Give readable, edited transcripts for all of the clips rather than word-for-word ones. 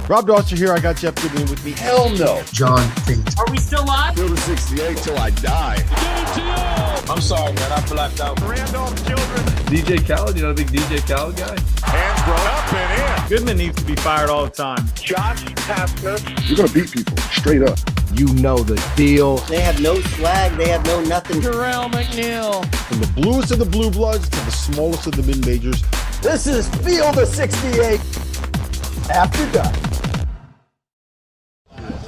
Rob Dauster here. I got Jeff Goodman with me. Hell no. John Henson. Are we still live? Field of 68 till I die. I'm sorry, man. I blacked out. Randolph Childress. DJ Khaled, you know the big DJ Khaled guy? Hands brought up and in. Goodman needs to be fired all the time. Josh Pastner. You're going to beat people straight up. You know the deal. They have no swag. They have no nothing. Terrell McNeil. From the bluest of the blue bloods to the smallest of the mid-majors. This is Field of 68 after dark.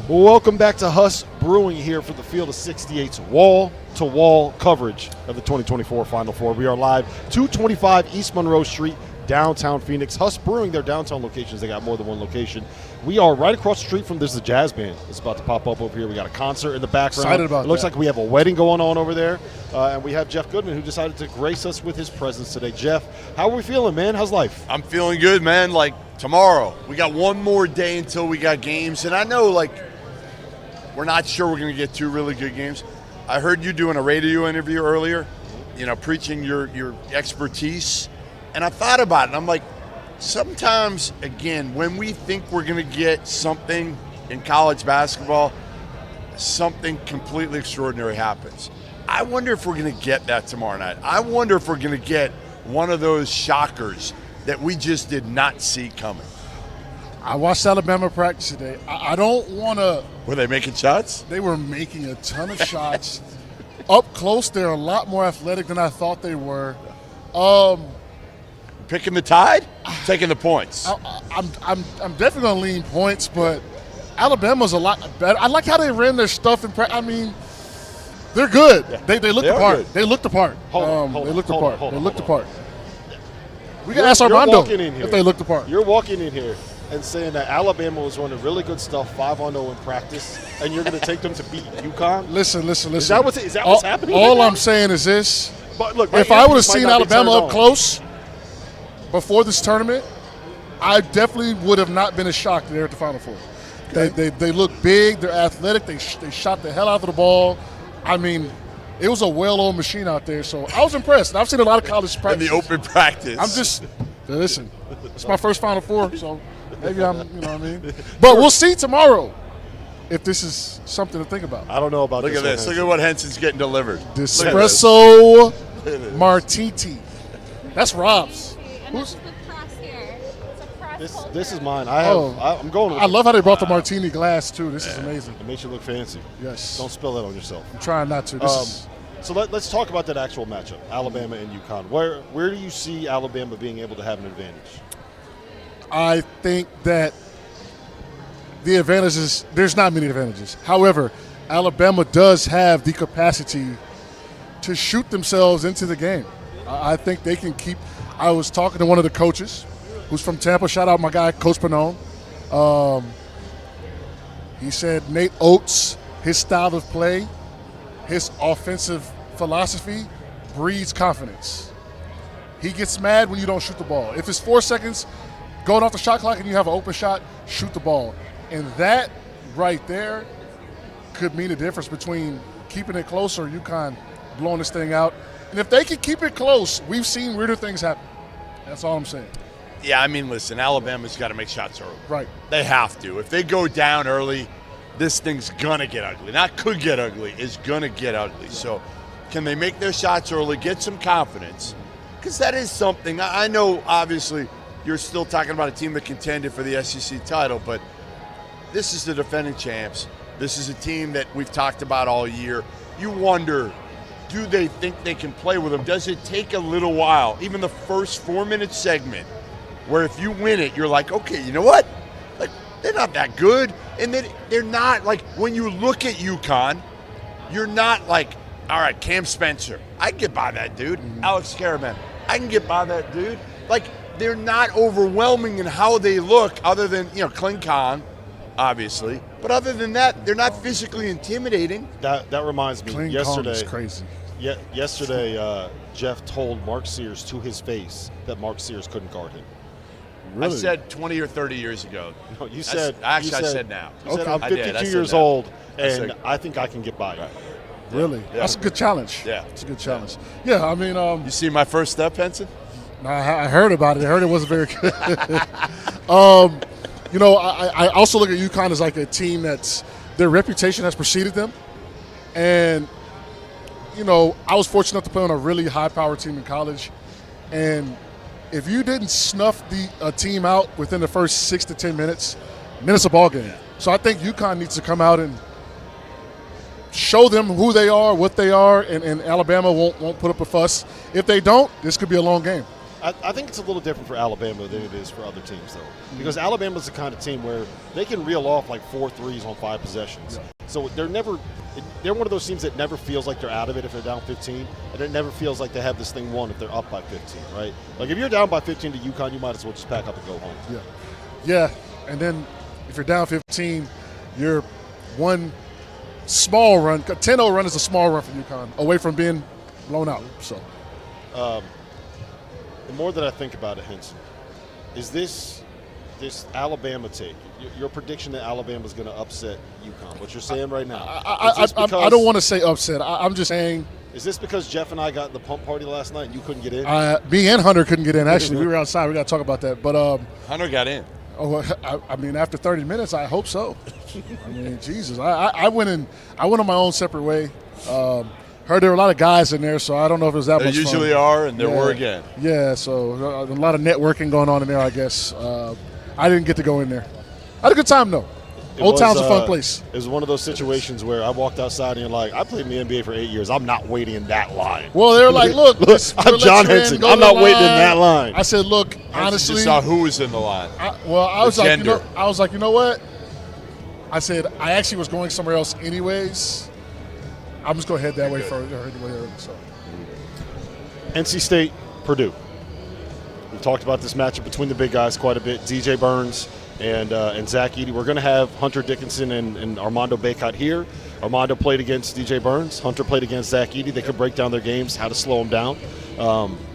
Well, welcome back to Huss Brewing here for the Field of 68's wall-to-wall coverage of the 2024 Final Four. We are live 225 East Monroe Street, downtown Phoenix. Huss Brewing, their downtown locations, they got more than one location. We are right across the street from, there's a jazz band that's about to pop up over here. We got a concert in the background. Excited about it looks that. like we have a wedding going on over there. And we have Jeff Goodman, who decided to grace us with his presence today. Jeff, how are we feeling, man? How's life? I'm feeling good, man. Like, tomorrow, we got one more day until we got games. And I know, like, we're not sure we're going to get two really good games. I heard you doing a radio interview earlier, you know, preaching your expertise. And I thought about it. And I'm like, sometimes, again, when we think we're going to get something in college basketball, something completely extraordinary happens. I wonder if we're going to get that tomorrow night. I wonder if we're going to get one of those shockers that we just did not see coming. I watched Alabama practice today. I don't want to. Were they making shots? They were making a ton of shots. Up close, they're a lot more athletic than I thought they were. Picking the Tide? Taking the points. I'm definitely going to lean points, but Alabama's a lot better. I like how they ran their stuff in practice. I mean, they're good. Yeah. They looked They are apart. good. They looked apart. Hold on. They looked apart. We You're- can ask you're Armando walking in here. if they looked apart. You're walking in here and saying that Alabama was running really good stuff, 5-0 in practice, and you're going to take them to beat UConn? Listen. Is that what's happening? All I'm saying is this. But look, If I would have seen Alabama up close before this tournament, I definitely would have not been as shocked they're at the Final Four. Okay. They look big. They're athletic. They shot the hell out of the ball. I mean, it was a well-oiled machine out there. So I was impressed. And I've seen a lot of college In practice. the open practice. I'm just listen. It's my first Final Four, so maybe I'm. You know what I mean. But we'll see tomorrow if this is something to think about. I don't know about Look this. at this. Look at what Henson's getting delivered. Espresso Martiti. That's Rob's. And this is the cross here. It's a cross This is mine. Oh. I'm going with I love how they brought the martini glass too. This is amazing. it. Makes you look fancy. Yes. Don't spill it on yourself. I'm trying not to. This is So let's talk about that actual matchup, Alabama and UConn. Where do you see Alabama being able to have an advantage? I think that the advantages, there's not many advantages. However, Alabama does have the capacity to shoot themselves into the game. I think they can keep. I was talking to one of the coaches who's from Tampa. Shout out my guy, Coach Pannone. He said Nate Oates, his style of play, his offensive philosophy breeds confidence. He gets mad when you don't shoot the ball. If it's 4 seconds going off the shot clock and you have an open shot, shoot the ball. And that right there could mean a difference between keeping it close or UConn blowing this thing out. And if they can keep it close, we've seen weirder things happen. That's all I'm saying. Yeah, I mean, listen, Alabama's got to make shots early. Right. They have to. If they go down early, this thing's going to get ugly. Not could get ugly, is going to get ugly. So can they make their shots early, get some confidence? Because that is something. I know, obviously, you're still talking about a team that contended for the SEC title, but this is the defending champs. This is a team that we've talked about all year. You wonder, do they think they can play with them? Does it take a little while, even the first 4-minute segment, where if you win it, you're like, okay, you know what? Like, they're not that good. And then they're not, like, when you look at UConn, you're not like, all right, Cam Spencer, I can get by that dude. Alex Caravan, I can get by that dude. Like, they're not overwhelming in how they look other than, you know, Kling Kong, obviously. But other than that, they're not physically intimidating. That reminds me. Clean Yesterday, is crazy. Yesterday, Jeff told Mark Sears to his face that Mark Sears couldn't guard him. Really? I said 20 or 30 years ago. No, you That's- said. Actually, I said now. You said Okay. I'm I did. 52 I said years that. old, I and said- I think I can get by. Right. Really? Yeah. That's a good challenge. Yeah. It's a good challenge. Yeah, I mean, You see my first step, Henson? I heard about it. I heard it wasn't very good. I also look at UConn as like a team that's their reputation has preceded them. And, I was fortunate enough to play on a really high-powered team in college. And if you didn't snuff a team out within the first 6 to 10 minutes, then it's a ball game. So I think UConn needs to come out and show them who they are, what they are, and Alabama won't put up a fuss. If they don't, this could be a long game. I think it's a little different for Alabama than it is for other teams, though, because Alabama's the kind of team where they can reel off like 4 threes on 5 possessions. Yeah. So they're one of those teams that never feels like they're out of it if they're down 15, and it never feels like they have this thing won if they're up by 15, right? Like if you're down by 15 to UConn, you might as well just pack up and go home. Yeah, and then if you're down 15, you're one small run. 10-0 run is a small run for UConn, away from being blown out. So. The more that I think about it, Henson, is this Alabama take, your prediction that Alabama's going to upset UConn, what you're saying right now? I don't want to say upset. I'm just saying. Is this because Jeff and I got in the pump party last night and you couldn't get in? Me and Hunter couldn't get in. Actually, we were outside. We got to talk about that. But Hunter got in. Oh, I mean, after 30 minutes, I hope so. I mean, Jesus, I went on my own separate way. Heard there were a lot of guys in there, so I don't know if it was that much fun. There usually are, and there were again. Yeah, so a lot of networking going on in there, I guess. I didn't get to go in there. I had a good time, though. Old Town's a fun place. It was one of those situations where I walked outside and you're like, I played in the NBA for 8 years. I'm not waiting in that line. Well, they were like, look, I'm John Henson. I'm not waiting in that line. I said, look, honestly. Just saw who was in the line. I was like, you know what? I said, I actually was going somewhere else anyways. I'm just going to head that way first. So. NC State, Purdue. We've talked about this matchup between the big guys quite a bit. DJ Burns and Zach Edey. We're going to have Hunter Dickinson and Armando Bacot here. Armando played against DJ Burns. Hunter played against Zach Edey. They could break down their games, how to slow them down.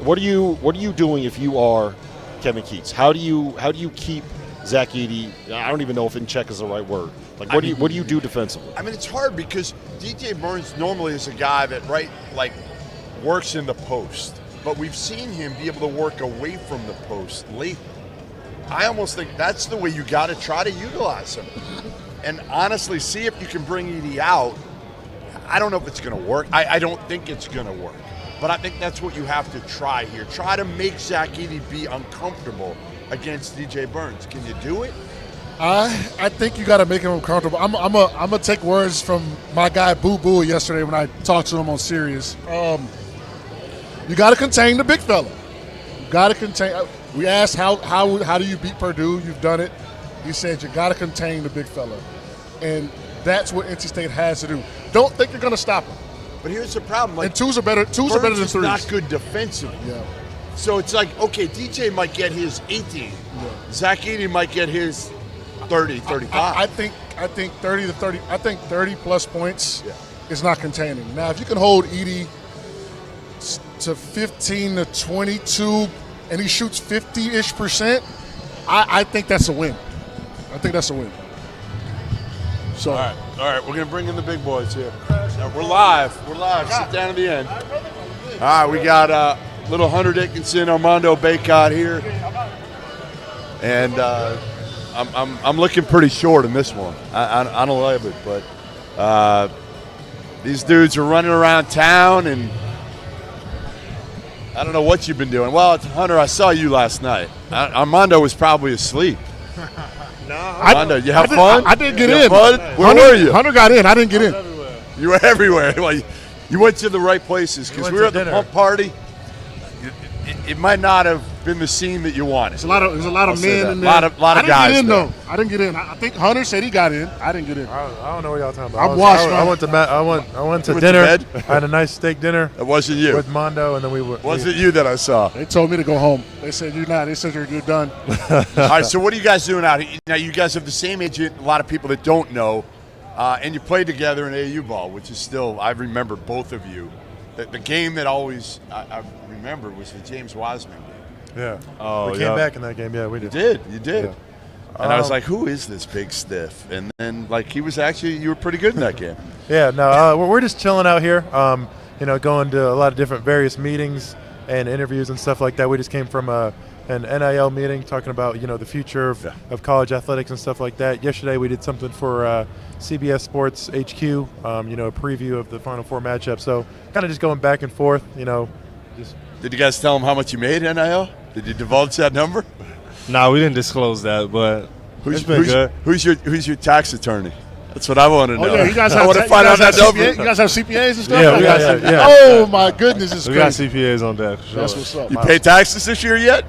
What are you doing if you are Kevin Keats? How do you keep Zach Edey? I don't even know if in check is the right word. Like, what do you do defensively? I mean, it's hard because DJ Burns normally is a guy that works in the post, but we've seen him be able to work away from the post lately. I almost think that's the way you got to try to utilize him, and honestly, see if you can bring Edey out. I don't know if it's going to work. I don't think it's going to work, but I think that's what you have to try here. Try to make Zach Edey be uncomfortable against DJ Burns. Can you do it? I think you got to make him uncomfortable. I'm gonna take words from my guy Boo Boo yesterday when I talked to him on Sirius. You got to contain the big fella. You got to contain. We asked how do you beat Purdue? You've done it. He said you got to contain the big fella, and that's what NC State has to do. Don't think you're gonna stop him. But here's the problem: and twos are better than threes. Not good defensively. Yeah. So it's like, okay, DJ might get his 18. Yeah. Zach Edey might get his 30, 35. I think 30 to 30. I think 30 plus points is not containing. Now, if you can hold Edey to 15 to 22, and he shoots 50-ish%, I think that's a win. I think that's a win. So, all right, we're gonna bring in the big boys here. We're live. Sit down at the end. All right, we got little Hunter Dickinson, Armando Bacot here, and I'm looking pretty short in this one. I don't love it, but these dudes are running around town, and I don't know what you've been doing. Well, Hunter, I saw you last night. Armando was probably asleep. No, Armando, you have fun? I didn't get in. Fun? Where were you? Hunter got in. I didn't get in. You were everywhere. Well, you went to the right places because we were at the pump party. It might not have been the scene that you wanted. There's a lot of men in there. A lot of guys. I didn't get in, though. I didn't get in. I think Hunter said he got in. I didn't get in. I don't know what y'all talking about. I went to dinner. I had a nice steak dinner. It wasn't you. With Mondo, and then we were. Wasn't you that I saw? They told me to go home. They said you're not. They said you're done. All right. So what are you guys doing out here? Now you guys have the same agent. A lot of people that don't know, and you played together in AAU ball, which is still I remember both of you. The game that always I remember was the James Wiseman game. Yeah. Oh, we came back in that game. Yeah, we did. You did. Yeah. And I was like, who is this big stiff? And then, you were pretty good in that game. Yeah, no, we're just chilling out here, going to a lot of different various meetings and interviews and stuff like that. We just came from a an NIL meeting talking about, the future of college athletics and stuff like that. Yesterday we did something for CBS Sports HQ, a preview of the Final Four matchup. So kind of just going back and forth, just. Did you guys tell them how much you made NIL? Did you divulge that number? No, we didn't disclose that, but it's been good. Who's your tax attorney? That's what I want to know. Oh, yeah, you guys I want to find out that number. You guys have CPAs and stuff? Yeah, we got yeah. Oh, my goodness, it's We crazy. got CPAs on deck. Sure. That's what's up. You pay taxes this year yet?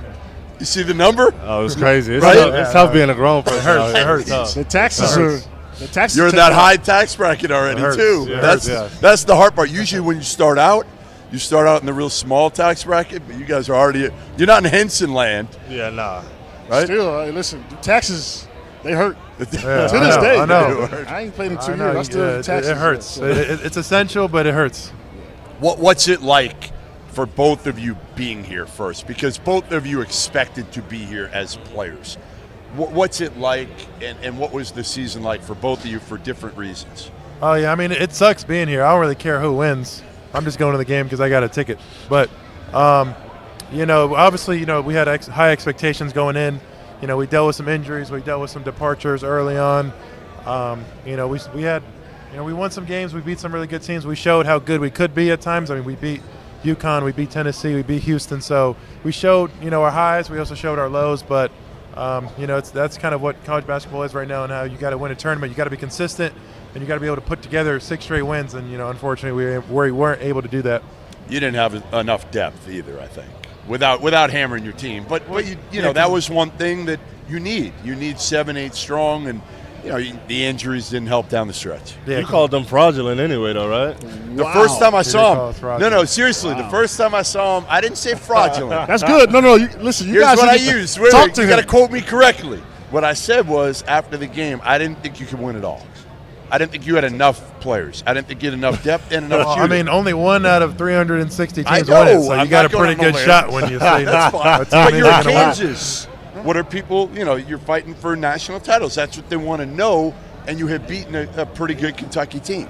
You see the number? Oh, it's crazy. It's Right? tough, it's tough being a grown person. It hurts. The taxes are. The taxes You're in take that off. high tax bracket already, hurts. too. Yeah, it That's hurts, that's the hard part. Usually when you start out in the real small tax bracket, but you guys are already – you're not in Henson land, Yeah, nah. right? Still, listen, the taxes, they hurt. Yeah, To this day, I know. I ain't played in 2 I know, years. I still have taxes. it hurts. So. It's essential, but it hurts. What's it like for both of you being here first? Because both of you expected to be here as players. What's it like, and what was the season like for both of you for different reasons? Oh, yeah, I mean, it sucks being here. I don't really care who wins. I'm just going to the game because I got a ticket. But, obviously, we had high expectations going in. We dealt with some injuries. We dealt with some departures early on. We won some games. We beat some really good teams. We showed how good we could be at times. I mean, we beat UConn. We beat Tennessee. We beat Houston. So we showed, our highs. We also showed our lows. But, that's kind of what college basketball is right now, and how you got to win a tournament. You got to be consistent, and you got to be able to put together 6 straight wins. And, unfortunately, we weren't able to do that. You didn't have enough depth either, I think, without hammering your team. But that was one thing that you need. You need 7-8 strong, and the injuries didn't help down the stretch. Yeah, You called them fraudulent anyway, though, right? The first time I They saw call us him, fraudulent. no, seriously, the first time I saw him, I didn't say fraudulent. That's good. No, listen, you Here's guys what I need to used. Talk to You him. got to quote me correctly. What I said was, after the game, I didn't think you could win it all. I didn't think you had enough players. I didn't think you had enough depth and enough Well, shooting. I mean, only 1 out of 360 I teams know. won it, so I'm you got a not going pretty on good the shot limb. when you say That's fine. a team But you're isn't in gonna win. Kansas. What are people, you're fighting for national titles. That's what they want to know, and you have beaten a pretty good Kentucky team.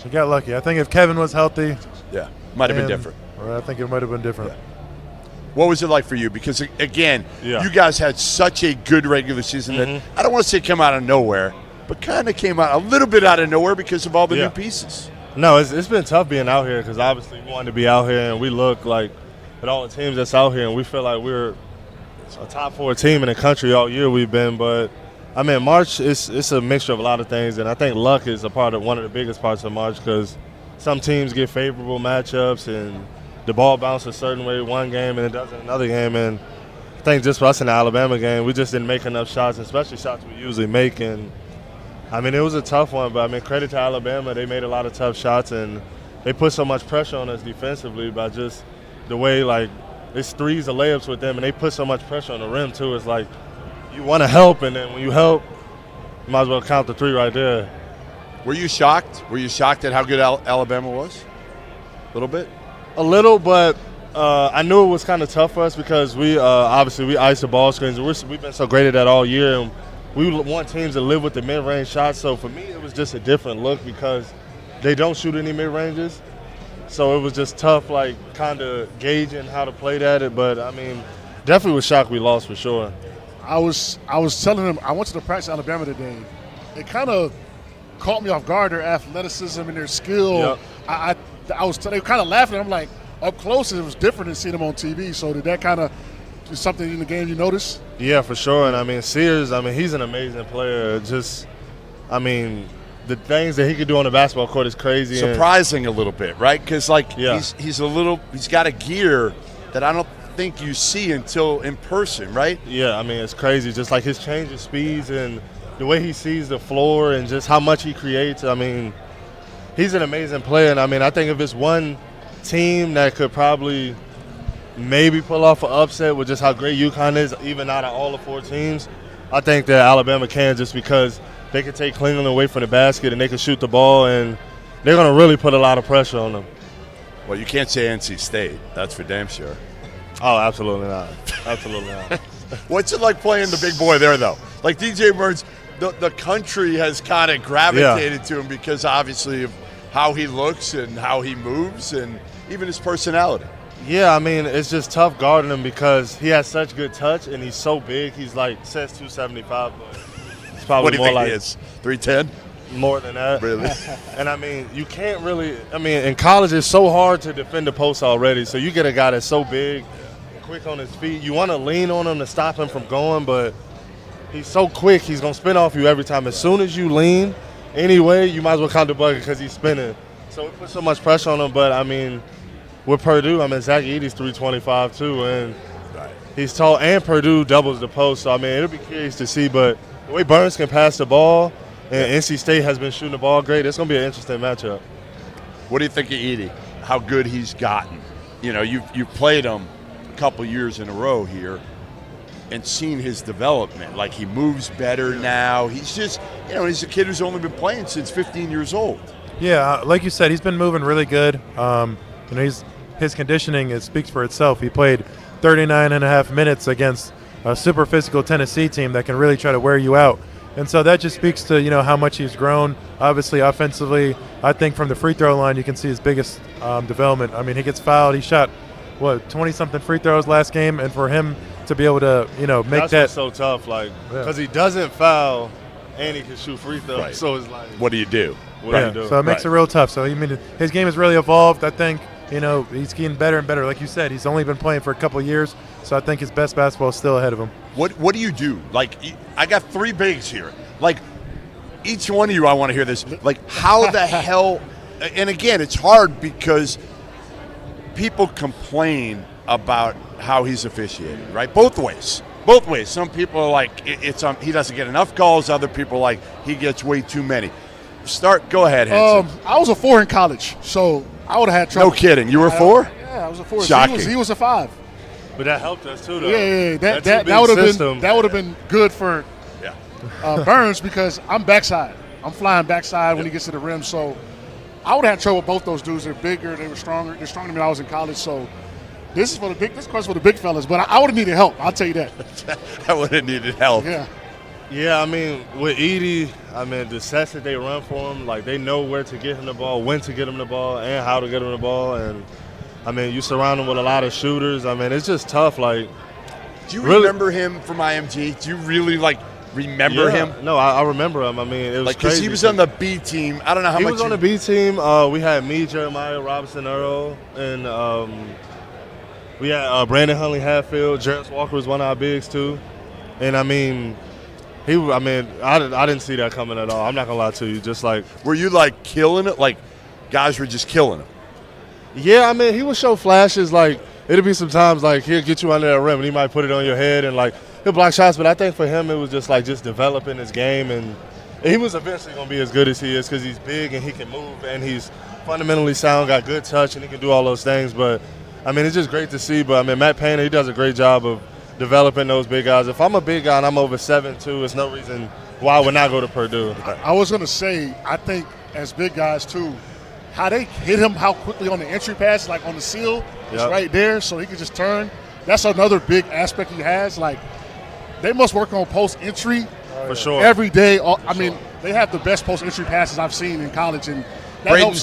You got lucky. I think if Kevin was healthy, Yeah, might have been and- different. or I think it might have been different. Yeah. What was it like for you? Because, again, Yeah. you guys had such a good regular season that I don't want to say come out of nowhere, but kind of came out a little bit out of nowhere because of all the new pieces. No, it's been tough being out here because obviously we wanted to be out here, and we look like at all the teams that's out here, and we feel like we're a top 4 team in the country all year we've been. But, I mean, March, it's a mixture of a lot of things, and I think luck is one of the biggest parts of March because some teams get favorable matchups and the ball bounces a certain way one game and it doesn't another game. And I think just for us in the Alabama game, we just didn't make enough shots, especially shots we usually make. And, I mean, it was a tough one, but, I mean, credit to Alabama. They made a lot of tough shots, and they put so much pressure on us defensively by just the way, like, it's threes or layups with them, and they put so much pressure on the rim, too. It's like you want to help, and then when you help, you might as well count the 3 right there. Were you shocked? Were you shocked at how good Alabama was? A little bit? A little, but I knew it was kind of tough for us because we obviously we ice the ball screens. We've been so great at that all year, and we want teams to live with the mid-range shots. So for me, it was just a different look because they don't shoot any mid-ranges. So it was just tough, like kind of gauging how to play it. But I mean, definitely was shocked we lost for sure. I was telling him I went to the practice in Alabama today. It kind of caught me off guard, their athleticism and their skill. Yep. They were kind of laughing. I'm like, up close, it was different than seeing them on TV. So did that kind of is something in the game you noticed? Yeah, for sure. And I mean, Sears, he's an amazing player. The things that he could do on the basketball court is crazy. Surprising a little bit, right? Because he's got a gear that I don't think you see until in person, right? Yeah, it's crazy. Just like his change of speeds and the way he sees the floor and just how much he creates. He's an amazing player. And I think if it's one team that could probably maybe pull off an upset with just how great UConn is, even out of all the 4 teams, I think that Alabama can, just because they can take Cleveland away from the basket and they can shoot the ball, and they're going to really put a lot of pressure on them. Well, you can't say NC State. That's for damn sure. Oh, absolutely not. Absolutely not. What's it like playing the big boy there, though? Like DJ Burns, the country has kind of gravitated to him because obviously of how he looks and how he moves and even his personality. Yeah, I mean, it's just tough guarding him because he has such good touch and he's so big. He's says 275, but it's probably What do you more think like he is? 310? more than that. Really? And I mean, you can't really. I mean, in college, it's so hard to defend the post already. So you get a guy that's so big, quick on his feet. You want to lean on him to stop him from going, but he's so quick. He's gonna spin off you every time. As soon as you lean, anyway, you might as well count the bucket because he's spinning. So it puts so much pressure on him. But I mean, with Purdue, I mean, Zach Edey's 325 too, and he's tall. And Purdue doubles the post. So I mean, it'll be curious to see. But the way Burns can pass the ball. And NC State has been shooting the ball great. It's going to be an interesting matchup. What do you think of Edey? How good he's gotten? You know, you've played him a couple years in a row here and seen his development. Like, he moves better now. He's just, you know, he's a kid who's only been playing since 15 years old. Yeah, like you said, he's been moving really good. You know, his conditioning, it speaks for itself. He played 39 and a half minutes against a super physical Tennessee team that can really try to wear you out. And so that just speaks to, you know, how much he's grown. Obviously, offensively, I think from the free throw line, you can see his biggest development. I mean, he gets fouled. He shot, 20-something free throws last game. And for him to be able to, you know, make That's what's so tough, because he doesn't foul and he can shoot free throws. Right. So it's like, what do you do? What do you do? So it makes it real tough. So, I mean, his game has really evolved. I think, you know, he's getting better and better. Like you said, he's only been playing for a couple of years. So I think his best basketball is still ahead of him. What do you do? Like, I got three bigs here. Like, each one of you, I want to hear this. Like, how the hell – and, again, it's hard because people complain about how he's officiating, right? Both ways. Both ways. Some people are like, he doesn't get enough calls. Other people are like, he gets way too many. Go ahead, Henson. I was a 4 in college, so I would have had trouble. No kidding. You were 4? Yeah, I was a 4. Shocking. He was a 5. But that helped us too, though. Yeah. That would have been good for Burns because I'm backside. I'm flying backside when he gets to the rim. So I would have had trouble with both those dudes. They're bigger. They were stronger. They're stronger than I was in college. So this question for the big fellas. But I would have needed help. I'll tell you that. I would have needed help. Yeah. Yeah, I mean, with Edey, I mean, the sets that they run for him, like, they know where to get him the ball, when to get him the ball, and how to get him the ball. And I mean, you surround him with a lot of shooters. I mean, it's just tough. Like, do you remember him from IMG? Do you really remember him? No, I remember him. I mean, it was because he was on the B team. I don't know how much he was on the B team. We had me, Jeremiah, Robinson, Earl, and we had Brandon Huntley, Hatfield. Jarris Walker was one of our bigs too. And I mean, I didn't see that coming at all. I'm not gonna lie to you. Just like, were you killing it? Like, guys were just killing him. Yeah, I mean, he would show flashes. Like, it'll be sometimes like he'll get you under that rim and he might put it on your head and he'll block shots. But I think for him it was just just developing his game, and he was eventually gonna be as good as he is because he's big and he can move and he's fundamentally sound, got good touch, and he can do all those things. But I mean, it's just great to see. But I mean, Matt Painter, he does a great job of developing those big guys. If I'm a big guy and I'm over 7'2", there's no reason why I would not go to Purdue. I was gonna say, I think as big guys too, how they hit him, how quickly on the entry pass, like on the seal, it's right there, so he can just turn. That's another big aspect he has. Like, they must work on post entry for sure every day. I mean, they have the best post entry passes I've seen in college, and Braden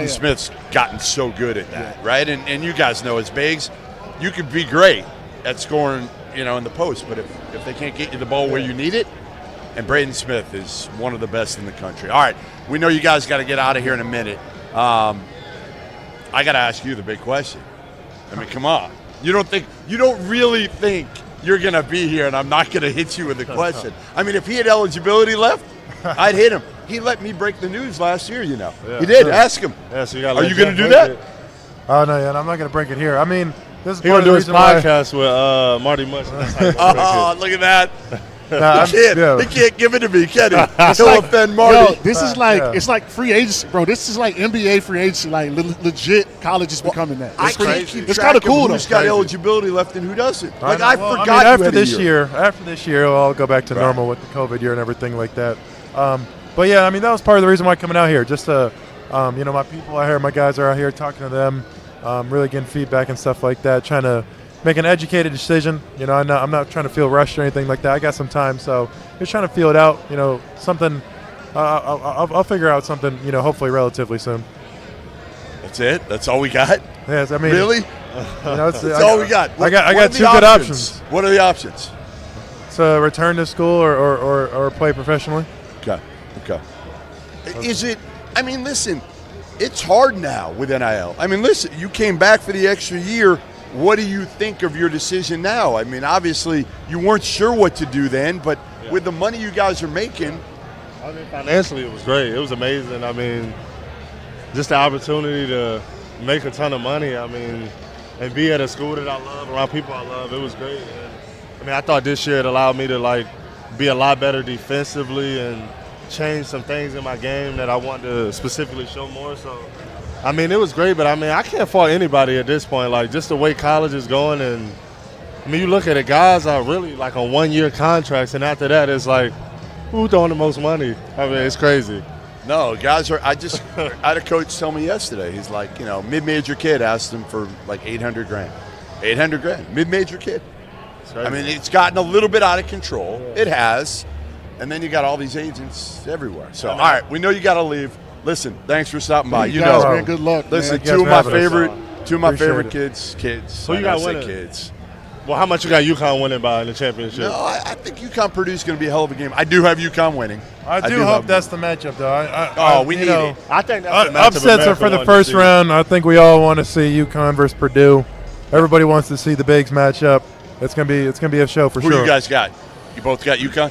Smith's gotten so good at that, right? And you guys know as bigs, you could be great at scoring, in the post, but if they can't get you the ball where you need it. And Braden Smith is one of the best in the country. All right, we know you guys got to get out of here in a minute. I got to ask you the big question. I mean, come on. You don't really think you're going to be here and I'm not going to hit you with a question. I mean, if he had eligibility left, I'd hit him. He let me break the news last year, Yeah. He did. Ask him. Yeah, so are you going to do that? Oh, no, yeah, I'm not going to break it here. I mean, this is part of the reason why. He going to do his podcast with Marty Munch. Oh, look at that. He can't give it to me, can he? He'll offend Marty. Yo, this is it's like free agency, bro. This is like NBA free agency, like legit college is becoming that. I can't keep it's kind of cool. Who's got eligibility left and who doesn't? I forgot. After this year, I'll go back to normal with the COVID year and everything like that. But yeah, I mean, that was part of the reason why coming out here, just to, my people out here, my guys are out here talking to them, really getting feedback and stuff like that, trying to make an educated decision. I'm not trying to feel rushed or anything like that. I got some time, so just trying to feel it out. Something. I'll figure out something. Hopefully relatively soon. That's it. That's all we got. Yes, I mean, really. You know, That's all we got. I got What are two the good options. What are the options? To return to school or play professionally. Okay. Is it? I mean, listen, it's hard now with NIL. I mean, listen, you came back for the extra year. What do you think of your decision now? I mean, obviously, you weren't sure what to do then, but with the money you guys are making. I mean, financially, it was great. It was amazing. I mean, just the opportunity to make a ton of money, I mean, and be at a school that I love, around people I love, it was great. And, I mean, I thought this year it allowed me to, like, be a lot better defensively and change some things in my game that I wanted to specifically show more. So, I mean, it was great, but, I mean, I can't fault anybody at this point. Like, just the way college is going, and, I mean, you look at it, guys are really, like, on one-year contracts, and after that, it's like, who's throwing the most money? I mean, it's crazy. No, guys are. I had a coach tell me yesterday. He's like, mid-major kid asked him for like $800,000. $800,000, mid-major kid. I mean, it's gotten a little bit out of control. Yeah. It has, and then you got all these agents everywhere. So, all right, we know you got to leave. Listen, thanks for stopping by. You guys, man, good luck. Listen, man. two of my favorite kids. Who you got winning? Kids. Well, how much you got UConn winning by in the championship? No, I think UConn Purdue's going to be a hell of a game. I do have UConn winning. I do hope that's the matchup, though. We need it. I think that's the matchup upsets are for the first round. I think we all want to see UConn versus Purdue. Everybody wants to see the bigs match up. It's gonna be a show for sure. Who you guys got? You both got UConn?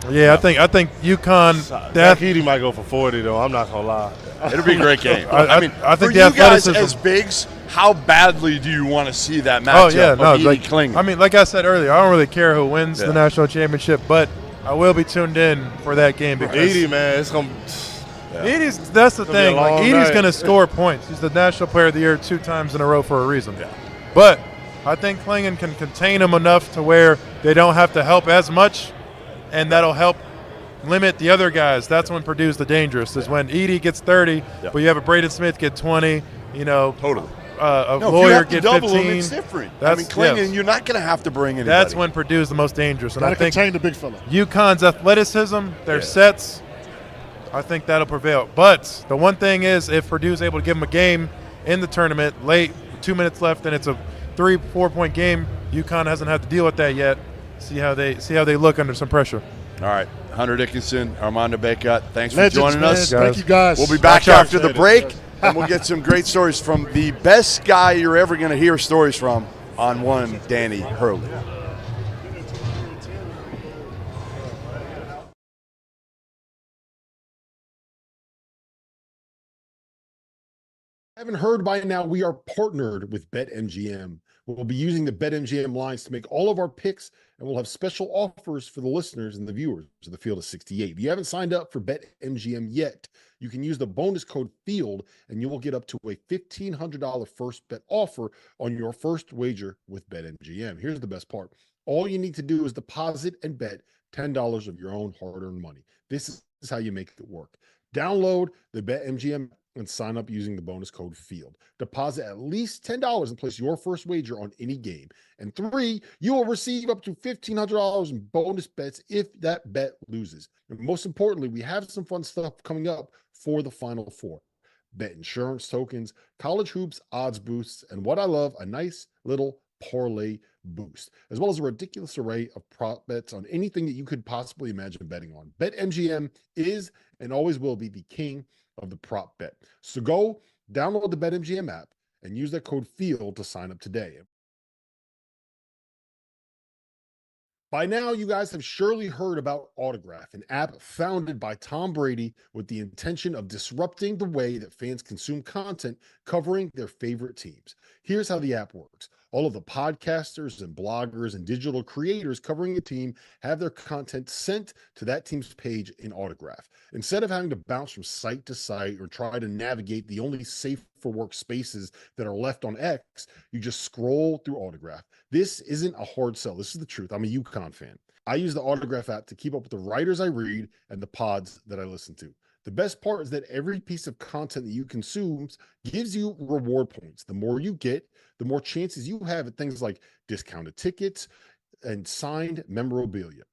Yeah, I think UConn. That Edie might go for 40 though. I'm not gonna lie. It'll be a great game. I for think you guys as bigs, how badly do you want to see that matchup? I mean, like I said earlier, I don't really care who wins the national championship, but I will be tuned in for that game because Edie, man, it's gonna. Edie's, that's the thing. Like Edie's going to score points. He's the National Player of the Year 2 times in a row for a reason. Yeah. But I think Klingon can contain them enough to where they don't have to help as much, and that'll help limit the other guys. That's when Purdue's the dangerous, is when Edie gets 30, but you have a Braden Smith get 20, Totally. A lawyer get 15. Them, it's different. Klingon, you're not going to have to bring anybody. That's when Purdue's the most dangerous. And I think contain the big fella. UConn's athleticism, their sets, I think that'll prevail. But the one thing is, if Purdue's able to give them a game in the tournament late, 2 minutes left, and it's a 3-4 point game, UConn hasn't had to deal with that yet. See how they look under some pressure. All right, Hunter Dickinson, Armando Bacot, thanks for Legends, joining us. Thank you, guys. We'll be back after the break, and we'll get some great stories from the best guy you're ever going to hear stories from on one, Danny Hurley. Haven't heard by now, we are partnered with BetMGM. We'll be using the BetMGM lines to make all of our picks, and we'll have special offers for the listeners and the viewers of the Field of 68. If you haven't signed up for BetMGM yet, you can use the bonus code FIELD, and you will get up to a $1,500 first bet offer on your first wager with BetMGM. Here's the best part. All you need to do is deposit and bet $10 of your own hard-earned money. This is how you make it work. Download the BetMGM and sign up using the bonus code FIELD. Deposit at least $10 and place your first wager on any game. And 3, you will receive up to $1,500 in bonus bets if that bet loses. And most importantly, we have some fun stuff coming up for the Final Four. Bet insurance tokens, college hoops, odds boosts, and what I love, a nice little parlay boost, as well as a ridiculous array of prop bets on anything that you could possibly imagine betting on. BetMGM is and always will be the king of the prop bet. So go download the BetMGM app and use that code FIELD to sign up today. By now, you guys have surely heard about Autograph, an app founded by Tom Brady with the intention of disrupting the way that fans consume content covering their favorite teams. Here's how the app works. All of the podcasters and bloggers and digital creators covering a team have their content sent to that team's page in Autograph. Instead of having to bounce from site to site or try to navigate the only safe for work spaces that are left on X, you just scroll through Autograph. This isn't a hard sell. This is the truth. I'm a UConn fan. I use the Autograph app to keep up with the writers I read and the pods that I listen to. The best part is that every piece of content that you consume gives you reward points. The more you get, the more chances you have at things like discounted tickets and signed memorabilia.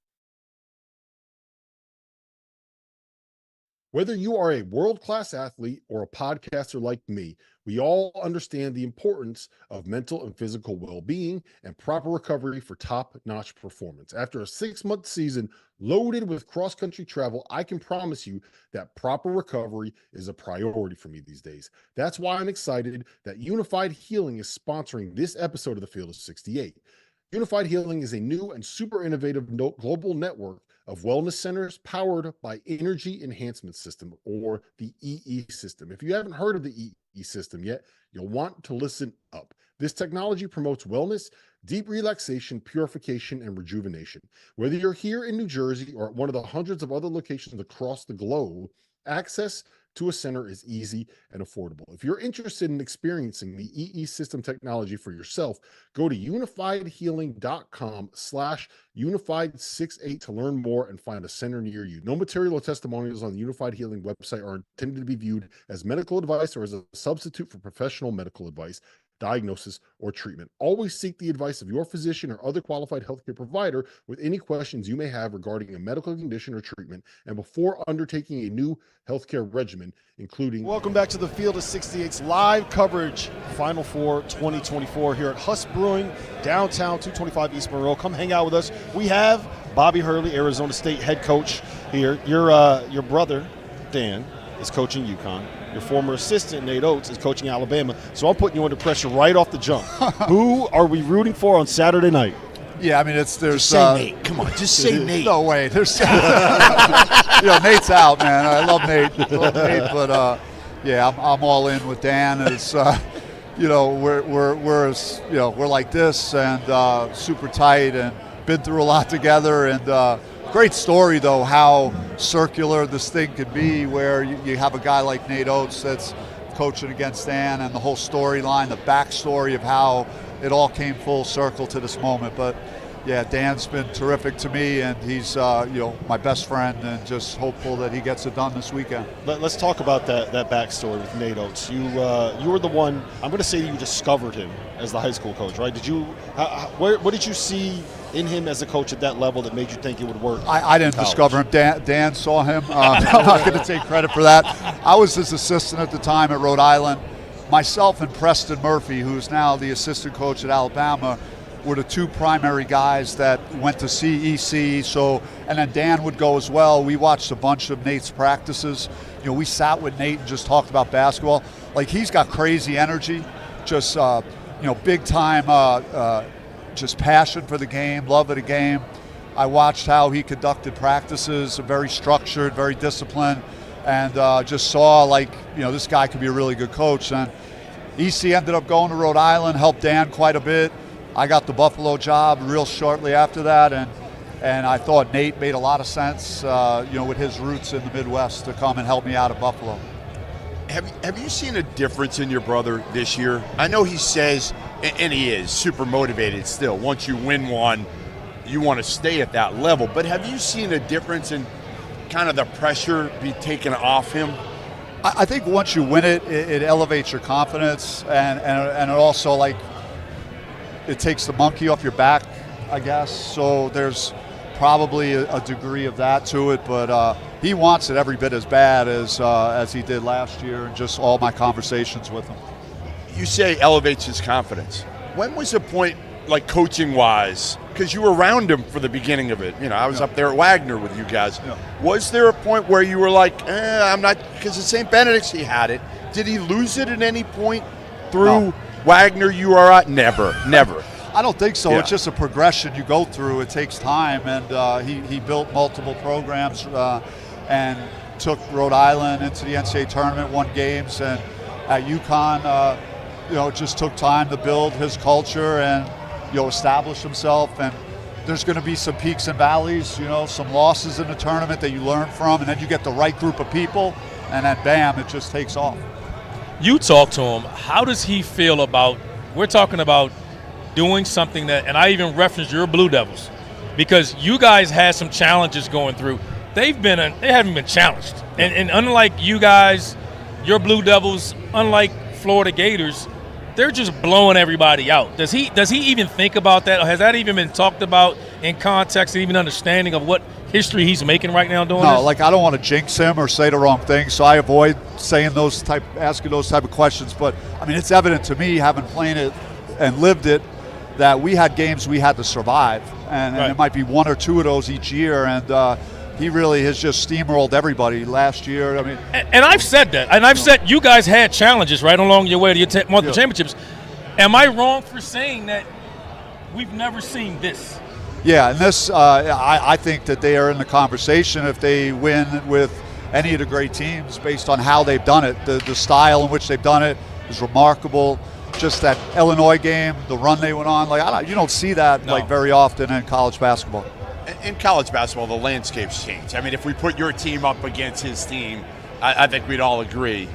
Whether you are a world-class athlete or a podcaster like me, we all understand the importance of mental and physical well-being and proper recovery for top-notch performance. After a 6-month season loaded with cross-country travel, I can promise you that proper recovery is a priority for me these days. That's why I'm excited that Unified Healing is sponsoring this episode of the Field of 68. Unified Healing is a new and super innovative global network of wellness centers powered by Energy Enhancement System, or the EE system. If you haven't heard of the EE system yet, you'll want to listen up. This technology promotes wellness, deep relaxation, purification, and rejuvenation. Whether you're here in New Jersey or at one of the hundreds of other locations across the globe, access to a center is easy and affordable. If you're interested in experiencing the EE system technology for yourself, go to unifiedhealing.com/unified68 to learn more and find a center near you. No material or testimonials on the Unified Healing website are intended to be viewed as medical advice or as a substitute for professional medical advice, diagnosis, or treatment. Always seek the advice of your physician or other qualified healthcare provider with any questions you may have regarding a medical condition or treatment, and before undertaking a new healthcare regimen, including... Welcome back to the Field of 68's live coverage, Final Four 2024 here at Huss Brewing, downtown 225 East Monroe. Come hang out with us. We have Bobby Hurley, Arizona State head coach here. Your brother, Dan, is coaching UConn. Your former assistant, Nate Oates, is coaching Alabama. So I'm putting you under pressure right off the jump. Who are we rooting for on Saturday night? Yeah, I mean, there's Just say Nate. Come on, just say Nate. No way. There's Nate's out, man. I love Nate, but yeah, I'm all in with Dan. It's we're like this and super tight and been through a lot together, and great story though how circular this thing could be, where you have a guy like Nate Oates that's coaching against Dan, and the whole storyline, the backstory of how it all came full circle to this moment. But yeah, Dan's been terrific to me, and he's my best friend, and just hopeful that he gets it done this weekend. Let's talk about that backstory with Nate Oates. You were the one, I'm going to say you discovered him as the high school coach, right? What did you see in him as a coach at that level that made you think it would work? I didn't discover him. Dan saw him. I'm not going to take credit for that. I was his assistant at the time at Rhode Island. Myself and Preston Murphy, who's now the assistant coach at Alabama, were the two primary guys that went to see EC. And then Dan would go as well. We watched a bunch of Nate's practices. We sat with Nate and just talked about basketball. Like, he's got crazy energy, just big time, just passion for the game, love of the game. I watched how he conducted practices, very structured, very disciplined, and just saw this guy could be a really good coach. And EC ended up going to Rhode Island, helped Dan quite a bit. I got the Buffalo job real shortly after that, and I thought Nate made a lot of sense, with his roots in the Midwest, to come and help me out at Buffalo. Have you seen a difference in your brother this year? I know he says, and he is super motivated still. Once you win one, you want to stay at that level. But have you seen a difference in kind of the pressure be taken off him? I think once you win it, it elevates your confidence, and it also, it takes the monkey off your back, I guess. So there's probably a degree of that to it, but he wants it every bit as bad as he did last year, and just all my conversations with him. You say elevates his confidence. When was the point, coaching-wise, because you were around him for the beginning of it. I was up there at Wagner with you guys. Yeah. Was there a point where you were like, I'm not, because at St. Benedict's he had it. Did he lose it at any point through Wagner you are at? Never. I don't think so. Yeah. It's just a progression you go through. It takes time, and he built multiple programs and took Rhode Island into the NCAA Tournament, won games, and at UConn, it just took time to build his culture and establish himself. And there's going to be some peaks and valleys, some losses in the tournament that you learn from, and then you get the right group of people, and then bam, it just takes off. You talk to him. How does he feel about, we're talking about doing something that, and I even referenced your Blue Devils, because you guys had some challenges going through. They haven't been challenged. And unlike you guys, your Blue Devils, unlike Florida Gators, they're just blowing everybody out. Does he even think about that? Or has that even been talked about in context and even understanding of what history he's making right now doing No, this? like I don't want to jinx him or say the wrong thing, so I avoid asking those type of questions. But I mean, it's evident to me, having played it and lived it, that we had games we had to survive, and it might be one or two of those each year. And he really has just steamrolled everybody last year. I mean, and I've said that, and I've said you guys had challenges right along your way to your multiple championships. Am I wrong for saying that we've never seen this? Yeah, and this, I think that they are in the conversation if they win with any of the great teams based on how they've done it. The style in which they've done it is remarkable. Just that Illinois game, the run they went on, you don't see that very often in college basketball. In college basketball, the landscape's changed. I mean, if we put your team up against his team, I think we'd all agree.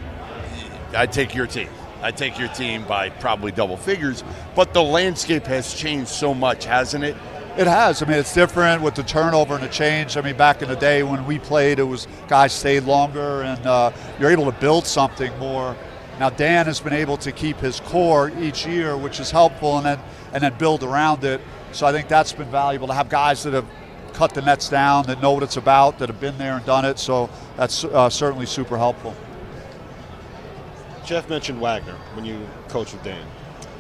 I'd take your team. I'd take your team by probably double figures. But the landscape has changed so much, hasn't it? It has. I mean, it's different with the turnover and the change. I mean, back in the day when we played, it was guys stayed longer, and you're able to build something more. Now, Dan has been able to keep his core each year, which is helpful, and then build around it. So I think that's been valuable to have guys that have cut the nets down, that know what it's about, that have been there and done it. So that's certainly super helpful. Jeff mentioned Wagner when you coached with Dan.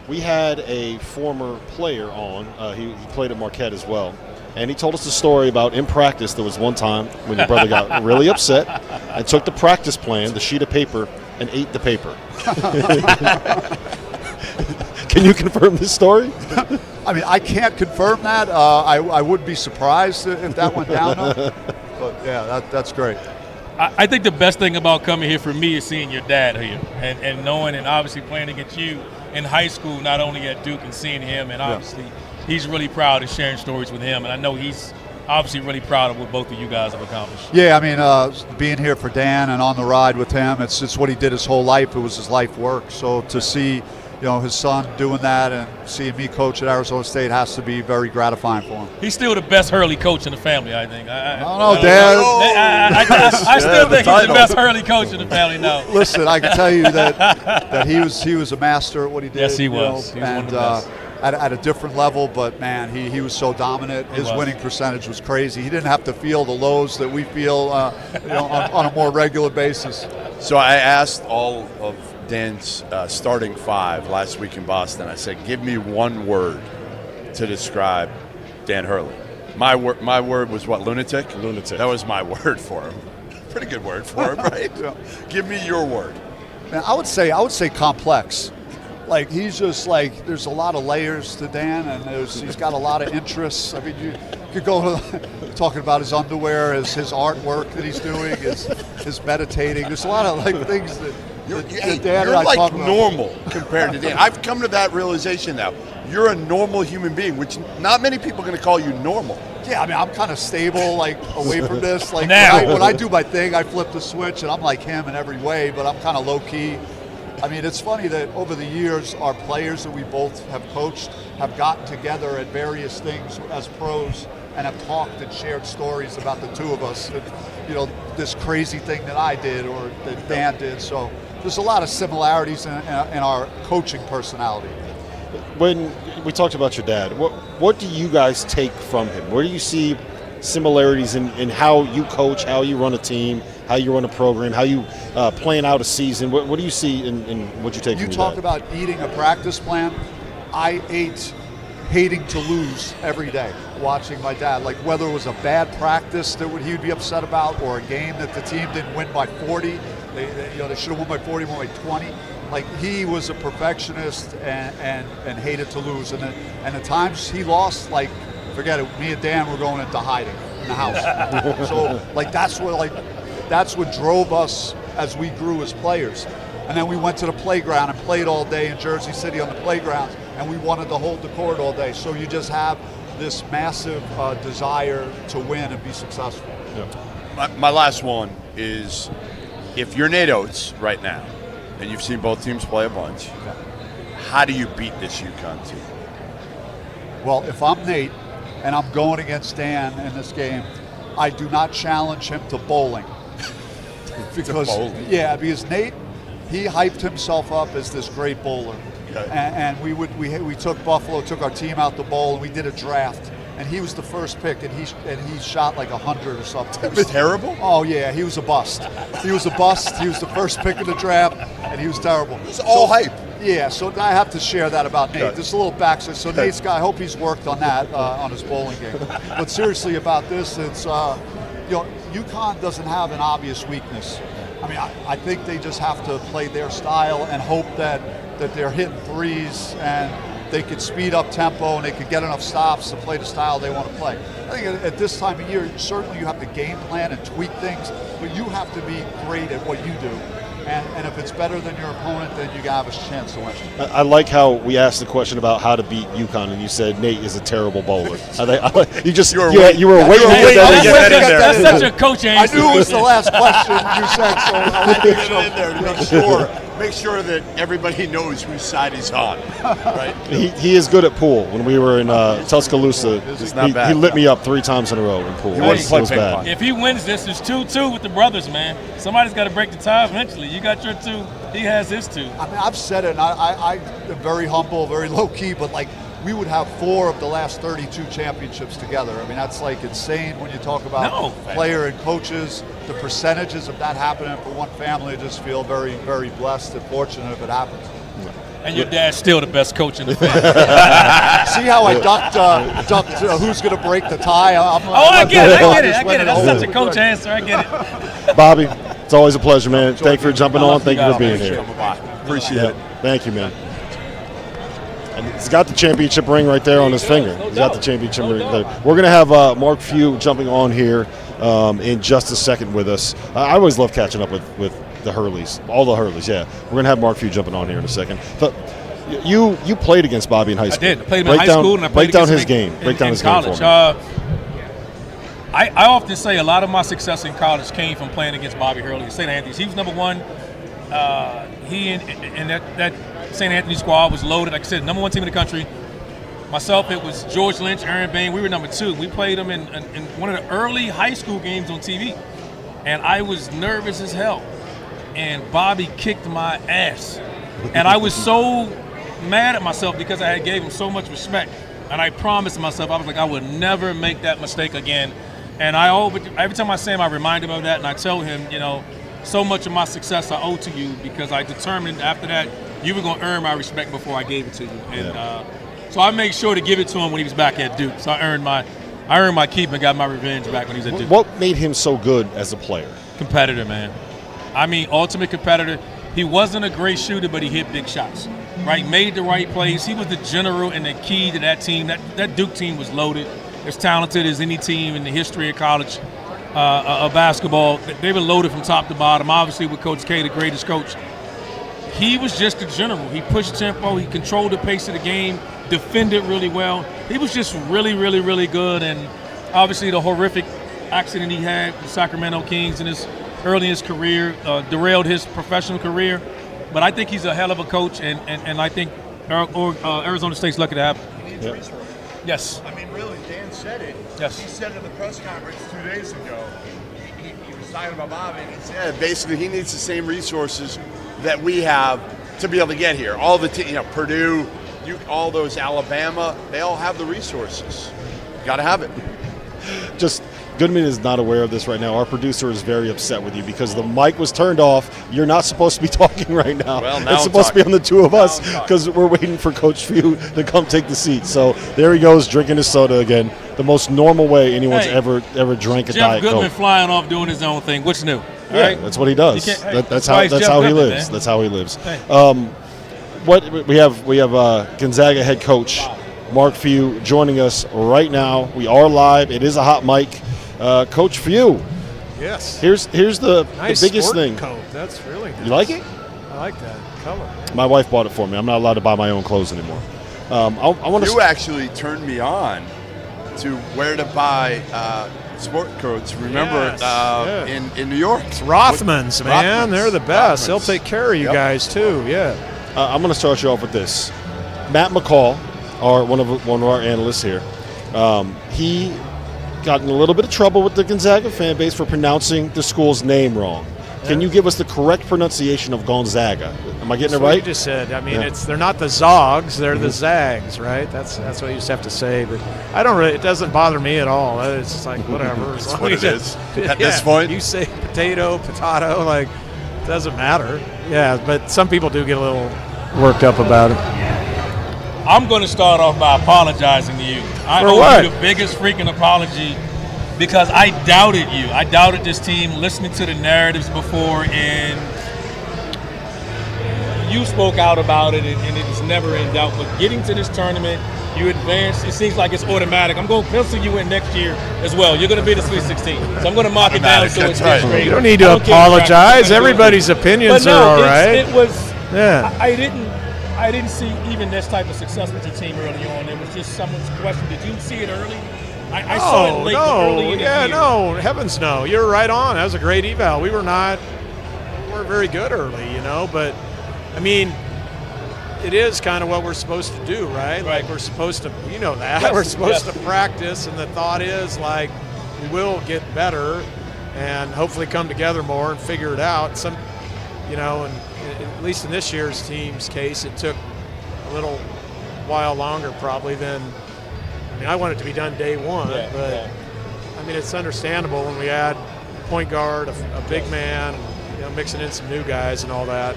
We had a former player on. He played at Marquette as well. And he told us a story about in practice there was one time when your brother got really upset and took the practice plan, the sheet of paper, and ate the paper. Can you confirm this story? I mean, I can't confirm that. I would be surprised if that went down. But, yeah, that's great. I think the best thing about coming here for me is seeing your dad here and knowing and obviously playing against you in high school, not only at Duke, and seeing him, and obviously he's really proud of sharing stories with him, and I know he's obviously really proud of what both of you guys have accomplished. Yeah, I mean, being here for Dan and on the ride with him, it's what he did his whole life. It was his life work. So to see, his son doing that and seeing me coach at Arizona State has to be very gratifying for him. He's still the best Hurley coach in the family, I think. I don't know, Dad. I still think he's the best Hurley coach in the family now. Listen, I can tell you that he was a master at what he did. Yes, he was. He was and one of the best. At a different level, but man, he was so dominant. His winning percentage was crazy. He didn't have to feel the lows that we feel on a more regular basis. So I asked all of Dan's starting five last week in Boston. I said, give me one word to describe Dan Hurley. My word was what, lunatic? Lunatic. That was my word for him. Pretty good word for him, right? Yeah. Give me your word. Man, I would say complex. Like, he's just like, there's a lot of layers to Dan, and he's got a lot of interests. I mean, you could go talking about his underwear, his artwork that he's doing, his meditating. There's a lot of things that Dan and I like talk about. normal compared to Dan. I've come to that realization now. You're a normal human being, which not many people are going to call you normal. Yeah, I mean, I'm kind of stable, away from this. When I do my thing, I flip the switch, and I'm like him in every way, but I'm kind of low-key. I mean, it's funny that over the years, our players that we both have coached have gotten together at various things as pros and have talked and shared stories about the two of us. This crazy thing that I did or that Dan did. So there's a lot of similarities in our coaching personality. When we talked about your dad, what do you guys take from him? Where do you see similarities in how you coach, how you run a team, how you run a program, how you plan out a season? What do you see in what you take from your dad? You talked about eating a practice plan. I ate hating to lose every day, watching my dad. Like, whether it was a bad practice that he would be upset about, or a game that the team didn't win by 40. They should have won by 40, won by 20. Like, he was a perfectionist and hated to lose. And the times he lost, forget it. Me and Dan were going into hiding in the house. So that's what drove us as we grew as players. And then we went to the playground and played all day in Jersey City on the playground, and we wanted to hold the court all day. So you just have this massive desire to win and be successful. Yeah. My last one is, if you're Nate Oates right now, and you've seen both teams play a bunch, how do you beat this UConn team? Well, if I'm Nate and I'm going against Dan in this game, I do not challenge him to bowling. Because Nate, he hyped himself up as this great bowler. Okay. And we took Buffalo, took our team out to bowl, and we did a draft. and he was the first pick, and he shot like 100 or something. It was terrible? Oh, yeah, he was a bust. He was a bust. He was the first pick in the draft, and he was terrible. It was all hype. Yeah, so I have to share that about Nate. Just a little backstory. So Nate's guy, I hope he's worked on that on his bowling game. But seriously about this, it's UConn doesn't have an obvious weakness. I mean, I think they just have to play their style and hope that they're hitting threes and they could speed up tempo and they could get enough stops to play the style they want to play. I think at this time of year, certainly you have to game plan and tweak things, but you have to be great at what you do. And if it's better than your opponent, then you have a chance to win. I like how we asked the question about how to beat UConn, and you said Nate is a terrible bowler. You were waiting to get that in there. That's such a coach answer. I knew it was the last question you said, so I want to Get in there to make sure that everybody knows whose side he's on. Right? He is good at pool. When we were in Tuscaloosa, he lit me up 3 times in a row in pool. He wasn't playing ping bad. pong. If he wins this, it's 2-2 with the brothers, man. Somebody's got to break the tie eventually. You got your 2. He has his 2. I mean, I've said it, and I am very humble, very low-key, but like, we would have 4 of the last 32 championships together. I mean, that's like insane when you talk about player and coaches. The percentages of that happening for one family, I just feel very, very blessed and fortunate if it happens. And your dad's still the best coach in the family. See how I ducked who's going to break the tie? I get it. That's such a coach answer. I get it. Bobby, it's always a pleasure, man. Thank you for jumping on. Thank you for being here. Appreciate it. Thank you, man. And he's got the championship ring right there on his finger. He's got the championship ring there. We're going to have Mark Few jumping on here in just a second with us. I always love catching up with the Hurleys, all the Hurleys, yeah. We're going to have Mark Few jumping on here in a second. But you played against Bobby in high school. I did. I played him in high school, and I played against his game. Break down his game for me. I often say a lot of my success in college came from playing against Bobby Hurley at St. Anthony's. He was number 1. He and that St. Anthony squad was loaded. Like I said, number 1 team in the country. Myself, it was George Lynch, Aaron Bain. We were number 2. We played them in one of the early high school games on TV. And I was nervous as hell. And Bobby kicked my ass. And I was so mad at myself because I had gave him so much respect. And I promised myself, I was like, I would never make that mistake again. And every time I see him, I remind him of that. And I tell him, so much of my success I owe to you because I determined after that you were going to earn my respect before I gave it to you. And so I made sure to give it to him when he was back at Duke. So I earned my keep and got my revenge back when he was at Duke. What made him so good as a player? Competitor, man. I mean, ultimate competitor. He wasn't a great shooter, but he hit big shots. Right? Made the right plays. He was the general and the key to that team. That Duke team was loaded. As talented as any team in the history of college of basketball. They were loaded from top to bottom. Obviously, with Coach K, the greatest coach. He was just a general. He pushed tempo. He controlled the pace of the game, defended really well. He was just really, really, really good. And obviously, the horrific accident he had with the Sacramento Kings early in his career derailed his professional career. But I think he's a hell of a coach, and I think Arizona State's lucky to have him. Yep. Yes. I mean, really, Dan said it. Yes. He said it at the press conference 2 days ago. He was talking about Bobby, and he said, Yeah, basically, he needs the same resources that we have to be able to get here. All the Purdue, all those Alabama, they all have the resources. Got to have it. Just Goodman is not aware of this right now. Our producer is very upset with you because the mic was turned off. You're not supposed to be talking right now. Well, now it's supposed to be on the 2 of us because we're waiting for Coach Few to come take the seat. So there he goes, drinking his soda again. The most normal way anyone's ever drank a Diet Coke. Jeff Goodman flying off doing his own thing. What's new? Yeah, right? that's what he does. That's how he Goodman, lives. Man. That's how he lives. Hey. What we have Gonzaga head coach Mark Few joining us right now. We are live. It is a hot mic. Coach Few. Yes. Here's the nice biggest thing. Coat. That's really nice. You like it? I like that color. My wife bought it for me. I'm not allowed to buy my own clothes anymore. I want to. You actually turned me on to where to buy sport coats. Remember in New York? It's Rothmans, man. They're the best. Rothmans. They'll take care of you guys too. Yeah. I'm going to start you off with this. Matt McCall, one of our analysts here, he got in a little bit of trouble with the Gonzaga fan base for pronouncing the school's name wrong. Can you give us the correct pronunciation of Gonzaga? Am I getting it What right? you just said. I mean, Yeah. they're not the Zogs, they're the Zags, right? That's what you just have to say. But I don't really. It doesn't bother me at all. It's just like whatever. It's what it is at this point. You say potato, like it doesn't matter. Yeah, but some people do get a little worked up about it. I'm going to start off by apologizing to you. I For owe what? you the biggest freaking apology because I doubted you. I doubted this team listening to the narratives before, and you spoke out about it, and it was never in doubt. But getting to this tournament, you advanced. It seems like it's automatic. I'm going to pencil you in next year as well. You're going to be the Sweet 16. So I'm going to mark it down so it's That's straight. You don't need to apologize. Everybody's opinions But no, are all right. It was. Yeah. I didn't see even this type of success with your team early on. It was just someone's question. Did you see it early? I saw it late, but early in the year. No, heavens no. You're right on. That was a great eval. We weren't very good early, but I mean, it is kind of what we're supposed to do, right? Like we're supposed to, that. Yes, we're supposed yes. to practice, and the thought is like we will get better and hopefully come together more and figure it out. And at least in this year's team's case, it took a little while longer probably than. I mean, I want it to be done day one, but I mean, it's understandable when we add point guard, a big man, mixing in some new guys and all that.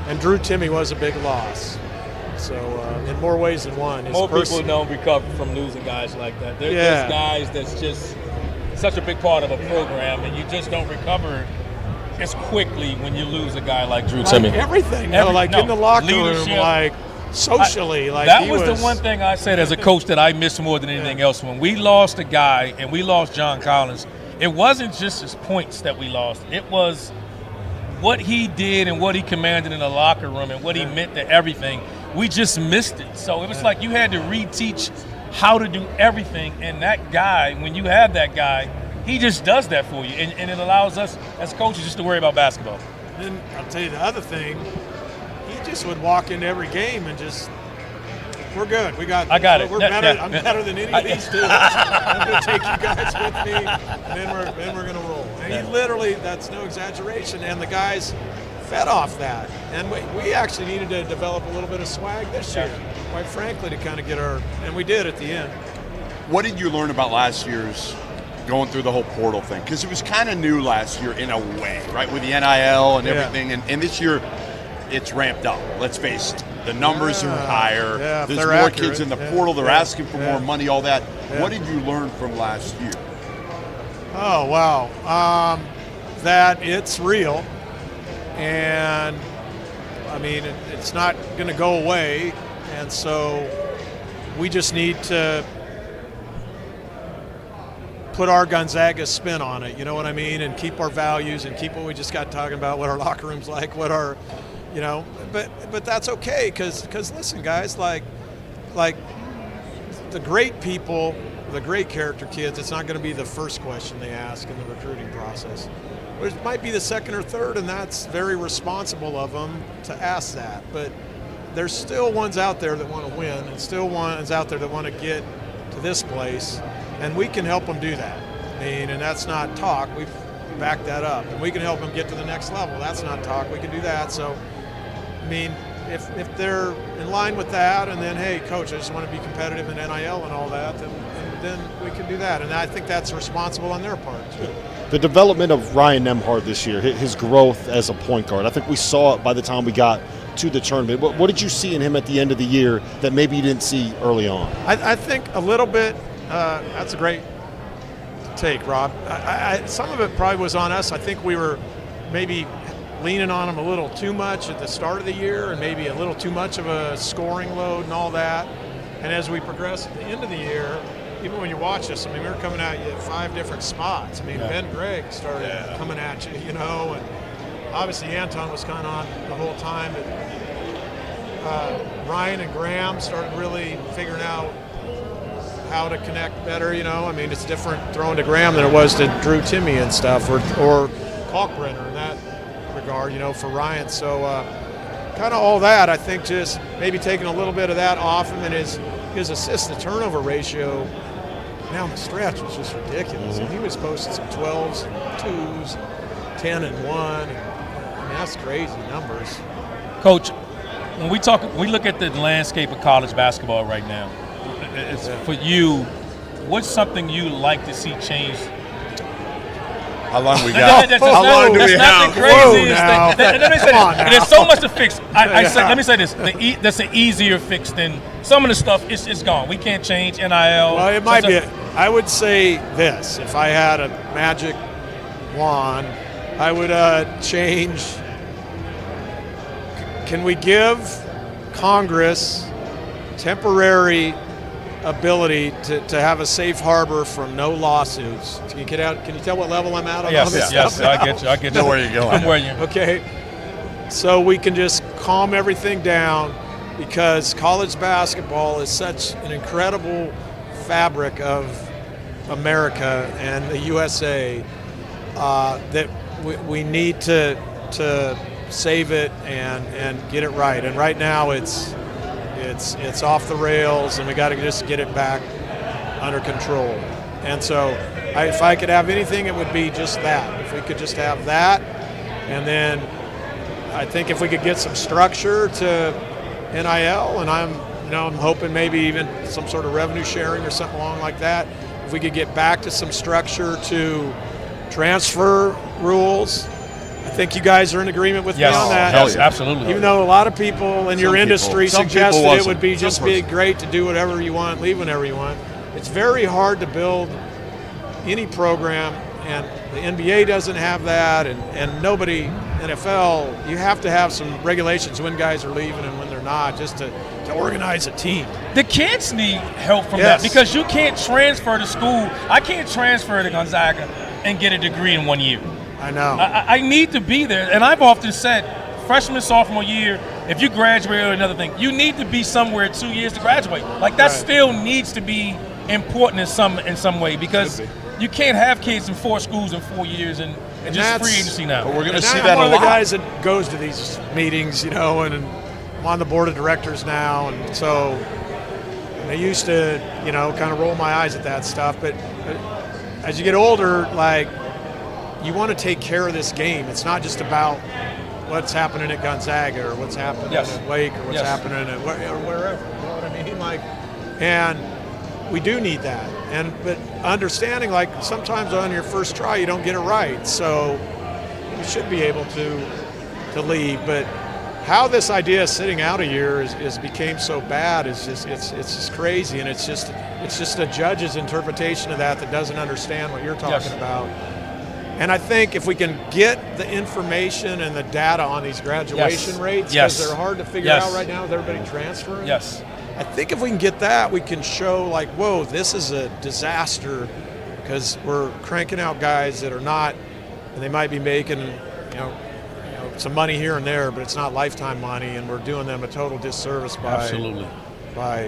And Drew Timme was a big loss. So in more ways than one. More people don't recover from losing guys like that. There's guys that's just such a big part of a program, and you just don't recover as quickly when you lose a guy like Drew Timme. Everything, in the locker room, like socially. That was the one thing I said as a coach that I missed more than anything else. When we lost a guy and we lost John Collins, it wasn't just his points that we lost. It was what he did and what he commanded in the locker room and what he meant to everything. We just missed it. So it was like you had to reteach how to do everything. And that guy, when you have that guy, he just does that for you. And it allows us as coaches just to worry about basketball. And I'll tell you the other thing. He just would walk into every game and just, we're good. I got it. We're better. I'm better than any of these dudes. I'm going to take you guys with me, and then we're going to roll. And he literally, that's no exaggeration. And the guys fed off that. And we actually needed to develop a little bit of swag this year, quite frankly, to kind of get and we did at the end. What did you learn about last year's going through the whole portal thing? Because it was kind of new last year in a way, right, with the NIL and everything. And this year, it's ramped up. Let's face it. The numbers are higher. Yeah, There's they're more accurate. kids in the portal. They're asking for more money, all that. What did you learn from last year? Oh, wow. That it's real. And, I mean, it's not going to go away. And so we just need to put our Gonzaga spin on it, you know what I mean? And keep our values and keep what we just got talking about, what our locker room's like, what our, but that's okay because listen, guys, like the great people, the great character kids, it's not going to be the first question they ask in the recruiting process. It might be the second or third, and that's very responsible of them to ask that. But there's still ones out there that want to win and still ones out there that want to get to this place, and we can help them do that. I mean, and that's not talk. We've backed that up. And we can help them get to the next level. That's not talk. We can do that. So, I mean, if they're in line with that, and then, hey, coach, I just want to be competitive in NIL and all that, then we can do that. And I think that's responsible on their part, too. The development of Ryan Nembhard this year, his growth as a point guard, I think we saw it by the time we got to the tournament. What did you see in him at the end of the year that maybe you didn't see early on? I think a little bit. That's a great take, Rob. Some of it probably was on us. I think we were maybe leaning on him a little too much at the start of the year and maybe a little too much of a scoring load and all that. And as we progressed at the end of the year, even when you watch us, I mean, we were coming at you at 5 different spots. I mean, Ben Gregg started coming at you, and obviously Anton was kind of on the whole time. But Ryan and Graham started really figuring out how to connect better, I mean, it's different throwing to Graham than it was to Drew Timme and stuff, or Kalkbrenner in that regard, for Ryan. So kind of all that, I think just maybe taking a little bit of that off him, and his assist-to-turnover ratio down the stretch was just ridiculous. And he was posting some 12s, 2s, 10-1. I mean, that's crazy numbers. Coach, when we look at the landscape of college basketball right now, for you, what's something you like to see change? How long we got? How long do we have? There's so much to fix. Let me say this: that's an easier fix than some of the stuff. It's gone. We can't change NIL. Well, it might be. I would say this: if I had a magic wand, I would change. Can we give Congress temporary ability to have a safe harbor from no lawsuits? Can you get out? Can you tell what level I'm at on all this stuff? Yes, I get you. I get you. Know where you're going. I'm where you. Okay, so we can just calm everything down, because college basketball is such an incredible fabric of America and the USA that we need to save it and get it right. And right now it's off the rails, and we got to just get it back under control. And so if I could have anything, it would be just that. If we could just have that, and then I think if we could get some structure to NIL, and I'm hoping maybe even some sort of revenue sharing or something along like that. If we could get back to some structure to transfer rules, I think you guys are in agreement with me on that. Yes, absolutely. Even though a lot of people in your industry suggested it would be just be great to do whatever you want, leave whenever you want. It's very hard to build any program, and the NBA doesn't have that, and nobody, NFL, you have to have some regulations when guys are leaving and when they're not, just to organize a team. The kids need help from that, because you can't transfer to school. I can't transfer to Gonzaga and get a degree in 1 year. I know. I need to be there. And I've often said, freshman, sophomore year, if you graduate or another thing, you need to be somewhere 2 years to graduate. Like, that still needs to be important in some way, because you can't have kids in 4 schools in 4 years and just free agency now. But we're going to see that I'm a one lot. of the guys that goes to these meetings, and I'm on the board of directors now, and so I used to, kind of roll my eyes at that stuff. But as you get older, like, you want to take care of this game. It's not just about what's happening at Gonzaga or what's happening at Wake or what's happening at wherever. You know what I mean? And we do need that. But understanding, like, sometimes on your first try you don't get it right, so you should be able to leave. But how this idea of sitting out a year is became so bad is just it's just crazy, and it's just a judge's interpretation of that doesn't understand what you're talking about. And I think if we can get the information and the data on these graduation rates, because they're hard to figure out right now with everybody transferring. Yes. I think if we can get that, we can show, like, whoa, this is a disaster, because we're cranking out guys that are not, and they might be making, some money here and there, but it's not lifetime money, and we're doing them a total disservice by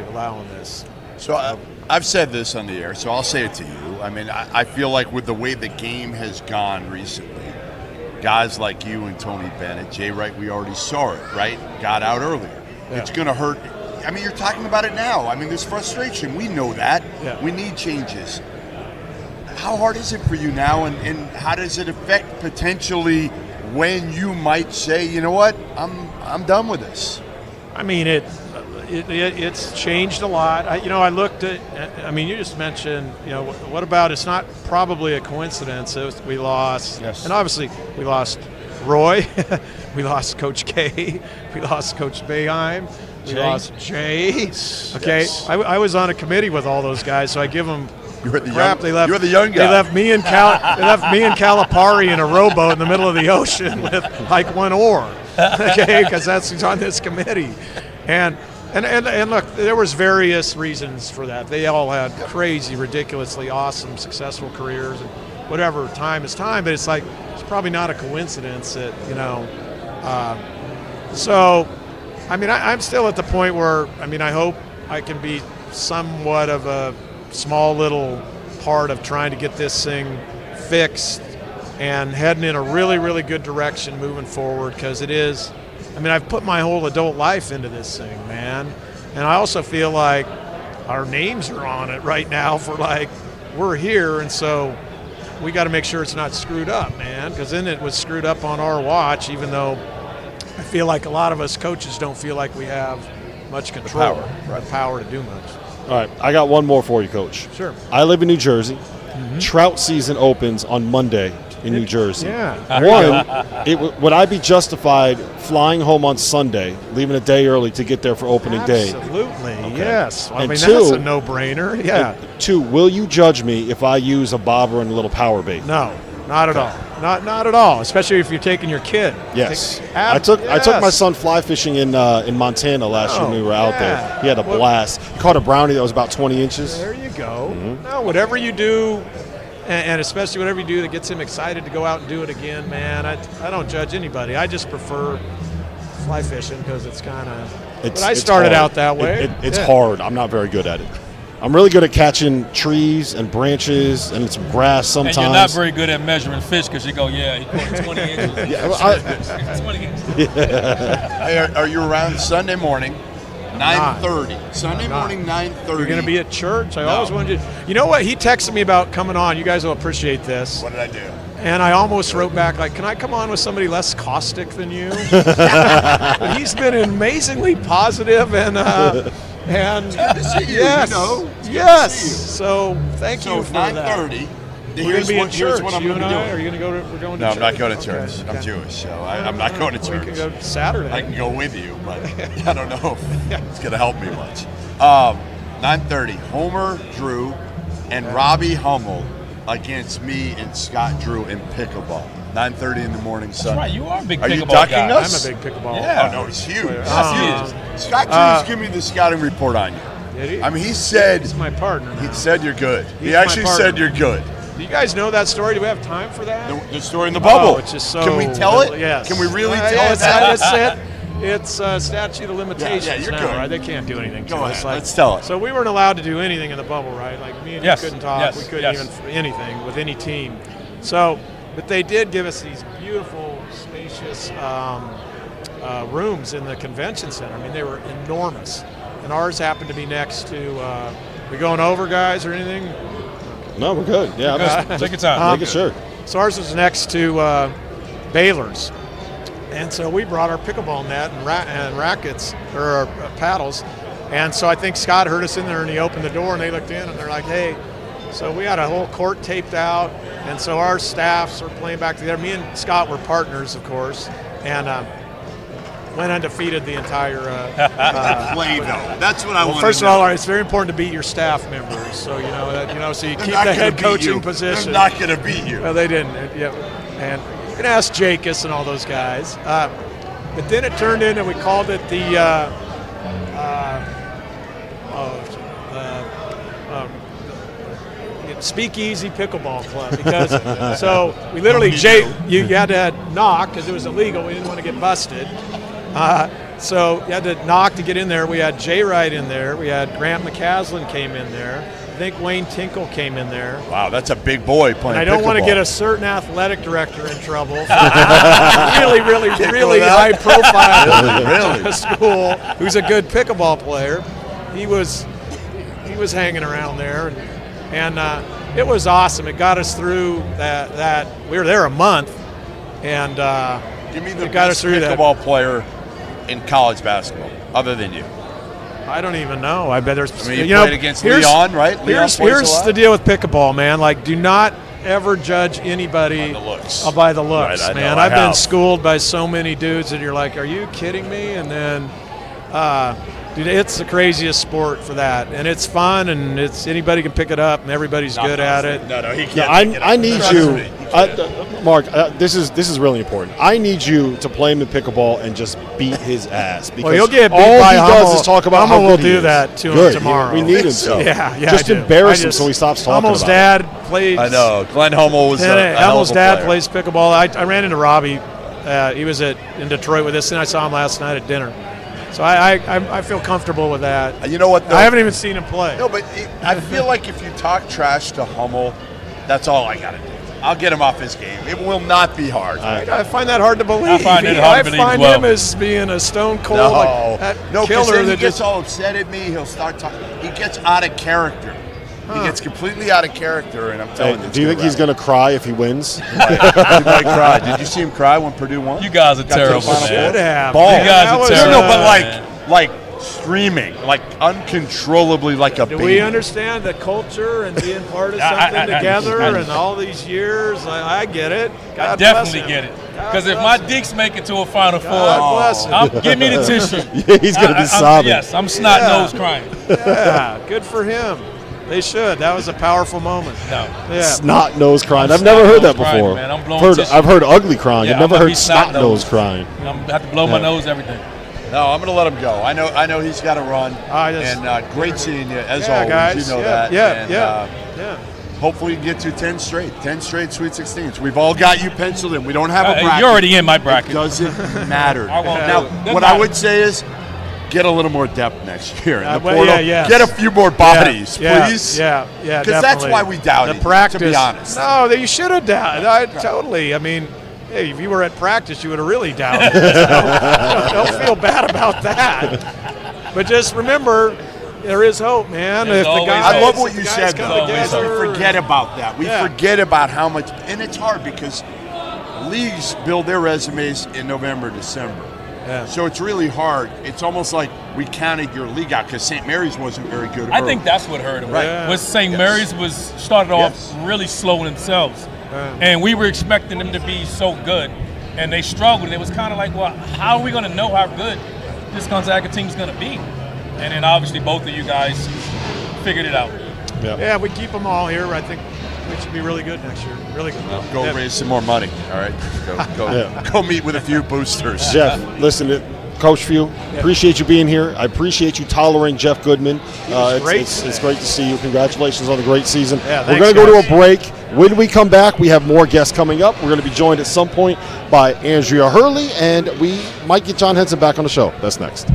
allowing this. So I've said this on the air, so I'll say it to you. I mean, I feel like with the way the game has gone recently, guys like you and Tony Bennett, Jay Wright, we already saw it, right? Got out earlier. Yeah. It's going to hurt. I mean, you're talking about it now. I mean, there's frustration. We know that. Yeah. We need changes. How hard is it for you now, and how does it affect potentially when you might say, you know what, I'm done with this? I mean, it's changed a lot. I looked at, you just mentioned, what about, it's not probably a coincidence that we lost. Yes. And obviously we lost Roy, we lost Coach K, we lost Coach Boeheim, we lost Jay. Okay, yes. I was on a committee with all those guys, so I give them crap. You're the young guy. They left me and Calipari in a rowboat in the middle of the ocean with like one oar. Okay, because that's who's on this committee, and look, there was various reasons for that. They all had crazy, ridiculously awesome, successful careers, and whatever. Time is time, but it's like it's probably not a coincidence that So, I'm still at the point where I hope I can be somewhat of a small little part of trying to get this thing fixed and heading in a really, really good direction moving forward, because it is. I've put my whole adult life into this thing, man. And I also feel like our names are on it right now for, like, we're here. And so we got to make sure it's not screwed up, man, because then it was screwed up on our watch, even though I feel like a lot of us coaches don't feel like we have much control, the power to do much. All right, I got one more for you, Coach. Sure. I live in New Jersey. Trout season opens on Monday in New Jersey. Yeah. One, would I be justified flying home on Sunday, leaving a day early to get there for opening day? Absolutely, yes. Well, I And mean, two, that's a no-brainer. Yeah. And two, will you judge me if I use a bobber and a little power bait? No, not at all. Not at all. Especially if you're taking your kid. Yes. I took my son fly fishing in Montana last year when we were out there. He had a blast. He caught a brownie that was about 20 inches. There you go. No, whatever you do, and especially whatever you do that gets him excited to go out and do it again, man, I don't judge anybody. I just prefer fly fishing because it's kind of – but I started out that way. It's hard. I'm not very good at it. I'm really good at catching trees and branches and some grass sometimes. And you're not very good at measuring fish because you go, he caught 20 inches. 20 inches. Hey, are you around Sunday morning? 9:30. Sunday morning, 9:30. You're going to be at church? I always wanted you. You know what? He texted me about coming on. You guys will appreciate this. What did I do? And I almost wrote back, like, can I come on with somebody less caustic than you? But he's been amazingly positive and good to see you, yes, you know. yes. So thank you for 9:30. that. We're going to be in church. What I'm you going and to I? do. Are you going to go to? We're going to No, church. I'm not going to church. Okay. I'm Jewish, so I'm not going to church. We can go Saturday. I can go with you, but I don't know if it's going to help me much. 9:30. Homer Drew and Robbie Hummel against me and Scott Drew in pickleball. 9:30 in the morning Sunday. That's right. You are a big pickleball Are you ducking guy. us? I'm a big pickleball. Yeah. Oh, no, he's huge. Yes, he is. Scott Drew's giving me the scouting report on you. Did he? I mean, he said He's my partner. he said you're good. He's He actually my partner. said you're good. Do you guys know that story? Do we have time for that? The story in the bubble. Oh, it's just so. Can we tell it? Yes. Can we really Yeah, tell it? That's it. It's statute of limitations Yeah, you're now, good. right? They can't do anything to Go us. ahead. Like, Let's tell it. So we weren't allowed to do anything in the bubble, right? Like me and Yes, you couldn't talk. yes, We couldn't yes. even anything with any team. So, but they did give us these beautiful, spacious rooms in the convention center. I mean, they were enormous. And ours happened to be next to. We going over, guys, or anything? No, we're good. Yeah, I'm just Take your time. making sure. So ours was next to Baylor's. And so we brought our pickleball net and rackets, or paddles. And so I think Scott heard us in there, and he opened the door, and they looked in, and they're like, hey. So we had a whole court taped out, and so our staffs are playing back together. Me and Scott were partners, of course, and went undefeated the entire Play though. That's what I want. First of all, it's very important to beat your staff members. So so you keep the head coaching position. They're not going to beat you. Well, they didn't. And you can ask Jacobs and all those guys. But then it turned into, we called it the Speakeasy Pickleball Club, because so we literally you had to knock because it was illegal. We didn't want to get busted. So you had to knock to get in there. We had Jay Wright in there. We had Grant McCaslin came in there. I think Wayne Tinkle came in there. Wow, that's a big boy playing. And I don't want to pickleball. get a certain athletic director in trouble. really high profile school who's a good pickleball player. He was hanging around there, and it was awesome. It got us through that. We were there a month, and give me the got us best through pickleball player in college basketball, other than you. I don't even know. I bet there's. I mean, you played against Leon, right? Here's the deal with pickleball, man. Like, do not ever judge anybody by the looks, Right, man. I've been schooled by so many dudes that you're like, are you kidding me? And then, dude, it's the craziest sport for that, and it's fun, and it's anybody can pick it up, and everybody's good at it. No, he can't. I need you, Mark. This is really important. I need you to play him in pickleball and just beat his ass. Because Well, he'll get beat all by he Hummel. does is talk about Hummel how will good he do is. that to him Good. tomorrow. We need him to. Yeah, just I do. embarrass him so he stops talking Hummel's about it. dad plays. I know. Glenn Hummel was a hell Hummel's of a dad player. plays pickleball. I ran into Robbie. He was in Detroit with us, and I saw him last night at dinner. So I feel comfortable with that. You know what, though? I haven't even seen him play. No, but I feel like if you talk trash to Hummel, that's all I got to do. I'll get him off his game. It will not be hard. I find that hard to believe. I find it hard to believe I find as well. him as being a stone cold No, that because killer then he that gets just. all upset at me. He'll start talking. He gets out of character. He gets completely out of character, and I'm telling you. Do you think he's going to cry if he wins? He might cry. Did you see him cry when Purdue won? You guys are terrible. Should have. Ball. You guys are terrible. No, but like streaming, like uncontrollably, like a Do baby. we understand the culture and being part of something together and all these years? I get it. God I definitely bless him. get it. Because if my Deeks make it to a Final Four, God bless him. give me the tissue. Yeah, he's going to be sobbing. Yes, I'm snot-nosed crying. Yeah, good for him. They should. That was a powerful moment. No. Yeah. Snot nose crying. I've never heard that Crying, before. man. I'm blowing tissue. I've heard ugly crying. Yeah, I've never I'm gonna heard be snot nose snot-nosed. crying. I'm going to have to blow my nose, everything. No, I'm going to let him go. I know he's got to run. Great seeing you, as always. Guys. You know that. Yeah. Hopefully you can get to 10 straight Sweet 16s. We've all got you penciled in. We don't have a bracket. You're already in my bracket. It doesn't matter. I won't Now, do it. what I would say is get a little more depth next year in the portal. Yes. Get a few more bodies, please. Yeah, Because that's why we doubted the practice. To be honest. No, you should have doubted. Totally. I mean, hey, if you were at practice, you would have really doubted. Don't feel bad about that. But just remember, there is hope, man. There's If the guys, I love what if you the said, guys come though. together, We forget about that. We Yeah. forget about how much, and it's hard because leagues build their resumes in November, December. Yeah. So it's really hard. It's almost like we counted your league out because St. Mary's wasn't very good. I think that's what hurt them. Right. Yeah. Was St. Mary's was started off really slow themselves, and we were expecting them to be so good, and they struggled. And it was kind of like, well, how are we going to know how good this Gonzaga team's going to be? And then obviously both of you guys figured it out. Yeah, we keep them all here. I think we should be really good next year. Really good. Go raise some more money. All right. Go meet with a few boosters. Jeff, listen, Coach Few, appreciate you being here. I appreciate you tolerating Jeff Goodman. It's great to see you. Congratulations on the great season. Yeah, we're going to go to a break. When we come back, we have more guests coming up. We're going to be joined at some point by Andrea Hurley, and we might get John Henson back on the show. That's next.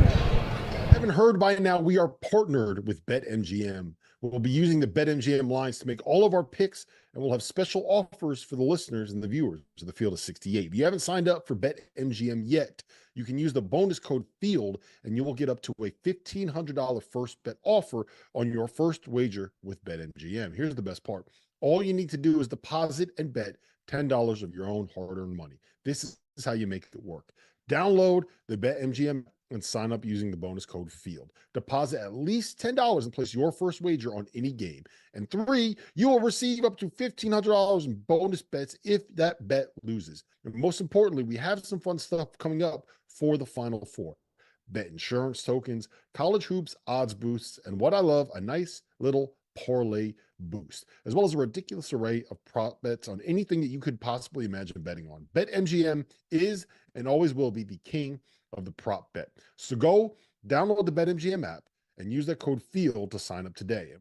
Haven't heard by now, we are partnered with BetMGM. We'll be using the BetMGM lines to make all of our picks, and we'll have special offers for the listeners and the viewers of the Field of 68. If you haven't signed up for BetMGM yet, you can use the bonus code FIELD, and you will get up to a $1,500 first bet offer on your first wager with BetMGM. Here's the best part. All you need to do is deposit and bet $10 of your own hard-earned money. This is how you make it work. Download the BetMGM and sign up using the bonus code FIELD. Deposit at least $10 and place your first wager on any game. And 3, you will receive up to $1,500 in bonus bets if that bet loses. And most importantly, we have some fun stuff coming up for the Final Four. Bet insurance tokens, college hoops, odds boosts, and what I love, a nice little parlay boost, as well as a ridiculous array of prop bets on anything that you could possibly imagine betting on. BetMGM is and always will be the king of the prop bet. So go download the BetMGM app and use that code FIELD to sign up today.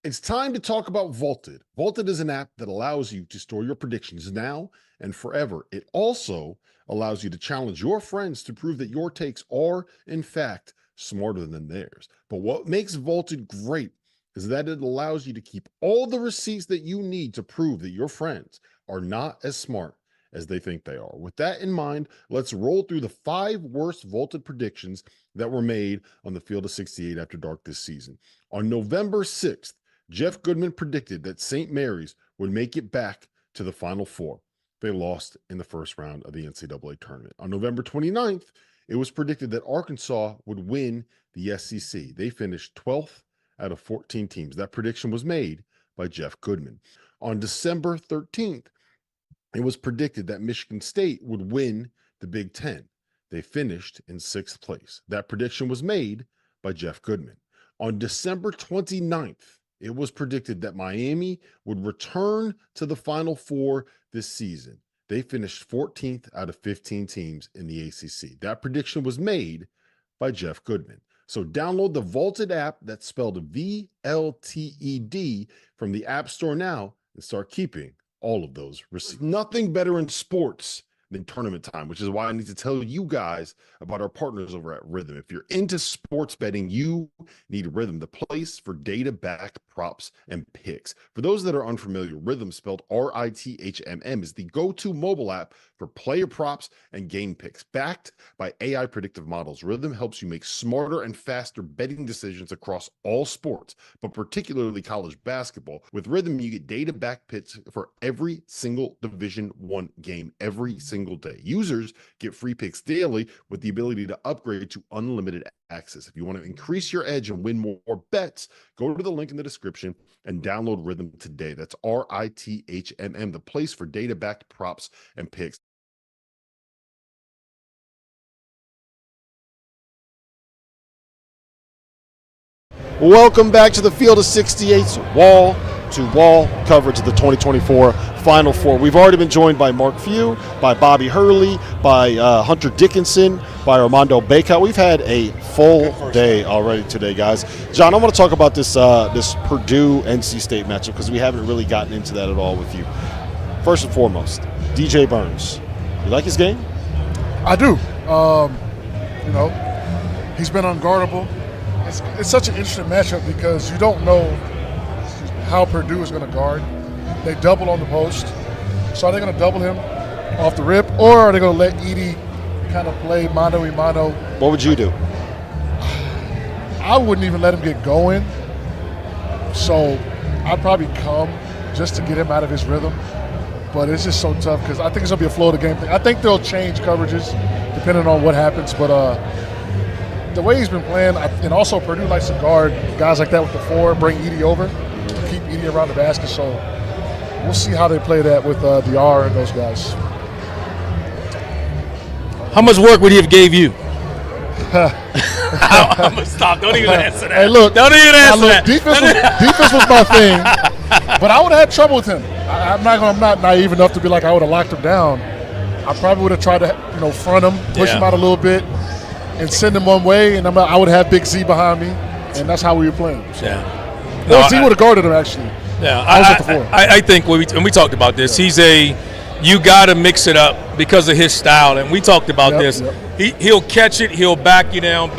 It's time to talk about Vaulted. Vaulted is an app that allows you to store your predictions now and forever. It also allows you to challenge your friends to prove that your takes are, in fact, smarter than theirs. But what makes Vaulted great is that it allows you to keep all the receipts that you need to prove that your friends are not as smart as they think they are. With that in mind, let's roll through the 5 worst Vaulted predictions that were made on the Field of 68 After Dark this season. On November 6th, Jeff Goodman predicted that St. Mary's would make it back to the Final Four. They lost in the first round of the NCAA tournament. On November 29th, it was predicted that Arkansas would win the SEC. They finished 12th out of 14 teams. That prediction was made by Jeff Goodman. On December 13th, it was predicted that Michigan State would win the Big Ten. They finished in 6th place. That prediction was made by Jeff Goodman. On December 29th, it was predicted that Miami would return to the Final Four this season. They finished 14th out of 15 teams in the ACC. That prediction was made by Jeff Goodman. So download the Vaulted app that's spelled VLTED from the App Store now and start keeping all of those receipts. Nothing better in sports than tournament time, which is why I need to tell you guys about our partners over at Rhythm. If you're into sports betting, you need Rhythm, the place for data-backed props and picks. For those that are unfamiliar, Rhythm, spelled RITHMM, is the go-to mobile app for player props and game picks. Backed by AI predictive models, Rhythm helps you make smarter and faster betting decisions across all sports, but particularly college basketball. With Rhythm, you get data-backed picks for every single Division I game every single day. Users get free picks daily with the ability to upgrade to unlimited access. If you want to increase your edge and win more bets, go to the link in the description and download Rhythm today. That's RITHMM, the place for data-backed props and picks. Welcome back to the Field of 68's wall-to-wall coverage of the 2024 Final Four. We've already been joined by Mark Few, by Bobby Hurley, by Hunter Dickinson, by Armando Bacot. We've had a full day already today, guys. John, I want to talk about this Purdue-NC State matchup because we haven't really gotten into that at all with you. First and foremost, DJ Burns. You like his game? I do. He's been unguardable. It's such an interesting matchup because you don't know how Purdue is going to guard. They double on the post. So are they going to double him off the rip, or are they going to let Edey kind of play mano-a-mano? What would you do? I wouldn't even let him get going. So I'd probably come just to get him out of his rhythm. But it's just so tough because I think it's going to be a flow of the game thing. I think they'll change coverages depending on what happens. But the way he's been playing, and also Purdue likes to guard guys like that with the 4, bring Edey over, keep Edey around the basket. So we'll see how they play that with DR and those guys. How much work would he have gave you? I'm gonna stop. Don't even answer that. Hey, look. Don't even answer that. Defense was my thing, but I would have had trouble with him. I'm not naive enough to be like I would have locked him down. I probably would have tried to, front him, push him out a little bit, and send him one way, and I would have Big Z behind me, and that's how we were playing. So. Yeah. No, Z would have guarded him actually. Yeah, I think when we talked about this, you got to mix it up because of his style, and we talked about this. Yep. He'll catch it, he'll back you down.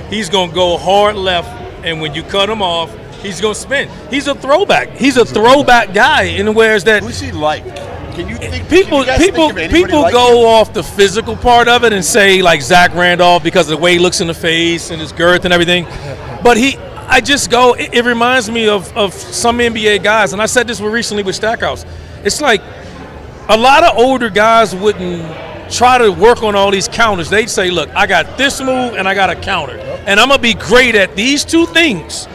He's going to go hard left, and when you cut him off, he's going to spin. He's a throwback. He's a throwback guy, and whereas that. Who's he like? Can you think? People go off the physical part of it and say like Zach Randolph because of the way he looks in the face and his girth and everything, but it reminds me of some NBA guys, and I said this recently with Stackhouse. It's like a lot of older guys wouldn't try to work on all these counters. They'd say, look, I got this move and I got a counter, and I'm going to be great at these two things.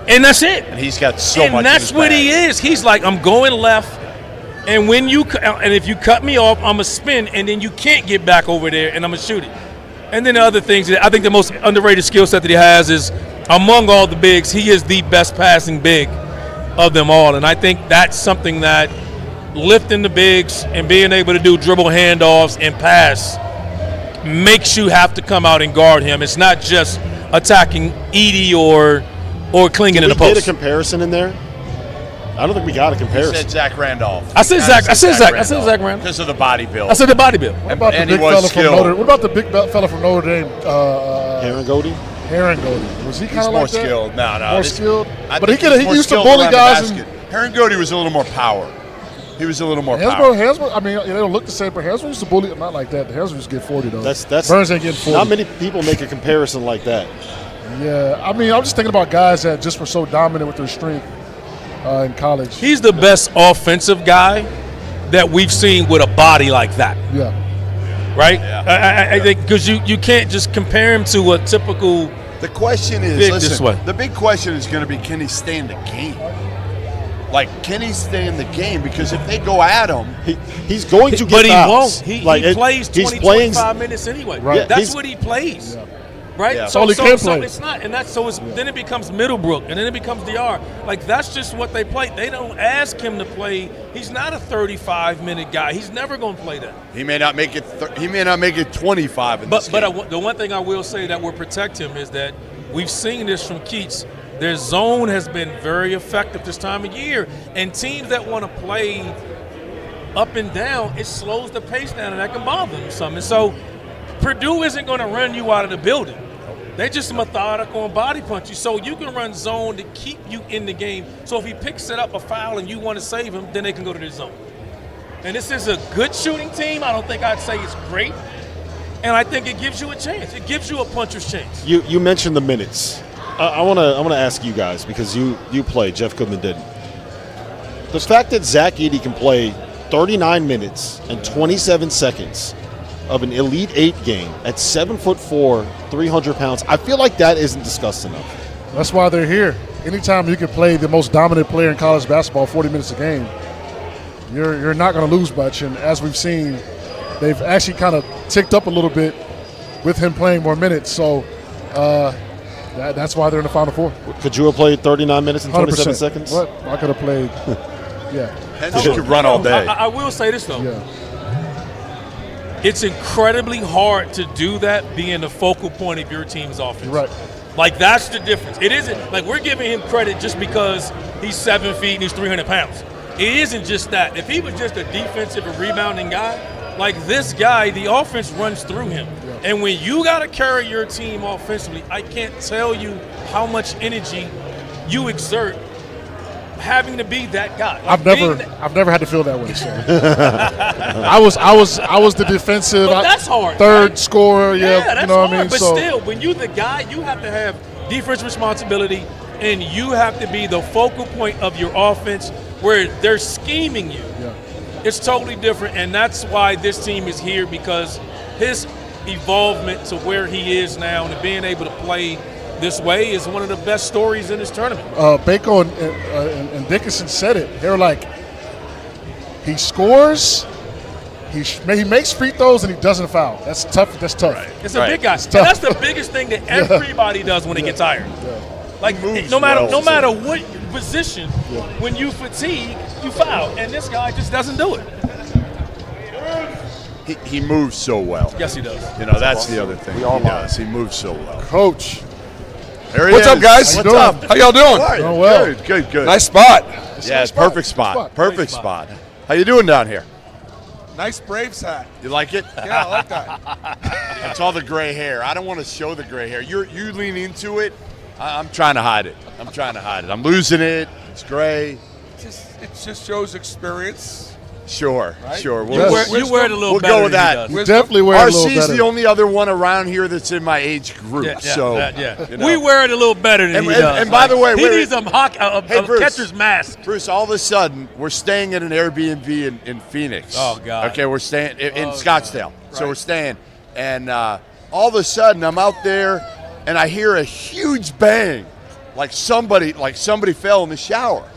And that's it. And he's got so much. And that's what he is. He's like, I'm going left, and if you cut me off, I'm going to spin, and then you can't get back over there, and I'm going to shoot it. And then the other things, I think the most underrated skill set that he has is, among all the bigs, he is the best passing big of them all. And I think that's something that lifting the bigs and being able to do dribble handoffs and pass makes you have to come out and guard him. It's not just attacking Edey or clinging in the post. Did we get a comparison in there? I don't think we got a comparison. You said Zach Randolph. I said Zach Randolph. Because of the body build. I said the body build. What about the big fella from Notre Dame? Herringody. Was he kind of like that? Skilled. No. More skilled. But he used to skilled bully guys. Herringody was a little more power. He was a little more power. Hansbrough, I mean, they don't look the same, but Hansbrough used to bully. Not like that. Hansbrough used to get 40 though. Burns ain't getting 40. Not many people make a comparison like that. Yeah, I mean, I'm just thinking about guys that just were so dominant with their strength in college. He's the best offensive guy that we've seen with a body like that. Yeah. Right? Yeah. I think because you can't just compare him to a typical. The question is, the big question is going to be, can he stay in the game? Like, can he stay in the game? Because if they go at him, he's going to get but fouls. He won't. He plays 25 minutes anyway. Right. That's what he plays. Yeah. Right? Yeah. So it's not, and that's then it becomes Middlebrook, and then it becomes DR. Like, that's just what they play. They don't ask him to play. He's not a 35-minute guy. He's never going to play that. He may not make it. He may not make it 25 in this game. But the one thing I will say that will protect him is that we've seen this from Keats. Their zone has been very effective this time of year, and teams that want to play up and down, it slows the pace down, and that can bother them some. And so Purdue isn't going to run you out of the building. They're just methodical and body punch you. So you can run zone to keep you in the game. So if he picks it up a foul and you want to save him, then they can go to the zone. And this is a good shooting team. I don't think I'd say it's great. And I think it gives you a chance. It gives you a puncher's chance. You mentioned the minutes. I want to ask you guys, because you played, Jeff Goodman didn't. The fact that Zach Edey can play 39 minutes and 27 seconds of an Elite 8 game at 7'4", 300 pounds, I feel like that isn't discussed enough. That's why they're here. Anytime you can play the most dominant player in college basketball 40 minutes a game, you're not going to lose much. And as we've seen, they've actually kind of ticked up a little bit with him playing more minutes. So that's why they're in the Final Four. Could you have played 39 minutes and 27 100%. seconds? What? I could have played, yeah. You could run all day. I will say this, though. Yeah. It's incredibly hard to do that being the focal point of your team's offense. Right. Like, that's the difference. It isn't like we're giving him credit just because he's 7 feet and he's 300 pounds. It isn't just that. If he was just a defensive and rebounding guy, like this guy, the offense runs through him. Yeah. And when you got to carry your team offensively, I can't tell you how much energy you exert having to be that guy. Like I've never had to feel that way. So. I was the defensive that's hard, third right? scorer. Yeah, that's you know hard. what I mean. But so, still, when you're the guy, you have to have defense responsibility, and you have to be the focal point of your offense where they're scheming you. Yeah. It's totally different, and that's why this team is here, because his evolvement to where he is now and being able to play this way is one of the best stories in this tournament. Bacot and Dickinson said it. They were like, he scores, he makes free throws, and he doesn't foul. That's tough. That's tough. Right. It's a big guy. And that's the biggest thing that everybody does when they get tired. Yeah. Like, no matter what position, when you fatigue, you foul. And this guy just doesn't do it. He moves so well. Yes, he does. You know, that's the other thing. He does. He moves so well. Coach. There he What's is. up, guys? What's up? How y'all doing? Doing well. Good. Nice spot. Yeah, it's perfect spot. Perfect spot. How you doing down here? Nice Braves hat. You like it? Yeah, I like that. It's all the gray hair. I don't want to show the gray hair. You lean into it. I'm trying to hide it. I'm losing it. It's gray. It just shows experience. Sure. Yes. You wear it a little better. We'll go with that. You definitely wear it a little better. RC's the only other one around here that's in my age group. You know. We wear it a little better than he does. And by the way, he needs a catcher's mask. Bruce, all of a sudden, we're staying at an Airbnb in Phoenix. Oh, God. Okay, we're staying in Scottsdale. Right. So we're staying. And all of a sudden, I'm out there, and I hear a huge bang. Like somebody fell in the shower.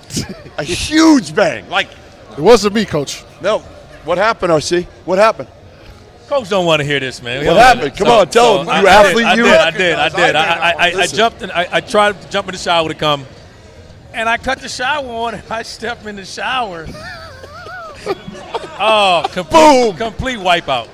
A huge bang. Like, it wasn't me, Coach. No. What happened, RC? What happened? Coach don't want to hear this, man. What happened? Come on, tell him. You athlete, you. I did. I jumped in. I tried to jump in the shower to come, and I cut the shower on, and I stepped in the shower. Complete wipeout.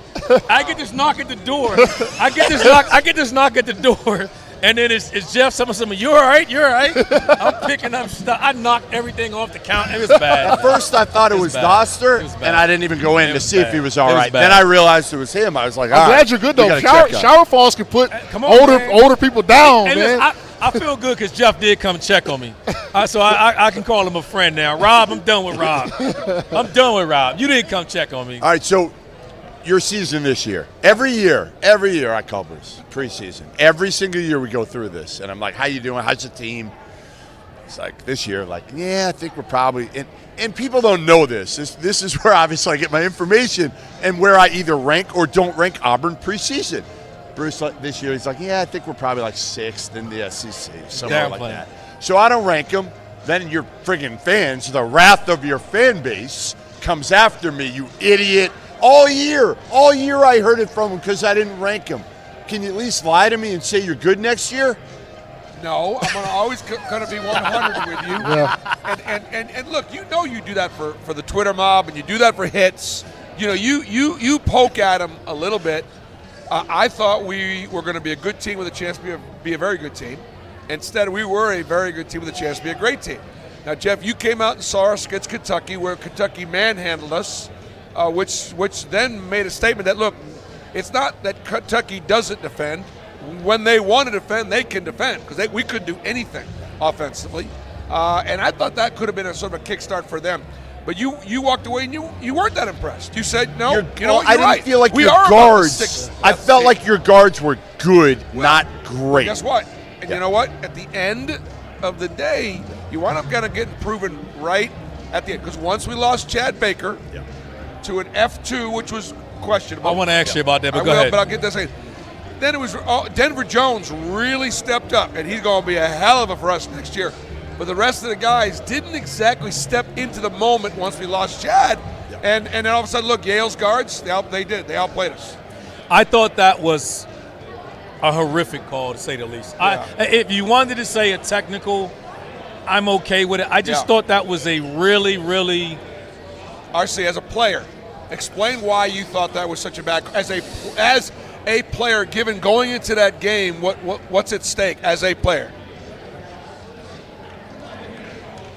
I get this knock at the door. I get this knock at the door. And then it's Jeff. Someone, you all right? You're all right? I'm picking up stuff. I knocked everything off the counter. It was bad. At first, I thought it was Dauster, and I didn't even go in to see if he was all right. Then I realized it was him. I was like, I'm glad you're good, though. Shower falls can put older people down, man. Listen, I feel good because Jeff did come check on me. So I can call him a friend now. Rob, I'm done with Rob. You didn't come check on me. All right, so your season this year. Every year I call Bruce preseason. Every single year we go through this, and I'm like, how you doing? How's the team? It's like this year, like, yeah, I think we're probably and people don't know this. This is where obviously I get my information and where I either rank or don't rank Auburn preseason. Bruce, this year, he's like, yeah, I think we're probably like 6th in the SEC, somewhere like that. So I don't rank them. Then your friggin' fans, the wrath of your fan base comes after me, you idiot. All year I heard it from him because I didn't rank him. Can you at least lie to me and say you're good next year? No, I'm always going to be 100 with you. Yeah. And look, you do that for the Twitter mob, and you do that for hits. You know, you poke at them a little bit. I thought we were going to be a good team with a chance to be a very good team. Instead, we were a very good team with a chance to be a great team. Now, Jeff, you came out and saw us against Kentucky, where Kentucky manhandled us. which then made a statement that, look, it's not that Kentucky doesn't defend. When they want to defend, they can defend because we couldn't do anything offensively. And I thought that could have been a sort of a kickstart for them. But you walked away and you weren't that impressed. You said, no, I didn't right. feel like we your are guards. I felt like your guards were good, not great. Guess what? And you know what? At the end of the day, you wind up kind of getting proven right at the end. Because once we lost Chad Baker to an F2, which was questionable. I want to ask you about that, but go ahead. But I'll get this in. Then it was Denver Jones really stepped up, and he's going to be a hell of a for us next year. But the rest of the guys didn't exactly step into the moment once we lost Chad. And then all of a sudden, look, Yale's guards, they did. They outplayed us. I thought that was a horrific call, to say the least. Yeah. If you wanted to say a technical, I'm okay with it. I just thought that was a really, really... RC, as a player, explain why you thought that was such a bad... As a player, given going into that game, what's at stake as a player?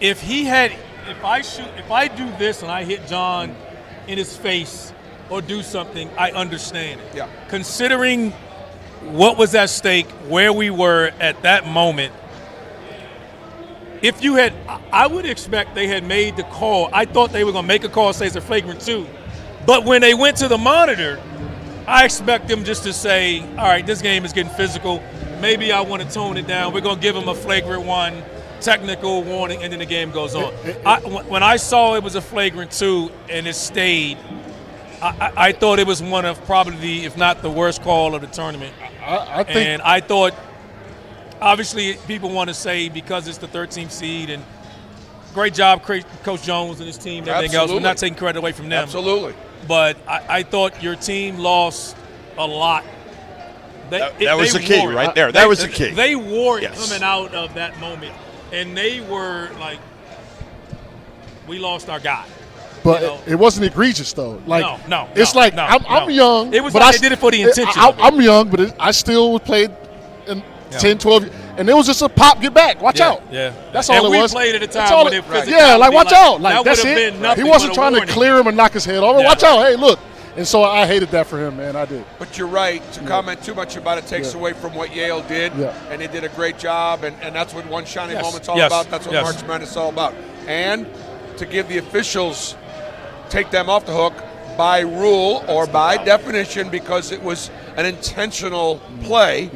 If I do this and I hit John in his face or do something, I understand it. Yeah. Considering what was at stake, where we were at that moment, I would expect they had made the call. I thought they were going to make a call, say it's a flagrant 2. But when they went to the monitor, I expect them just to say, all right, this game is getting physical. Maybe I want to tone it down. We're going to give them a flagrant 1. Technical warning, and then the game goes on. When I saw it was a flagrant 2 and it stayed, I thought it was one of probably if not the worst call of the tournament. And I thought, obviously, people want to say because it's the 13th seed and great job, Coach Jones and his team and everything else. We're not taking credit away from them. Absolutely. But I thought your team lost a lot. That was the key right there. That was the key. They wore it coming out of that moment. And they were like, we lost our guy. But it wasn't egregious, though. Like, no. I'm young. It was but like they did it for the intention. I'm young, but I still played in 10, 12, and it was just a pop, get back, watch out. Yeah. That's all it was. We played at a time when it physically. Yeah, like, watch out. Like, that that's it. He wasn't trying to clear him and knock his head off. Watch out. Hey, look. And so I hated that for him, man. I did. But you're right. To comment too much about it takes away from what Yale did. And they did a great job. And that's what One Shining Moment's all about. That's what March Madness is all about. And to give the officials, take them off the hook by rule or by definition because it was an intentional play.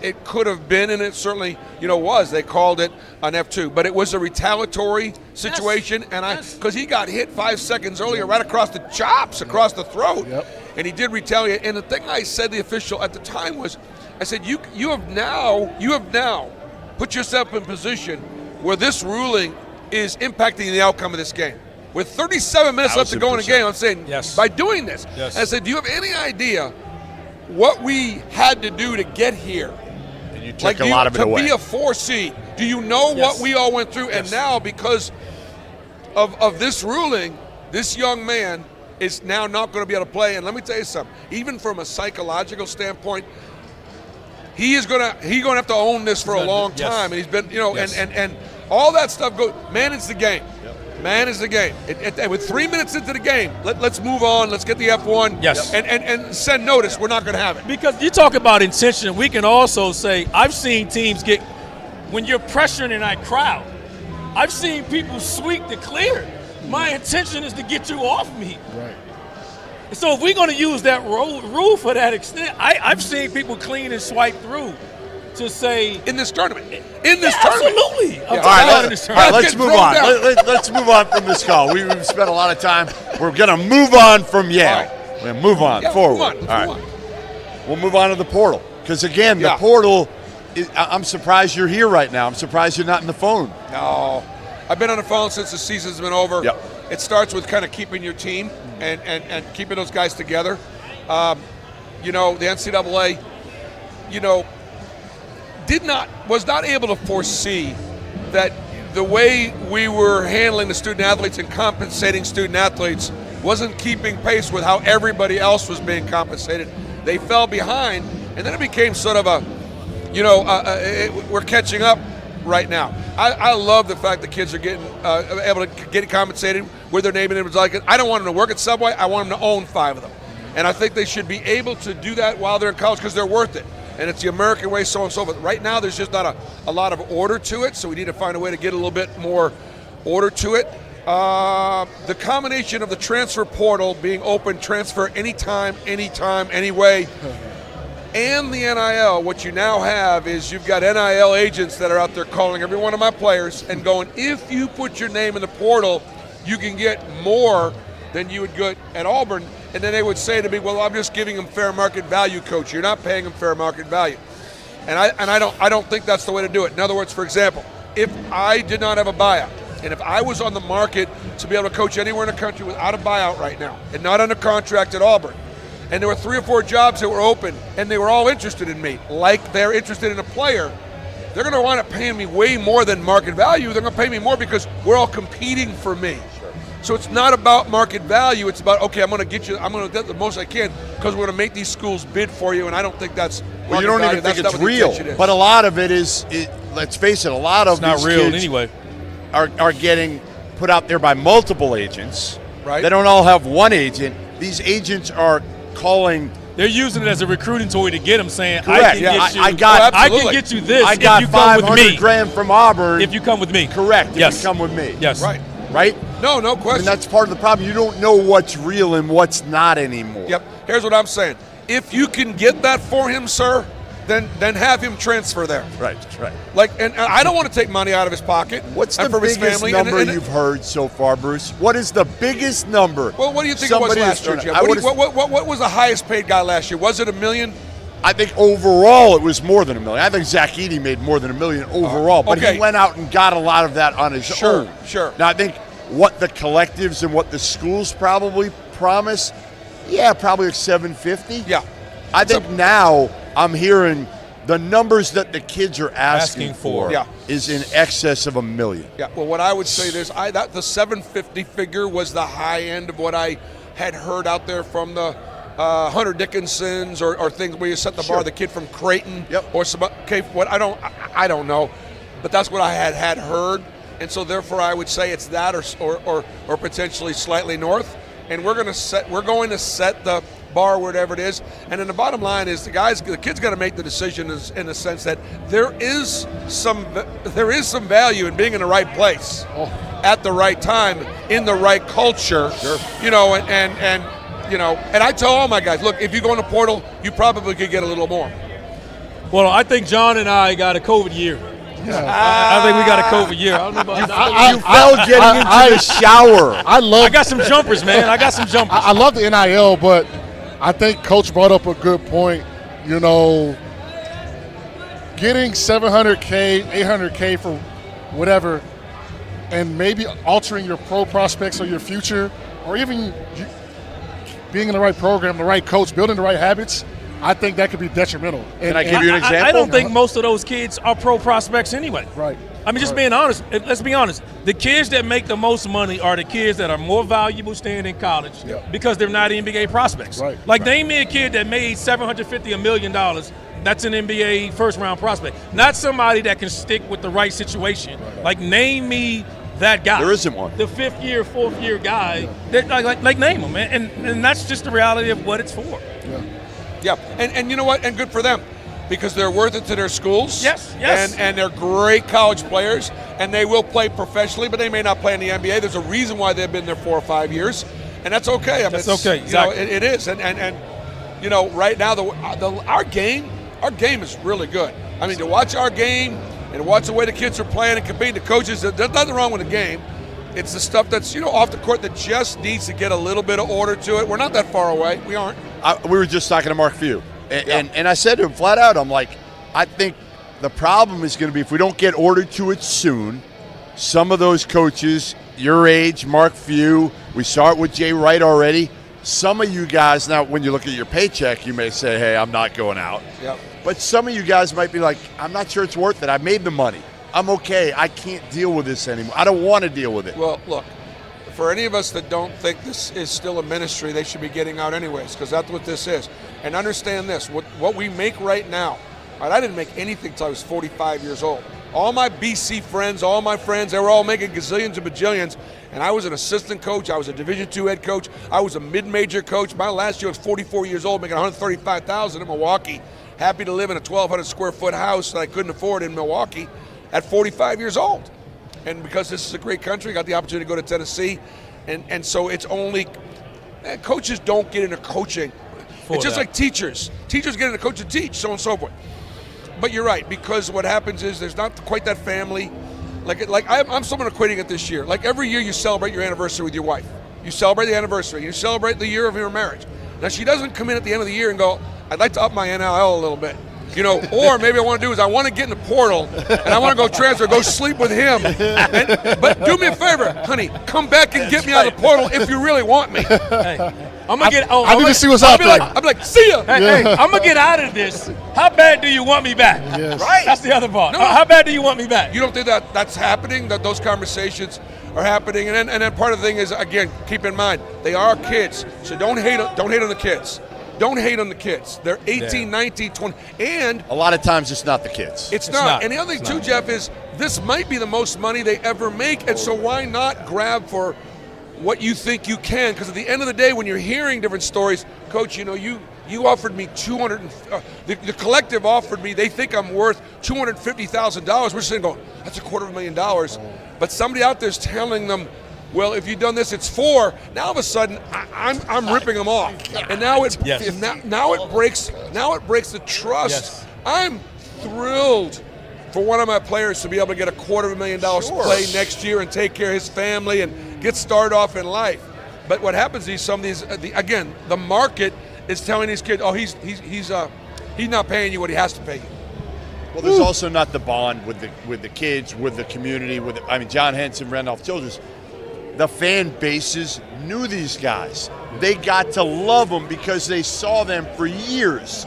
It could have been, and it certainly, was. They called it an F2, but it was a retaliatory situation, and because he got hit 5 seconds earlier, right across the chops, across the throat, and he did retaliate. And the thing I said to the official at the time was, I said, you have now put yourself in position where this ruling is impacting the outcome of this game. With 37 minutes left to go in the game, I'm saying, by doing this, I said, do you have any idea what we had to do to get here? And you took a lot of it away. To be a 4 seed. Do you know what we all went through? And now, because of this ruling, this young man is now not going to be able to play. And let me tell you something. Even from a psychological standpoint, he's going to have to own this for a long time. And he's been, and all that stuff goes. Manage the game. Manage the game. With 3 minutes into the game, let's move on. Let's get the F1. And send notice. We're not going to have it. Because you talk about intention, we can also say I've seen teams get when you're pressuring in that crowd. I've seen people sweep to clear. My intention is to get you off me. Right. So if we're going to use that rule for that extent, I've seen people clean and swipe through to say in this tournament. Absolutely. All right, let's move on. Let's move on from this call. We've spent a lot of time. We're going to move on from Yale. We're going to move on forward. All right. We'll move on to the portal because again, the portal. I'm surprised you're here right now. I'm surprised you're not in the phone. No, I've been on the phone since the season's been over. It starts with kind of keeping your team and keeping those guys together. The NCAA, was not able to foresee that the way we were handling the student athletes and compensating student athletes wasn't keeping pace with how everybody else was being compensated. They fell behind, and then it became sort of we're catching up right now. I love the fact that kids are getting able to get compensated. with their name and image like it. I don't want them to work at Subway. I want them to own 5 of them. And I think they should be able to do that while they're in college because they're worth it. And it's the American way, so on and so forth. Right now, there's just not a lot of order to it, so we need to find a way to get a little bit more order to it. The combination of the transfer portal being open, transfer anytime, anyway, and the NIL, what you now have is you've got NIL agents that are out there calling every one of my players and going, if you put your name in the portal, you can get more than you would get at Auburn. And then they would say to me, well, I'm just giving them fair market value, coach. You're not paying them fair market value. And I don't think that's the way to do it. In other words, for example, if I did not have a buyout, and if I was on the market to be able to coach anywhere in the country without a buyout right now and not under contract at Auburn, and there were 3 or 4 jobs that were open and they were all interested in me, like they're interested in a player, they're going to wind up paying me way more than market value. They're going to pay me more because we're all competing for me. Sure. So it's not about market value. It's about, okay, I'm going to get the most I can because we're going to make these schools bid for you, and I don't think that's well, you don't value. even think That's it's real. But a lot of it is, let's face it, a lot of it's these not real kids anyway. are getting put out there by multiple agents. Right. They don't all have one agent. These agents are calling. They're using it as a recruiting toy to get them, saying, Correct. I can get you. I can get you this. I got if you come with me. $500,000 from Auburn. If you come with me. Correct. Yes. If you come with me. Yes. Right. No question. And that's part of the problem. You don't know what's real and what's not anymore. Yep. Here's what I'm saying. If you can get that for him, sir, then have him transfer there. Right. Like, and I don't want to take money out of his pocket. What's the for his biggest family. number you've heard so far, Bruce? What is the biggest number? Well, what do you think it was last year, Jeff? What was the highest paid guy last year? Was it $1 million? I think overall it was more than $1 million. I think Zach Edey made more than $1 million overall, but he went out and got a lot of that on his own. Sure. Now I think what the collectives and what the schools probably promise, probably like $750. Yeah. I think now I'm hearing the numbers that the kids are asking for is in excess of $1 million. Yeah. Well, what I would say is the 750 figure was the high end of what I had heard out there from the Hunter Dickinsons or things where you set the bar. The kid from Creighton or some. Okay, what I don't know, but that's what I had heard, and so therefore I would say it's that or potentially slightly north, and we're going to set the bar whatever it is, and then the bottom line is the kid's got to make the decision in the sense that there is some value in being in the right place at the right time in the right culture. Sure. And I tell all my guys, look, if you go in the portal, you probably could get a little more. Well, I think John and I got a COVID year. I think we got a COVID year. I don't know about you fell getting into the shower. I got some jumpers, man. I got some jumpers. I love the NIL, but I think Coach brought up a good point. You know, getting $700K, $800K for whatever, and maybe altering your pro prospects or your future, or even being in the right program, the right coach, building the right habits, I think that could be detrimental. Can I give you an example? I don't think most of those kids are pro prospects anyway. Right. I mean, just being honest, let's be honest. The kids that make the most money are the kids that are more valuable staying in college because they're not NBA prospects. Right. Like, name me a kid that made $750 million. That's an NBA first-round prospect. Not somebody that can stick with the right situation. Right. Like, name me that guy. There isn't one. The fifth-year, fourth-year guy. Like name him, man. And that's just the reality of what it's for. Yeah. And you know what? And good for them. Because they're worth it to their schools. Yes. And they're great college players, and they will play professionally, but they may not play in the NBA. There's a reason why they've been there 4 or 5 years, and that's okay. I mean, that's okay. Exactly. It is. And you know, right now our game is really good. I mean, to watch our game and watch the way the kids are playing and competing, the coaches, there's nothing wrong with the game. It's the stuff that's off the court that just needs to get a little bit of order to it. We're not that far away. We aren't. We were just talking to Mark Few. And I said to him flat out, I'm like, I think the problem is going to be if we don't get order to it soon, some of those coaches, your age, Mark Few, we saw it with Jay Wright already. Some of you guys, now when you look at your paycheck, you may say, hey, I'm not going out. Yep. But some of you guys might be like, I'm not sure it's worth it. I made the money. I'm okay. I can't deal with this anymore. I don't want to deal with it. Well, look. For any of us that don't think this is still a ministry, they should be getting out anyways, because that's what this is. And understand this, what we make right now, right, I didn't make anything until I was 45 years old. all my BC friends, all my friends, they were all making gazillions and bajillions. And I was an assistant coach. I was a Division II head coach. I was a mid-major coach. My last year I was 44 years old, making $135,000 in Milwaukee. Happy to live in a 1,200 square foot house that I couldn't afford in Milwaukee at 45 years old. And because this is a great country, I got the opportunity to go to Tennessee. And so it's only, coaches don't get into coaching. It's just like teachers. Teachers get into coach to teach, so on and so forth. But you're right, because what happens is there's not quite that family. I'm someone equating it this year. Like every year you celebrate your anniversary with your wife. You celebrate the anniversary. You celebrate the year of your marriage. Now she doesn't come in at the end of the year and go, I'd like to up my NIL a little bit. You know, or maybe I want to do is I want to get in the portal and I want to go transfer, go sleep with him. But do me a favor, honey, come back and get me out of the portal if you really want me. I'm gonna get. I need to see what's out there. I'm like, see ya. Hey, I'm gonna get out of this. How bad do you want me back? Yes. Right. That's the other part. No. How bad do you want me back? You don't think that that's happening? That those conversations are happening? And then part of the thing is, again, keep in mind they are kids, so don't hate on the kids. Don't hate on the kids. They're 18, 19, 20, and A lot of times it's not the kids. it's not. And the other thing too, Jeff, is this might be the most money they ever make, and so why not grab for what you think you can? Because at the end of the day, when you're hearing different stories, Coach, you know, you offered me the collective offered me, they think I'm worth $250,000. We're sitting going, that's $250,000. But somebody out there's telling them, well, if you've done this, it's $4. Now all of a sudden, I'm ripping them off, and now it breaks the trust. Yes. I'm thrilled for one of my players to be able to get $250,000 to play next year and take care of his family and get started off in life. But what happens is some of these, again, the market is telling these kids, oh, he's not paying you what he has to pay you. Well, there's also not the bond with the kids, with the community, John Henson, Randolph Childress. The fan bases knew these guys. They got to love them because they saw them for years.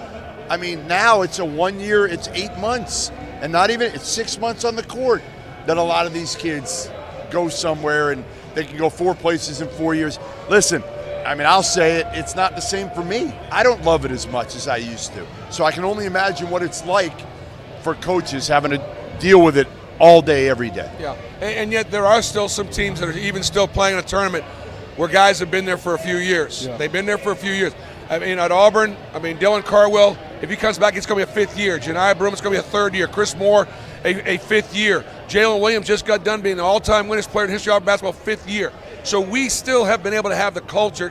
I mean, now it's a 1 year, it's 8 months, and not even, it's 6 months on the court that a lot of these kids go somewhere and they can go 4 places in 4 years. Listen, I mean, I'll say it, it's not the same for me. I don't love it as much as I used to. So I can only imagine what it's like for coaches having to deal with it all day, every day. Yeah, and yet there are still some teams that are even still playing a tournament where guys have been there for a few years. Yeah. They've been there for a few years. I mean, at Auburn, Dylan Carwell, if he comes back, it's going to be a 5th year. Janiah Broom, it's going to be a 3rd year. Chris Moore, a 5th year. Jalen Williams just got done being the all-time winningest player in history of basketball, 5th year. So we still have been able to have the culture,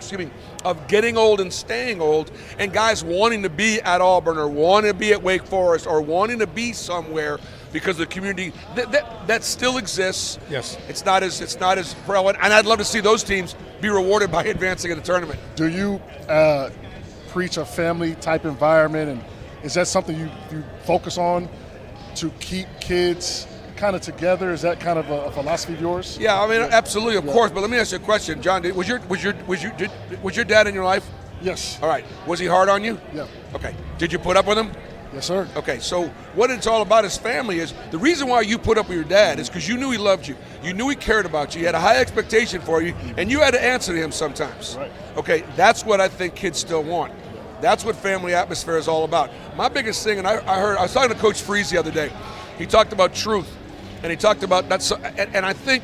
of getting old and staying old, and guys wanting to be at Auburn or wanting to be at Wake Forest or wanting to be somewhere because the community that still exists. Yes. It's not as prevalent, and I'd love to see those teams be rewarded by advancing in the tournament. Do you preach a family type environment, and is that something you focus on to keep kids kind of together? Is that kind of a philosophy of yours? Yeah, absolutely, of course. But let me ask you a question, John. Was your dad in your life? Yes. All right. Was he hard on you? Yeah. Okay. Did you put up with him? Yes, sir. Okay, so what it's all about as family is the reason why you put up with your dad is because you knew he loved you. You knew he cared about you. You had a high expectation for you, and you had to answer to him sometimes. Right. Okay, that's what I think kids still want. That's what family atmosphere is all about. My biggest thing, and I was talking to Coach Freeze the other day. He talked about truth, and he talked about that. And I think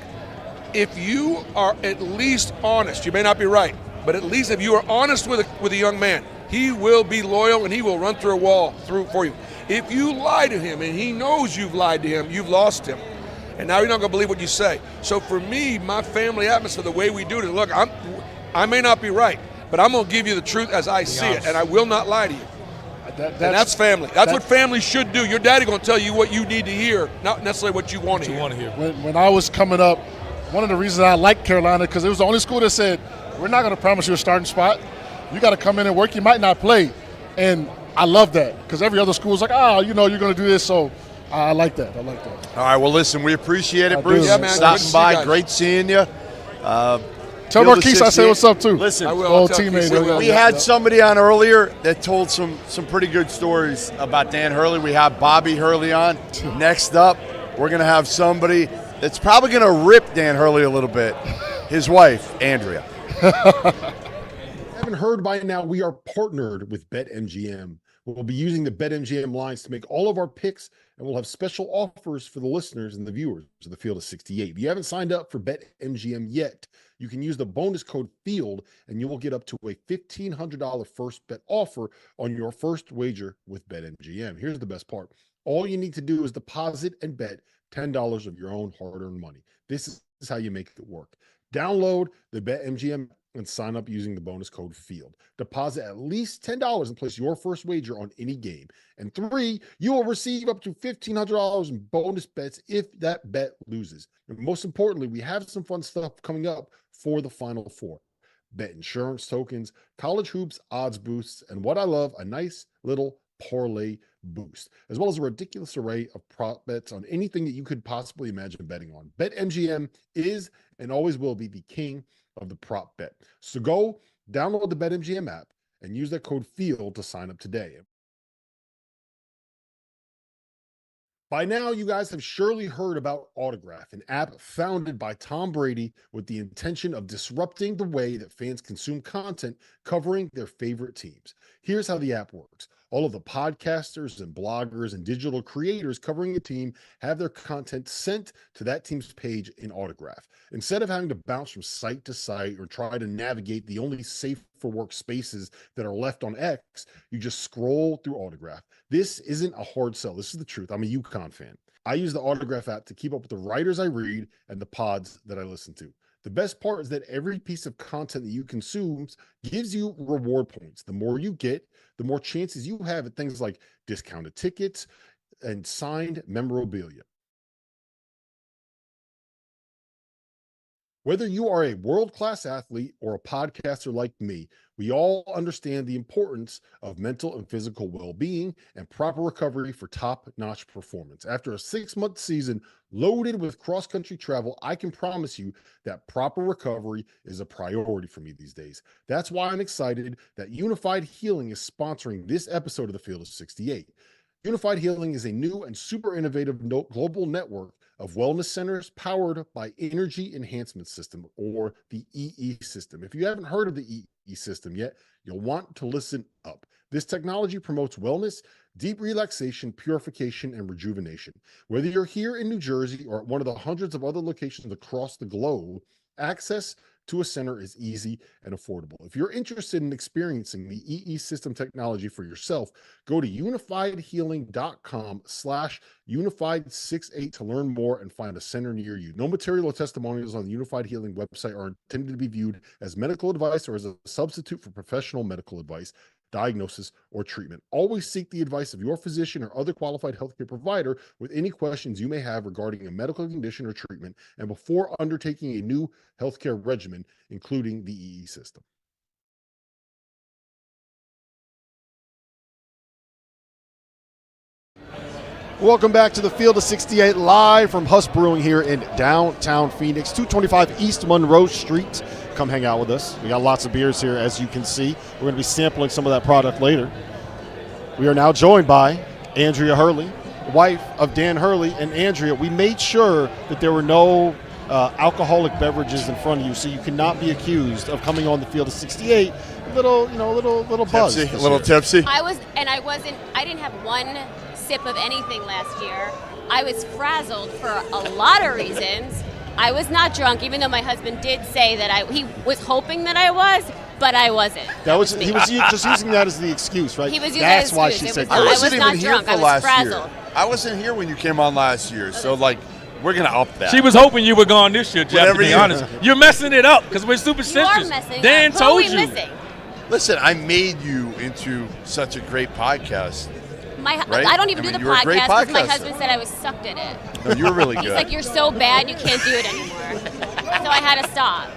if you are at least honest, you may not be right, but at least if you are honest with a young man, he will be loyal and he will run through a wall for you. If you lie to him and he knows you've lied to him, you've lost him. And now you're not going to believe what you say. So for me, my family atmosphere, the way we do it, is look, I may not be right, but I'm going to give you the truth as I see it, and I will not lie to you. That's family. That's what family should do. Your daddy going to tell you what you need to hear, not necessarily what you want to hear. When I was coming up, one of the reasons I liked Carolina, because it was the only school that said, we're not going to promise you a starting spot. You got to come in and work. You might not play. And I love that because every other school is like, you're going to do this. So I like that. All right, well, listen, we appreciate it, Bruce. Yeah, man. Stopping by. Great seeing you. Tell Marquise I say what's up, too. Listen, we had somebody on earlier that told some pretty good stories about Dan Hurley. We have Bobby Hurley on. Next up, we're going to have somebody that's probably going to rip Dan Hurley a little bit, his wife, Andrea. Haven't heard by now, we are partnered with BetMGM. We'll be using the BetMGM lines to make all of our picks, and we'll have special offers for the listeners and the viewers of the Field of 68. If you haven't signed up for BetMGM yet, you can use the bonus code FIELD, and you will get up to a $1,500 first bet offer on your first wager with BetMGM. Here's the best part. All you need to do is deposit and bet $10 of your own hard-earned money. This is how you make it work. Download the BetMGM and sign up using the bonus code FIELD. Deposit at least $10 and place your first wager on any game. And 3, you will receive up to $1,500 in bonus bets if that bet loses. And most importantly, we have some fun stuff coming up for the Final Four. Bet insurance tokens, college hoops, odds boosts, and what I love, a nice little parlay boost, as well as a ridiculous array of prop bets on anything that you could possibly imagine betting on. BetMGM is and always will be the king of the prop bet. So go download the BetMGM app and use that code FIELD to sign up today. By now, you guys have surely heard about Autograph, an app founded by Tom Brady with the intention of disrupting the way that fans consume content covering their favorite teams. Here's how the app works. All of the podcasters and bloggers and digital creators covering a team have their content sent to that team's page in Autograph. Instead of having to bounce from site to site or try to navigate the only safe for work spaces that are left on X, you just scroll through Autograph. This isn't a hard sell. This is the truth. I'm a UConn fan. I use the Autograph app to keep up with the writers I read and the pods that I listen to. The best part is that every piece of content that you consume gives you reward points. The more you get, the more chances you have at things like discounted tickets and signed memorabilia. Whether you are a world-class athlete or a podcaster like me, we all understand the importance of mental and physical well-being and proper recovery for top-notch performance. After a 6-month season loaded with cross-country travel, I can promise you that proper recovery is a priority for me these days. That's why I'm excited that Unified Healing is sponsoring this episode of the Field of 68. Unified Healing is a new and super innovative global network of wellness centers powered by Energy Enhancement System, or the EE system. If you haven't heard of the EE system yet, you'll want to listen up. This technology promotes wellness, deep relaxation, purification, and rejuvenation. Whether you're here in New Jersey or at one of the hundreds of other locations across the globe, access to a center is easy and affordable. If you're interested in experiencing the EE system technology for yourself, go to unifiedhealing.com/unified68 to learn more and find a center near you. No material or testimonials on the Unified Healing website are intended to be viewed as medical advice or as a substitute for professional medical advice, diagnosis, or treatment. Always seek the advice of your physician or other qualified healthcare provider with any questions you may have regarding a medical condition or treatment, and before undertaking a new healthcare regimen, including the EE system. Welcome back to the Field of 68, live from Huss Brewing here in downtown Phoenix, 225 East Monroe Street. Come hang out with us. We got lots of beers here, as you can see. We're going to be sampling some of that product later. We are now joined by Andrea Hurley, wife of Dan Hurley. And Andrea, we made sure that there were no alcoholic beverages in front of you, so you cannot be accused of coming on the Field of 68 a little buzzed. A little tipsy. I didn't have one sip of anything last year. I was frazzled for a lot of reasons. I was not drunk, even though my husband did say that he was hoping that I was, but I wasn't. He was just using that as the excuse, right? He was using That's that why excuse. she said I wasn't not even here drunk. for I was last frazzled. year. I wasn't here when you came on last year, so we're gonna up that. She was hoping you were gone this year, Jeff, to be year. honest. You're messing it up because we're superstitious. You are messing Dan up. told Who are we you. missing? Listen, I made you into such a great podcast. Right? I don't even do the you were a great podcast because my podcaster. husband said I was sucked at it. No, you were really good. He's like, you're so bad, you can't do it anymore. So I had to stop.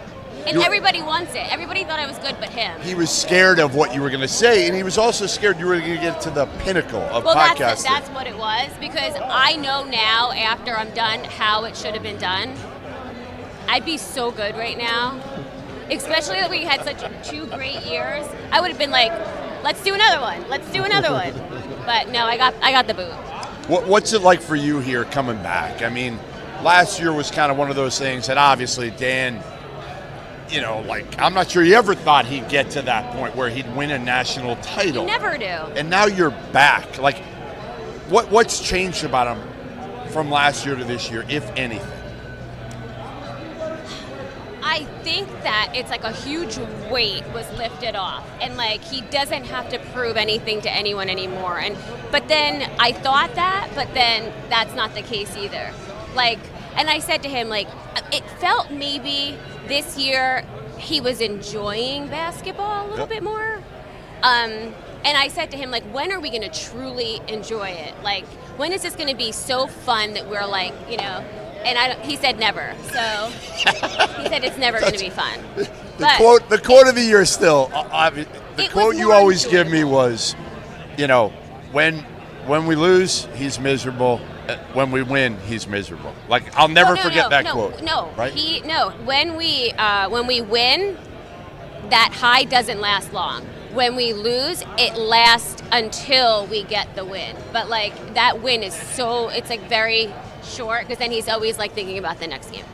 And everybody wants it. Everybody thought I was good but him. He was scared of what you were going to say, and he was also scared you were going to get to the pinnacle of podcasting. That's what it was, because I know now, after I'm done, how it should have been done. I'd be so good right now. Especially that we had such 2 great years. I would have been like, let's do another one. Let's do another one. But no, I got the boot. What's it like for you here coming back? I mean, last year was kind of one of those things that obviously Dan you know, like, I'm not sure he ever thought he'd get to that point where he'd win a national title. You never do. And now you're back. Like, what's changed about him from last year to this year, if anything? I think that it's like a huge weight was lifted off, and like he doesn't have to prove anything to anyone anymore. But then I thought that, but then that's not the case either. Like, and I said to him, like, it felt maybe this year he was enjoying basketball a little bit more. And I said to him, like, when are we going to truly enjoy it? Like, when is this going to be so fun that we're like, you know? And he said never. So he said it's never going to be fun. The quote of the year still. The quote you always give me was, you know, when we lose, he's miserable. When we win, he's miserable. Like, I'll never forget that quote. No, right? When we win, that high doesn't last long. When we lose, it lasts until we get the win. But like that win is it's like very short, because then he's always like thinking about the next game.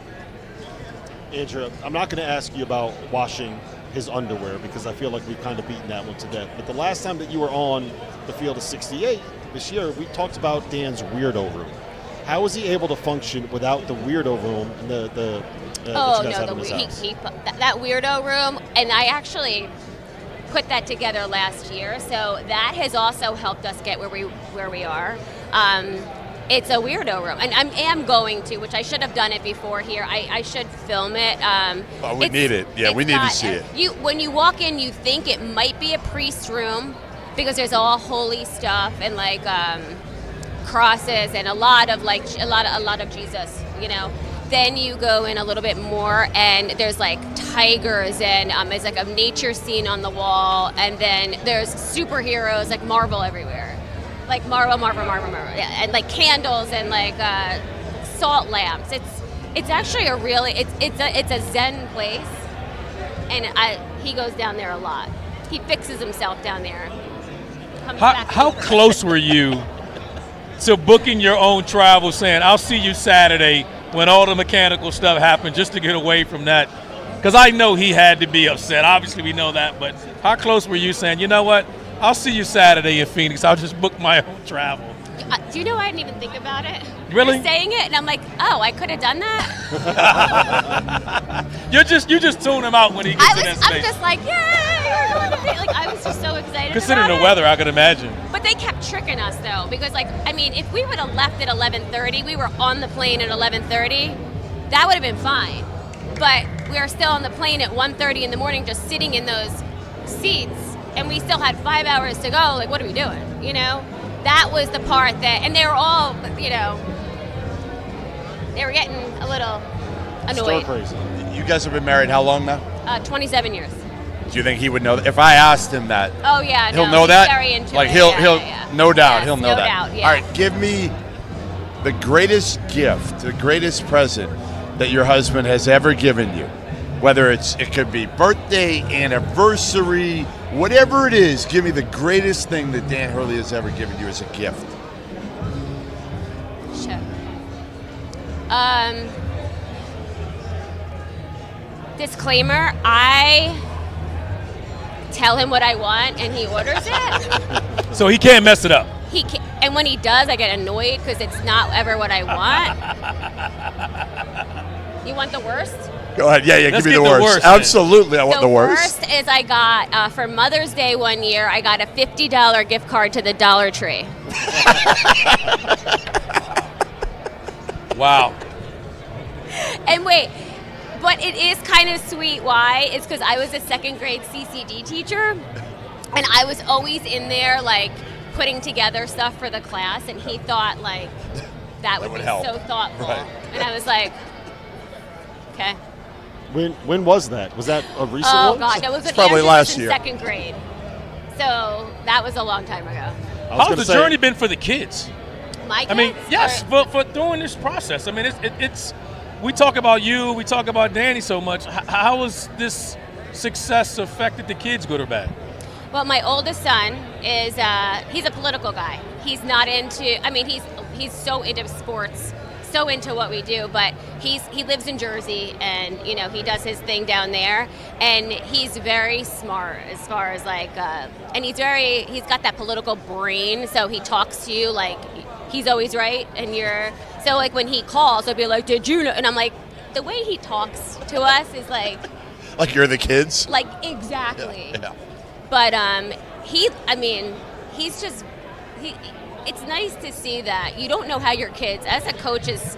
Andrea, I'm not going to ask you about washing his underwear because I feel like we've kind of beaten that one to death. But the last time that you were on the field of 68 this year, we talked about Dan's weirdo room. How was he able to function without the weirdo room and that you guys have in his house? That weirdo room, and I actually put that together last year, so that has also helped us get where we are. It's a weirdo room, and I am going to, which I should have done it before here. I should film it. We need it. Yeah, we need to see it. When you walk in, you think it might be a priest's room because there's all holy stuff and like crosses and a lot of Jesus, you know. Then you go in a little bit more, and there's like tigers, and there's like a nature scene on the wall, and then there's superheroes like Marvel everywhere. Like Marvel, yeah, and like candles and like salt lamps. It's actually it's a Zen place, and he goes down there a lot. He fixes himself down there. How close were you to booking your own travel, saying I'll see you Saturday when all the mechanical stuff happened, just to get away from that? Because I know he had to be upset. Obviously, we know that, but how close were you saying, you know what? I'll see you Saturday in Phoenix. I'll just book my own travel. Do you know I didn't even think about it? Really? You're saying it, and I'm like, oh, I could have done that. you just tune him out when he gets in that space. I'm just like, yay! We're going to Phoenix. Like, I was just so excited. Considering about the weather, I could imagine. But they kept tricking us though, because like, I mean, if we would have left at 11:30, we were on the plane at 11:30. That would have been fine. But we were still on the plane at 1:30 in the morning, just sitting in those seats. And we still had 5 hours to go. Like, what are we doing? You know, that was the part that, and they were all, you know, they were getting a little annoyed. Still crazy. You guys have been married how long now? 27 years. Do you think he would know that? If I asked him that, oh yeah, he'll know he's that. Very into like it. he'll Yeah. no doubt Yes, he'll know no that. doubt, yeah. All right, give me the greatest gift, the greatest present that your husband has ever given you. Whether it could be birthday, anniversary, whatever it is, give me the greatest thing that Dan Hurley has ever given you as a gift. Sure. Disclaimer, I tell him what I want and he orders it. So he can't mess it up. And when he does, I get annoyed because it's not ever what I want. You want the worst? Go ahead. Yeah, Let's give me get the the worst. worst, Absolutely, I want the worst. The worst is I got, for Mother's Day one year, I got a $50 gift card to the Dollar Tree. Wow. And wait, but it is kind of sweet. Why? It's because I was a second grade CCD teacher, and I was always in there, like, putting together stuff for the class, and he thought, like, that would be help. so thoughtful. Right. And I was like, okay. When was that? Was that a recent Oh, one? God, that was probably last year. in second grade. So that was a long time ago. How's the journey been for the kids? My kids? I mean, yes, for during this process. I mean, it's we talk about you, we talk about Danny so much. How has this success affected the kids, good or bad? Well, my oldest son is he's a political guy. He's not into. I mean, he's so into sports so into what we do, but he lives in Jersey, and you know, he does his thing down there, and he's very smart as far as like, and he's got that political brain, so he talks to you like he's always right, and so like when he calls, he'll be like, "Did you know?" And I'm like, the way he talks to us is like you're the kids. Like exactly. Yeah. But he's just it's nice to see that you don't know how your kids, as a coach's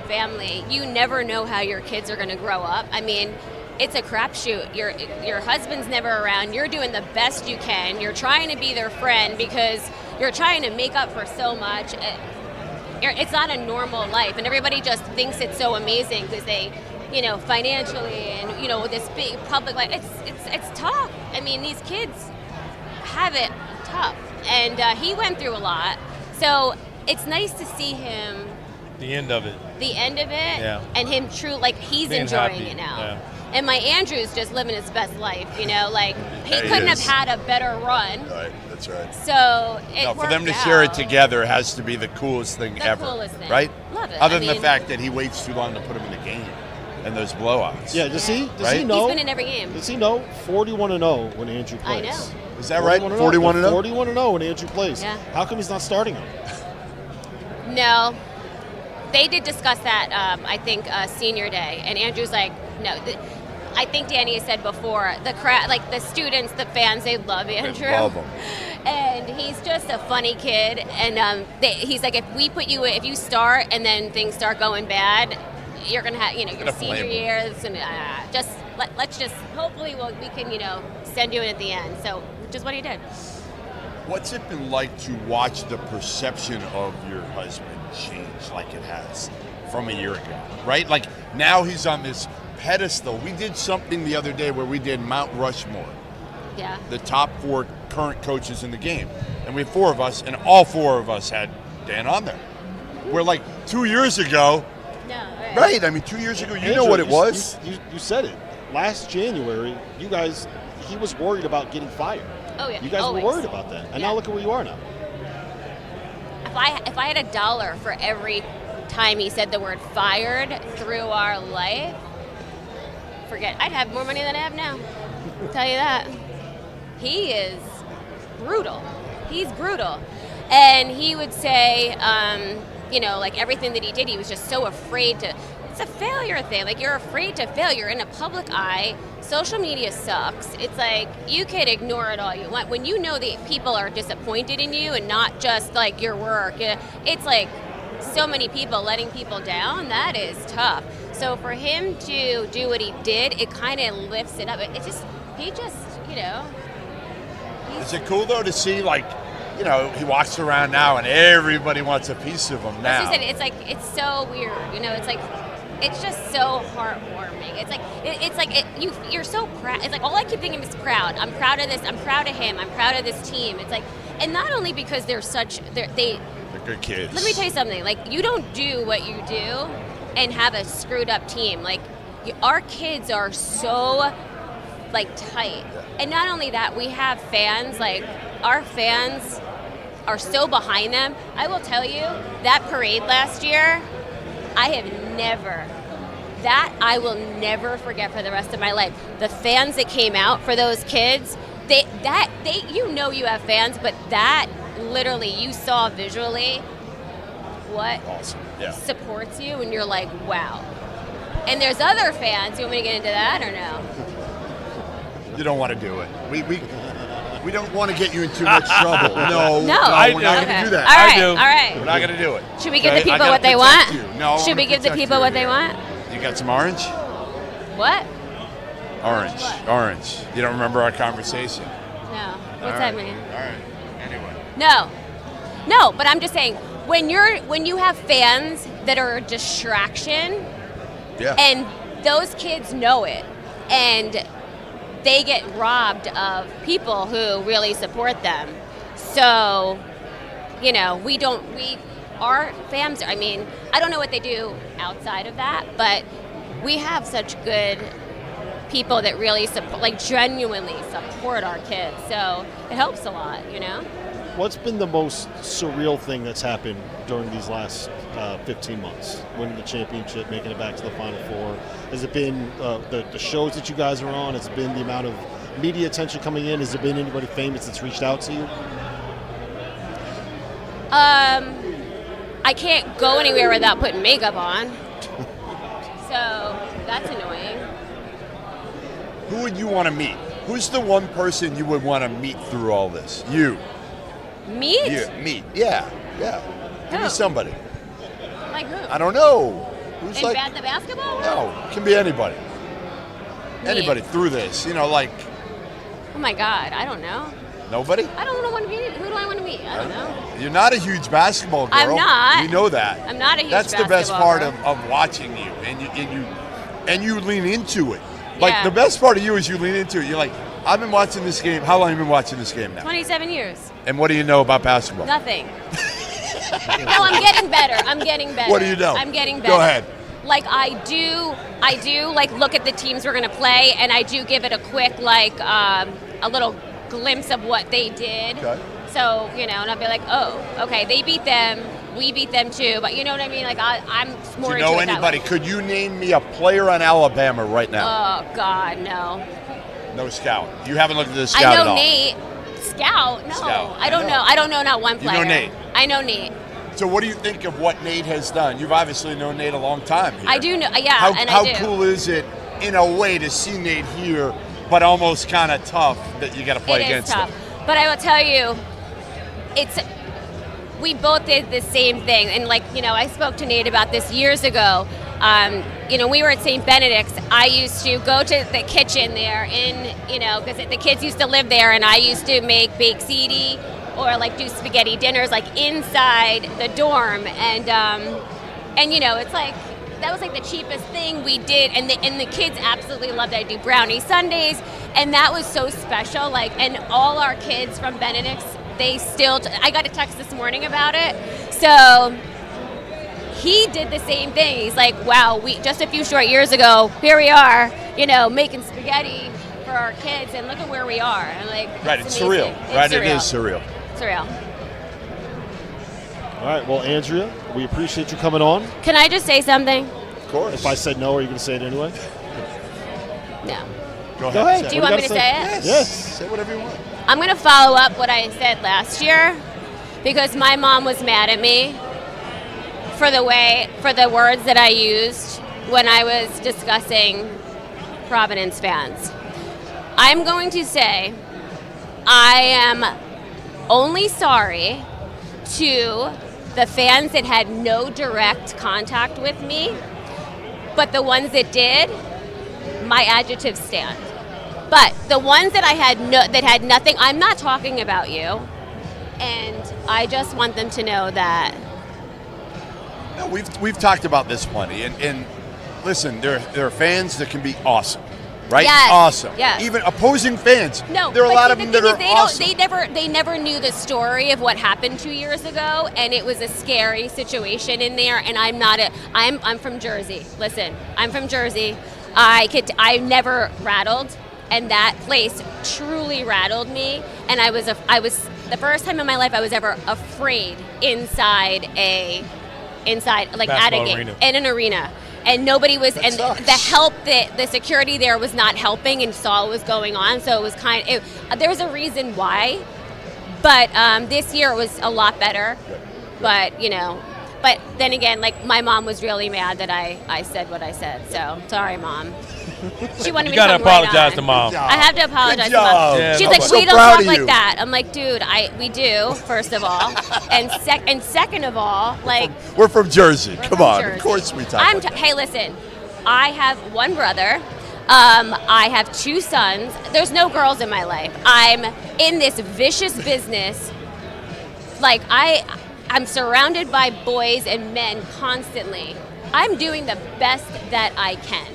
family, you never know how your kids are going to grow up. I mean, it's a crapshoot. Your husband's never around. You're doing the best you can. You're trying to be their friend because you're trying to make up for so much. It's not a normal life, and everybody just thinks it's so amazing because they, you know, financially and, you know, this big public life. It's tough. I mean, these kids have it tough, and he went through a lot. So it's nice to see him. The end of it. Yeah. And him like he's Being enjoying happy. it now. Yeah. And my Andrew's just living his best life, you know, like he couldn't have had a better run. Right, that's right. So for them to share it together has to be the coolest thing ever. Coolest thing. Right? Love it. Other than the fact that he waits too long to put him in the game and those blowouts. Yeah, does he Right? know? He's been in every game. Does he know 41-0 when Andrew plays? I know. Is that right? 41-0? 41-0? when Andrew plays. Yeah. How come he's not starting him? No. They did discuss that, I think, senior day. And Andrew's like, no. I think Danny has said before, the crowd, like the students, the fans, they love Andrew. They love him. And he's just a funny kid. And he's like, if you start and then things start going bad, you're gonna have, you know, your senior years, and let's just hopefully we can, you know, send you in at the end. So, which is what he did. What's it been like to watch the perception of your husband change like it has from a year ago, right? Like now he's on this pedestal. We did something the other day where we did Mount Rushmore. Yeah. The top 4 current coaches in the game. And we had 4 of us, and all 4 of us had Dan on there. We're like 2 years ago. No, right. I mean, 2 years ago, you Andrew, know what it was. You said it. Last January, he was worried about getting fired. Oh, yeah. You guys always. were worried about that. And now look at where you are now. If I had $1 for every time he said the word fired through our life, I'd have more money than I have now. I'll tell you that. He is brutal. He's brutal. And he would say, you know, like everything that he did, he was just so afraid to. It's a failure thing. Like, you're afraid to fail. You're in a public eye. Social media sucks. It's like, you can ignore it all you want. When you know that people are disappointed in you and not just like your work, it's like so many people letting people down. That is tough. So for him to do what he did, it kind of lifts it up. He just, you know. Is it cool though to see, like, you know, he walks around now and everybody wants a piece of him now? It's like, it's so weird. You know, it's like, it's just so heartwarming. It's like you're so proud. It's like all I keep thinking is proud. I'm proud of this. I'm proud of him. I'm proud of this team. It's like, and not only because they're good kids. Let me tell you something. Like, you don't do what you do and have a screwed up team. Like, our kids are so like tight. And not only that, we have fans. Like, our fans are so behind them. I will tell you, that parade last year, I will never forget for the rest of my life. The fans that came out for those kids, you know you have fans, but that literally you saw visually what supports you, and you're like, wow. And there's other fans. You want me to get into that or no? You don't want to do it. We don't want to get you in too much trouble. No, we're not going to do that. All right. We're not going to do it. Should we give the people what they want? No. Should we give the people what they want? You got some orange? What? Orange. You don't remember our conversation? No. What's that mean? All right. Anyway. No, but I'm just saying, when you have fans that are a distraction, and those kids know it, and they get robbed of people who really support them. So, you know, our fans, I mean, I don't know what they do outside of that, but we have such good people that really support, like genuinely support our kids. So it helps a lot, you know? What's been the most surreal thing that's happened during these last 15 months? Winning the championship, making it back to the Final Four. Has it been the shows that you guys are on? Has it been the amount of media attention coming in? Has there been anybody famous that's reached out to you? I can't go anywhere without putting makeup on. So that's annoying. Who would you want to meet? Who's the one person you would want to meet through all this? You. Meet? You. Meet. Yeah. Give me somebody. Like who? I don't know. Who's In like the basketball world? No, it can be anybody. Anybody through this. Like. Oh my God, I don't know. Nobody? I don't want to meet. Who do I want to meet? I don't know. You're not a huge basketball girl. I'm not. You know that. I'm not a huge That's the best basketball part girl. of watching you, and you lean into it. Like Yeah. the best part of you is you lean into it. You're like, I've been watching this game. How long have you been watching this game now? 27 years. And what do you know about basketball? Nothing. No, I'm getting better. What do you know? I'm getting better. Go ahead. Like I do like look at the teams we're gonna play, and I do give it a quick a little glimpse of what they did. Okay. So and I'll be like, oh, okay, they beat them, we beat them too. But you know what I mean? Like I'm more Do you into know it that anybody? way. Could you name me a player on Alabama right now? Oh God, no. No scout. You haven't looked at the scout I at know all. Nate. Scout? No, Scout. I don't know. I don't know not one You know player. Nate? I know Nate. So what do you think of what Nate has done? You've obviously known Nate a long time here. I do know. Yeah, How I do. cool is it, in a way, to see Nate here, but almost kind of tough that you got to play It is against tough. him? But I will tell you, we both did the same thing. And I spoke to Nate about this years ago. We were at St. Benedict's. I used to go to the kitchen there because the kids used to live there, and I used to make baked ziti or do spaghetti dinners inside the dorm. And it's that was the cheapest thing we did, and the kids absolutely loved it. I do brownie sundaes, and that was so special. And all our kids from Benedict's, I got a text this morning about it. So he did the same thing. He's like, wow, we just a few short years ago, here we are, making spaghetti for our kids, and look at where we are. And Right, it's surreal. It is surreal. Surreal. All right, well, Andrea, we appreciate you coming on. Can I just say something? Of course. If I said no, are you going to say it anyway? No. Go Go ahead. ahead. Do you What want me you to gotta say it? Yes. Say whatever you want. I'm going to follow up what I said last year, because my mom was mad at me for the words that I used when I was discussing Providence fans. I'm going to say I am only sorry to the fans that had no direct contact with me, but the ones that did, my adjectives stand. But the ones that that had nothing, I'm not talking about you, and I just want them to know that. No, we've talked about this plenty, and listen, there are fans that can be awesome, right? Yes, Awesome. yes. Even opposing fans. No, there are a but lot see, of the them that thing are is, awesome. they never knew the story of what happened 2 years ago, and it was a scary situation in there. And I'm from Jersey. Listen, I'm from Jersey. I never rattled, and that place truly rattled me. And I was the first time in my life I was ever afraid inside at a game, arena. in an arena. And nobody was, That and sucks. the security there was not helping and saw what was going on. So it was there's a reason why, but this year it was a lot better. But but then again, my mom was really mad that I said what I said. So sorry, Mom. She wanted me You gotta to come right apologize on. to Mom. I have to apologize Good to Mom. job. Yeah, She's no, like, but- we So don't proud talk of like you. that. I'm like, dude, we do, first of all, and second of all, We're from Jersey. we're Come from on. Jersey. Of course we talk. Hey, listen, I have one brother. I have two sons. There's no girls in my life. I'm in this vicious business. I'm surrounded by boys and men constantly. I'm doing the best that I can.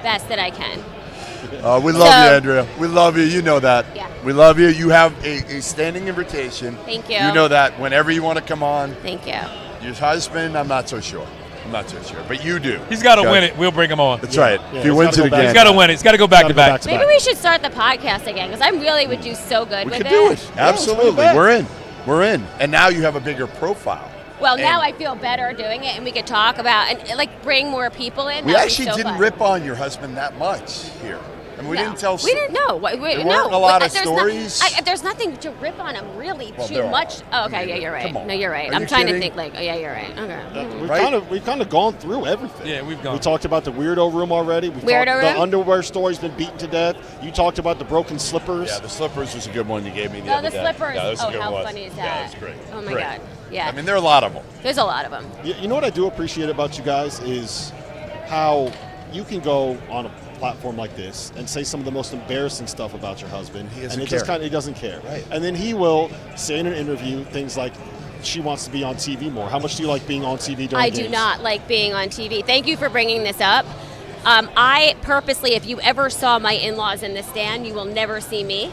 We love you, Andrea. We love you. You know that. Yeah. We love you. You have a standing invitation. Thank you. You know that whenever you want to come on. Thank you. Your husband, I'm not so sure. But you do. He's got to Okay. win it. We'll bring him on. That's right. Yeah, if he he's wins gotta it go back. again. He's got to win it. He's got to go back to back. Maybe we should start the podcast again, because I really would do so good We with could do it. let's Absolutely. bring it back. We're in. we're in. And now you have a bigger profile. Well, now I feel better doing it, and we could talk about and like bring more people in. We That'd be actually so didn't fun. rip on your husband that much here. And we didn't tell. We didn't know. There weren't a lot of stories. There's nothing to rip on him really Well, too there are. much. Oh, okay, yeah, you're right. Come on. No, you're right. Are I'm you trying kidding? to think like, oh, yeah, you're right. Okay. We've kind of gone through everything. Yeah, we've gone. We talked about the weirdo room already. Weirdo The underwear story's been beaten to death. You talked about the broken slippers. Yeah, the slippers was a good one you gave me the Oh, other the day. slippers. Yeah, that was a Oh, good how one. funny is Yeah, that? that's great. Oh my Great. God. Yeah. I mean, there are a lot of them. There's a lot of them. You know what I do appreciate about you guys is how you can go on a platform like this and say some of the most embarrassing stuff about your husband, doesn't and care. he doesn't care. Right. And then he will say in an interview things like, "She wants to be on TV more." How much do you like being on TV during I games? do not like being on TV. Thank you for bringing this up. I purposely, if you ever saw my in-laws in the stand, you will never see me.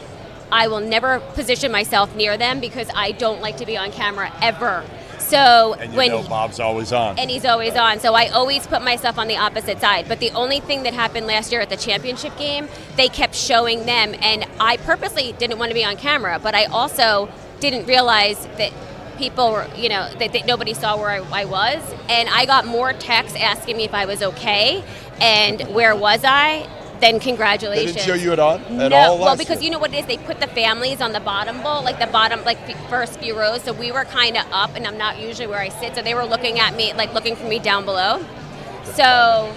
I will never position myself near them because I don't like to be on camera ever. So And when Bob's always on. and he's always on. So I always put myself on the opposite side. But the only thing that happened last year at the championship game, they kept showing them, and I purposely didn't want to be on camera, but I also didn't realize that people were, that nobody saw where I was. And I got more texts asking me if I was okay and where was I than congratulations. They didn't show you at all? No, At all well, last because year? you know what it is? They put the families on the bottom bowl, like the bottom, like the first few rows. So we were kind of up, and I'm not usually where I sit. So they were looking at me, like looking for me down below. So,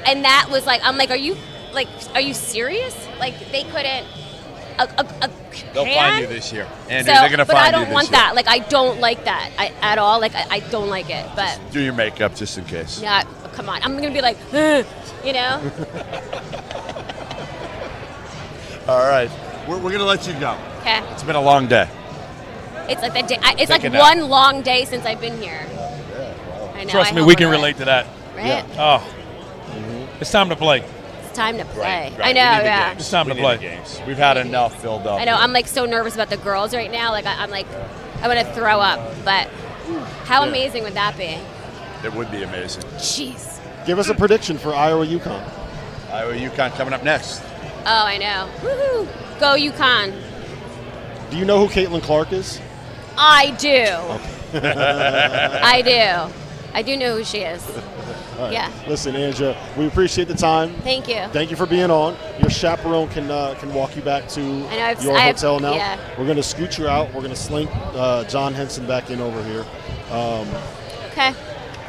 and that was like, I'm like, are you serious? Like they couldn't. They'll find you this year. Andrew, So, they're going to but find I you don't this want year. that. Like I don't like that at all. Like I don't like it. But Do your makeup just in case. yeah, come on. I'm gonna be like, you know. All right. We're going to let you go. Okay. It's been a long day. It's like the day. It's Take like a nap. one long day since I've been here. I know. Trust I me, hope we we're can right. relate to that. Right? Oh, it's time to play. It's time to play. Right. I know. We need the Yeah. games. It's time We to need play. the games. We've had enough filled up. I know. I'm like so nervous about the girls right now. Like I'm like, I want to throw up. But how amazing would that be? It would be amazing. Jeez. Give us a prediction for Iowa UConn. Iowa UConn coming up next. Oh, I know. Woohoo! Go UConn. Do you know who Caitlin Clark is? I do. I do. I do know who she is. All right. Yeah. Listen, Andrea, we appreciate the time. Thank you. Thank you for being on. Your chaperone can walk you back to I know, your hotel now. yeah. We're going to scoot you out. We're going to slink John Henson back in over here. Okay.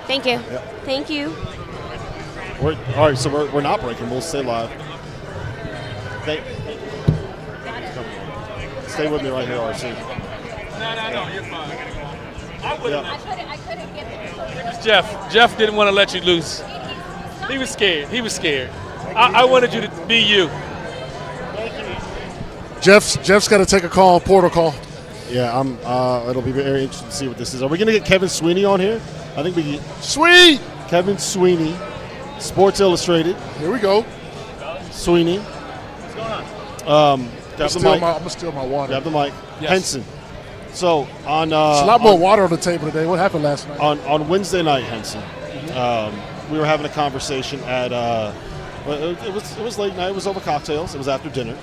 Thank you. Thank you. All right, so we're not breaking. We'll stay live. Stay with me right here, RC. No, you're fine. I Yeah. I couldn't get it. Jeff didn't want to let you loose. He was scared. I wanted you to be you. Jeff's got to take a call, portal call. Yeah, it'll be very interesting to see what this is. Are we going to get Kevin Sweeney on here? I think we Sweet. Kevin Sweeney, Sports Illustrated. Here we go. Sweeney. What's going on? Grab the I'm mic. gonna steal my water. Grab the mic. Yes. Henson. So on There's a lot more water on the table today. What happened last night? on Wednesday night, Henson, we were having a conversation at it was late night. It was over cocktails. It was after dinner,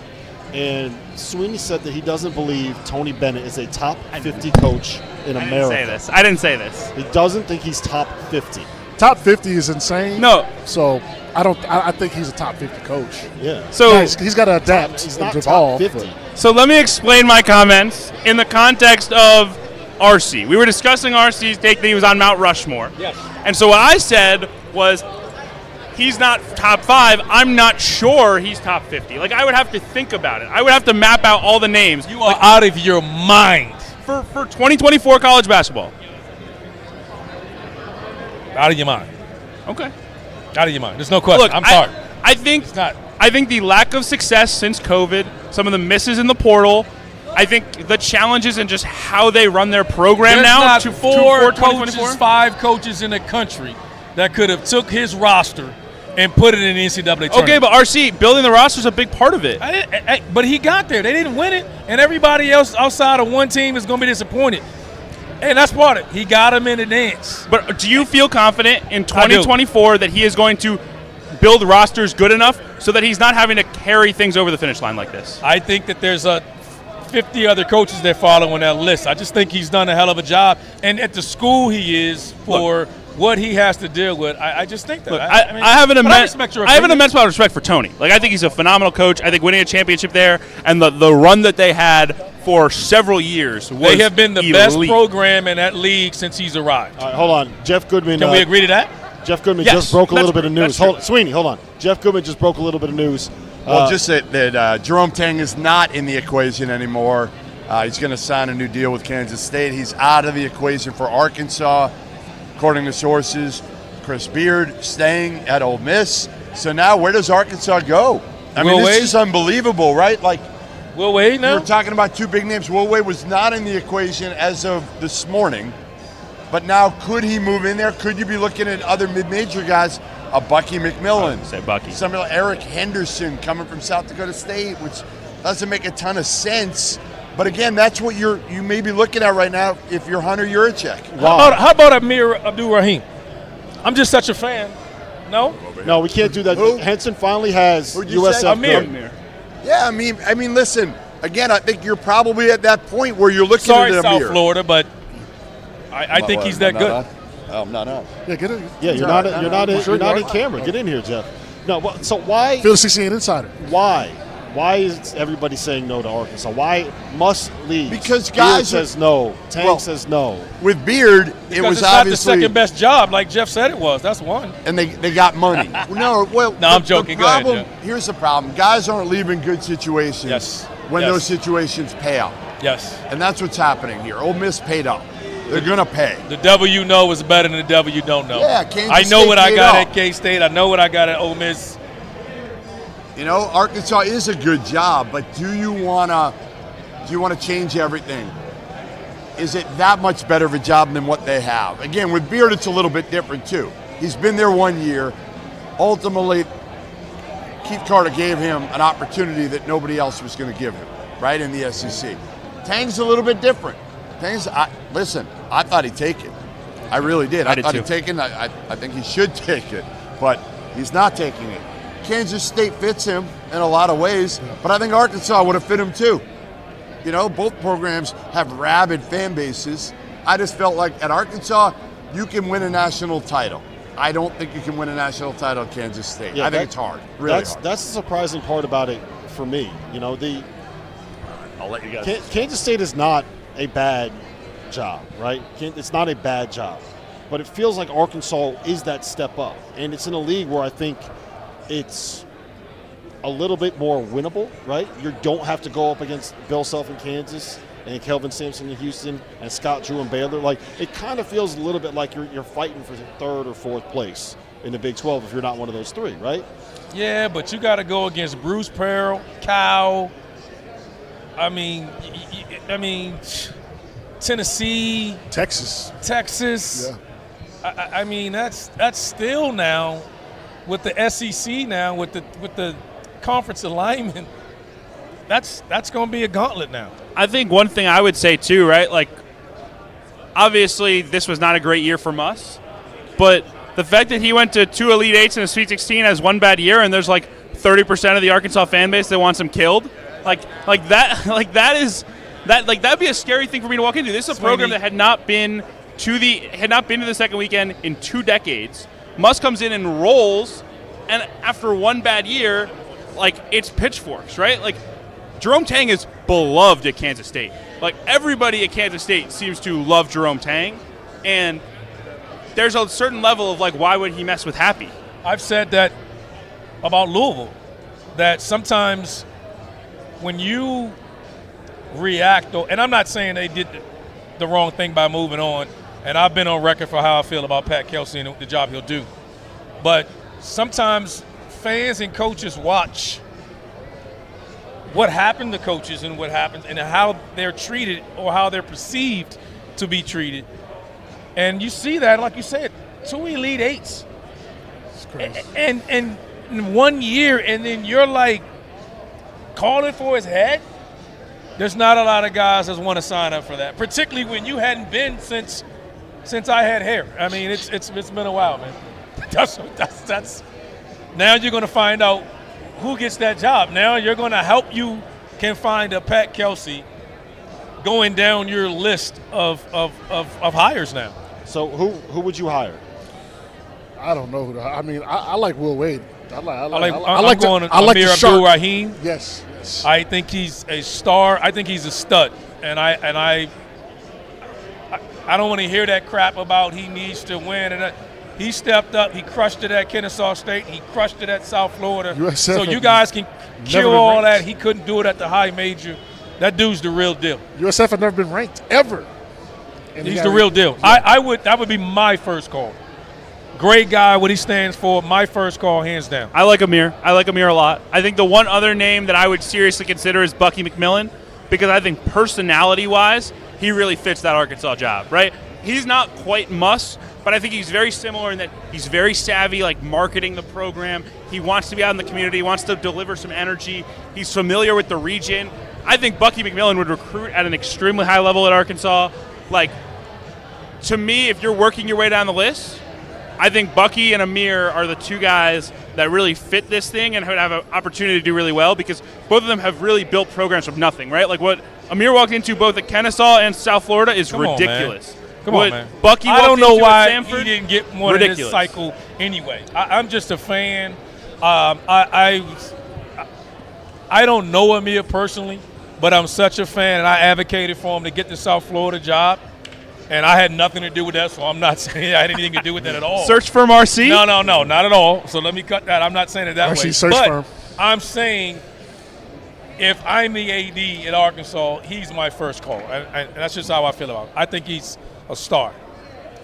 and Sweeney said that he doesn't believe Tony Bennett is a top 50 coach in America. I didn't say this. He doesn't think he's top 50. Top 50 is insane. No. So I think he's a top 50 coach. Yeah. So He's got to adapt He's and not evolve. top 50. So let me explain my comments in the context of RC. We were discussing RC's take that he was on Mount Rushmore. Yes. And so what I said was he's not top 5. I'm not sure he's top 50. Like I would have to think about it. I would have to map out all the names. You are out of your mind. For 2024 college basketball. Out of your mind. Okay. Out of your mind. There's no question. Look, I'm sorry. I think It's not. I think the lack of success since COVID, some of the misses in the portal, I think the challenges and just how they run their program There's now not to four 2024. coaches, 5 coaches in the country that could have took his roster and put it in the NCAA tournament. Okay, but RC, building the roster is a big part of it. But he got there. They didn't win it, and everybody else outside of one team is going to be disappointed. And that's part of it. He got him in the dance. But do you feel confident in 2024 that he is going to build rosters good enough so that he's not having to carry things over the finish line like this? I think that there's a 50 other coaches that follow on that list. I just think he's done a hell of a job. And at the school he is for what he has to deal with, I just think that. Look, I have an immense amount of respect for Tony. Like, I think he's a phenomenal coach. I think winning a championship there and the run that they had for several years was They have been the elite. best program in that league since he's arrived. All right, hold on. Jeff Goodman. Can we agree to that? Jeff Goodman Yes, just broke a little bit of news. that's true. Sweeney, hold on. Jeff Goodman just broke a little bit of news. Well, just that Jerome Tang is not in the equation anymore. He's going to sign a new deal with Kansas State. He's out of the equation for Arkansas, according to sources. Chris Beard staying at Ole Miss. So now where does Arkansas go? I mean, this is unbelievable, right? Like, Will Wade now? We're talking about two big names. Will Wade was not in the equation as of this morning. But now, could he move in there? Could you be looking at other mid-major guys? A Bucky McMillan. Say Bucky. Somebody like Eric Henderson coming from South Dakota State, which doesn't make a ton of sense. But again, that's what you may be looking at right now if you're Hunter Yurachek. Wow. How about Amir Abdul-Rahim? I'm just such a fan. No? No, we can't do that. Who? Henson finally has Who'd you USF say? Amir. Yeah, I mean, listen. Again, I think you're probably at that point where you're looking Sorry, at South Amir. Florida, but I think he's that good. I'm not on. Yeah, get in. Yeah, you're not in camera. Get in here, Jeff. No, so why? Phil 68 Insider. Why? Why is everybody saying no to Arkansas? Why must leave? Because Beard guys says no. Tank says no. With Beard, Because it was it's not the obviously second best job, like Jeff said it was. That's one. and they got money. No, I'm joking. The Go ahead, problem, Jeff. here's the problem. Guys aren't leaving good situations Yes. when Yes. those situations pay out. Yes. And that's what's happening here. Ole Miss paid up. They're going to pay. The W you know is better than the W you don't know. Yeah, Kansas I know State what I paid got up. at K-State. I know what I got at Ole Miss. You know, Arkansas is a good job, but do you want to change everything? Is it that much better of a job than what they have? Again, with Beard, it's a little bit different too. He's been there 1 year. Ultimately, Keith Carter gave him an opportunity that nobody else was going to give him, right, in the SEC. Tang's a little bit different. Listen, I thought he'd take it. I really did. I thought he'd take it. I think he should take it, but he's not taking it. Kansas State fits him in a lot of ways, but I think Arkansas would have fit him too. You know, both programs have rabid fan bases. I just felt like at Arkansas, you can win a national title. I don't think you can win a national title at Kansas State. Yeah, I think it's hard. Really hard. That's the surprising part about it for me. You know, I'll let you guys. Kansas State is not a bad job, right? It's not a bad job, but it feels like Arkansas is that step up, and it's in a league where I think it's a little bit more winnable, right? You don't have to go up against Bill Self in Kansas and Kelvin Sampson in Houston and Scott Drew in Baylor. Like, it kind of feels a little bit like you're fighting for third or fourth place in the Big 12 if you're not one of those three, right? Yeah, but you got to go against Bruce Pearl, Cal. I mean, Tennessee, Texas. Yeah. I mean, that's still now with the SEC now with the conference alignment. That's going to be a gauntlet now. I think one thing I would say too, right? Like, obviously this was not a great year from us, but the fact that he went to 2 Elite Eights and a Sweet 16 has one bad year, and there's like 30% of the Arkansas fan base that wants him killed. That'd be a scary thing for me to walk into. This is a program that had not been to the second weekend in 2 decades. Muss comes in and rolls, and after one bad year, like, it's pitchforks, right? Like, Jerome Tang is beloved at Kansas State. Like, everybody at Kansas State seems to love Jerome Tang, and there's a certain level of, like, why would he mess with Happy? I've said that about Louisville, that sometimes when you react, and I'm not saying they did the wrong thing by moving on, and I've been on record for how I feel about Pat Kelsey and the job he'll do, but sometimes fans and coaches watch what happened to coaches and what happens and how they're treated or how they're perceived to be treated. And you see that, like you said, 2 Elite Eights. It's crazy. And in 1 year, and then you're like calling for his head. There's not a lot of guys that want to sign up for that, particularly when you hadn't been since I had hair. I mean, it's been a while, man. That's now you're going to find out who gets that job. Now you're going to help you can find a Pat Kelsey going down your list of hires now. So who would you hire? I don't know. I mean, I like Will Wade. I like Amir the shark. Abdul-Rahim. Yes. I think he's a star. I think he's a stud. And I don't want to hear that crap about he needs to win. And he stepped up. He crushed it at Kennesaw State. He crushed it at South Florida. USF so you guys can kill all that. He couldn't do it at the high major. That dude's the real deal. USF had never been ranked ever. And he's the real deal. Yeah. That would be my first call. Great guy, what he stands for, my first call, hands down. I like Amir. I like Amir a lot. I think the one other name that I would seriously consider is Bucky McMillan, because I think personality-wise, he really fits that Arkansas job, right? He's not quite Muss, but I think he's very similar in that he's very savvy, like marketing the program. He wants to be out in the community. He wants to deliver some energy. He's familiar with the region. I think Bucky McMillan would recruit at an extremely high level at Arkansas. Like, to me, if you're working your way down the list, I think Bucky and Amir are the two guys that really fit this thing and would have an opportunity to do really well, because both of them have really built programs from nothing, right? Like what Amir walked into both at Kennesaw and South Florida is ridiculous. Come on, man. Bucky I don't know why Stanford, he didn't get more in this cycle anyway. I'm just a fan. I don't know Amir personally, but I'm such a fan, and I advocated for him to get the South Florida job. And I had nothing to do with that, so I'm not saying I had anything to do with that at all. Search firm RC? No, not at all. So let me cut that. I'm not saying it that RC way. search but firm. I'm saying if I'm the AD at Arkansas, he's my first call. And that's just how I feel about it. I think he's a star.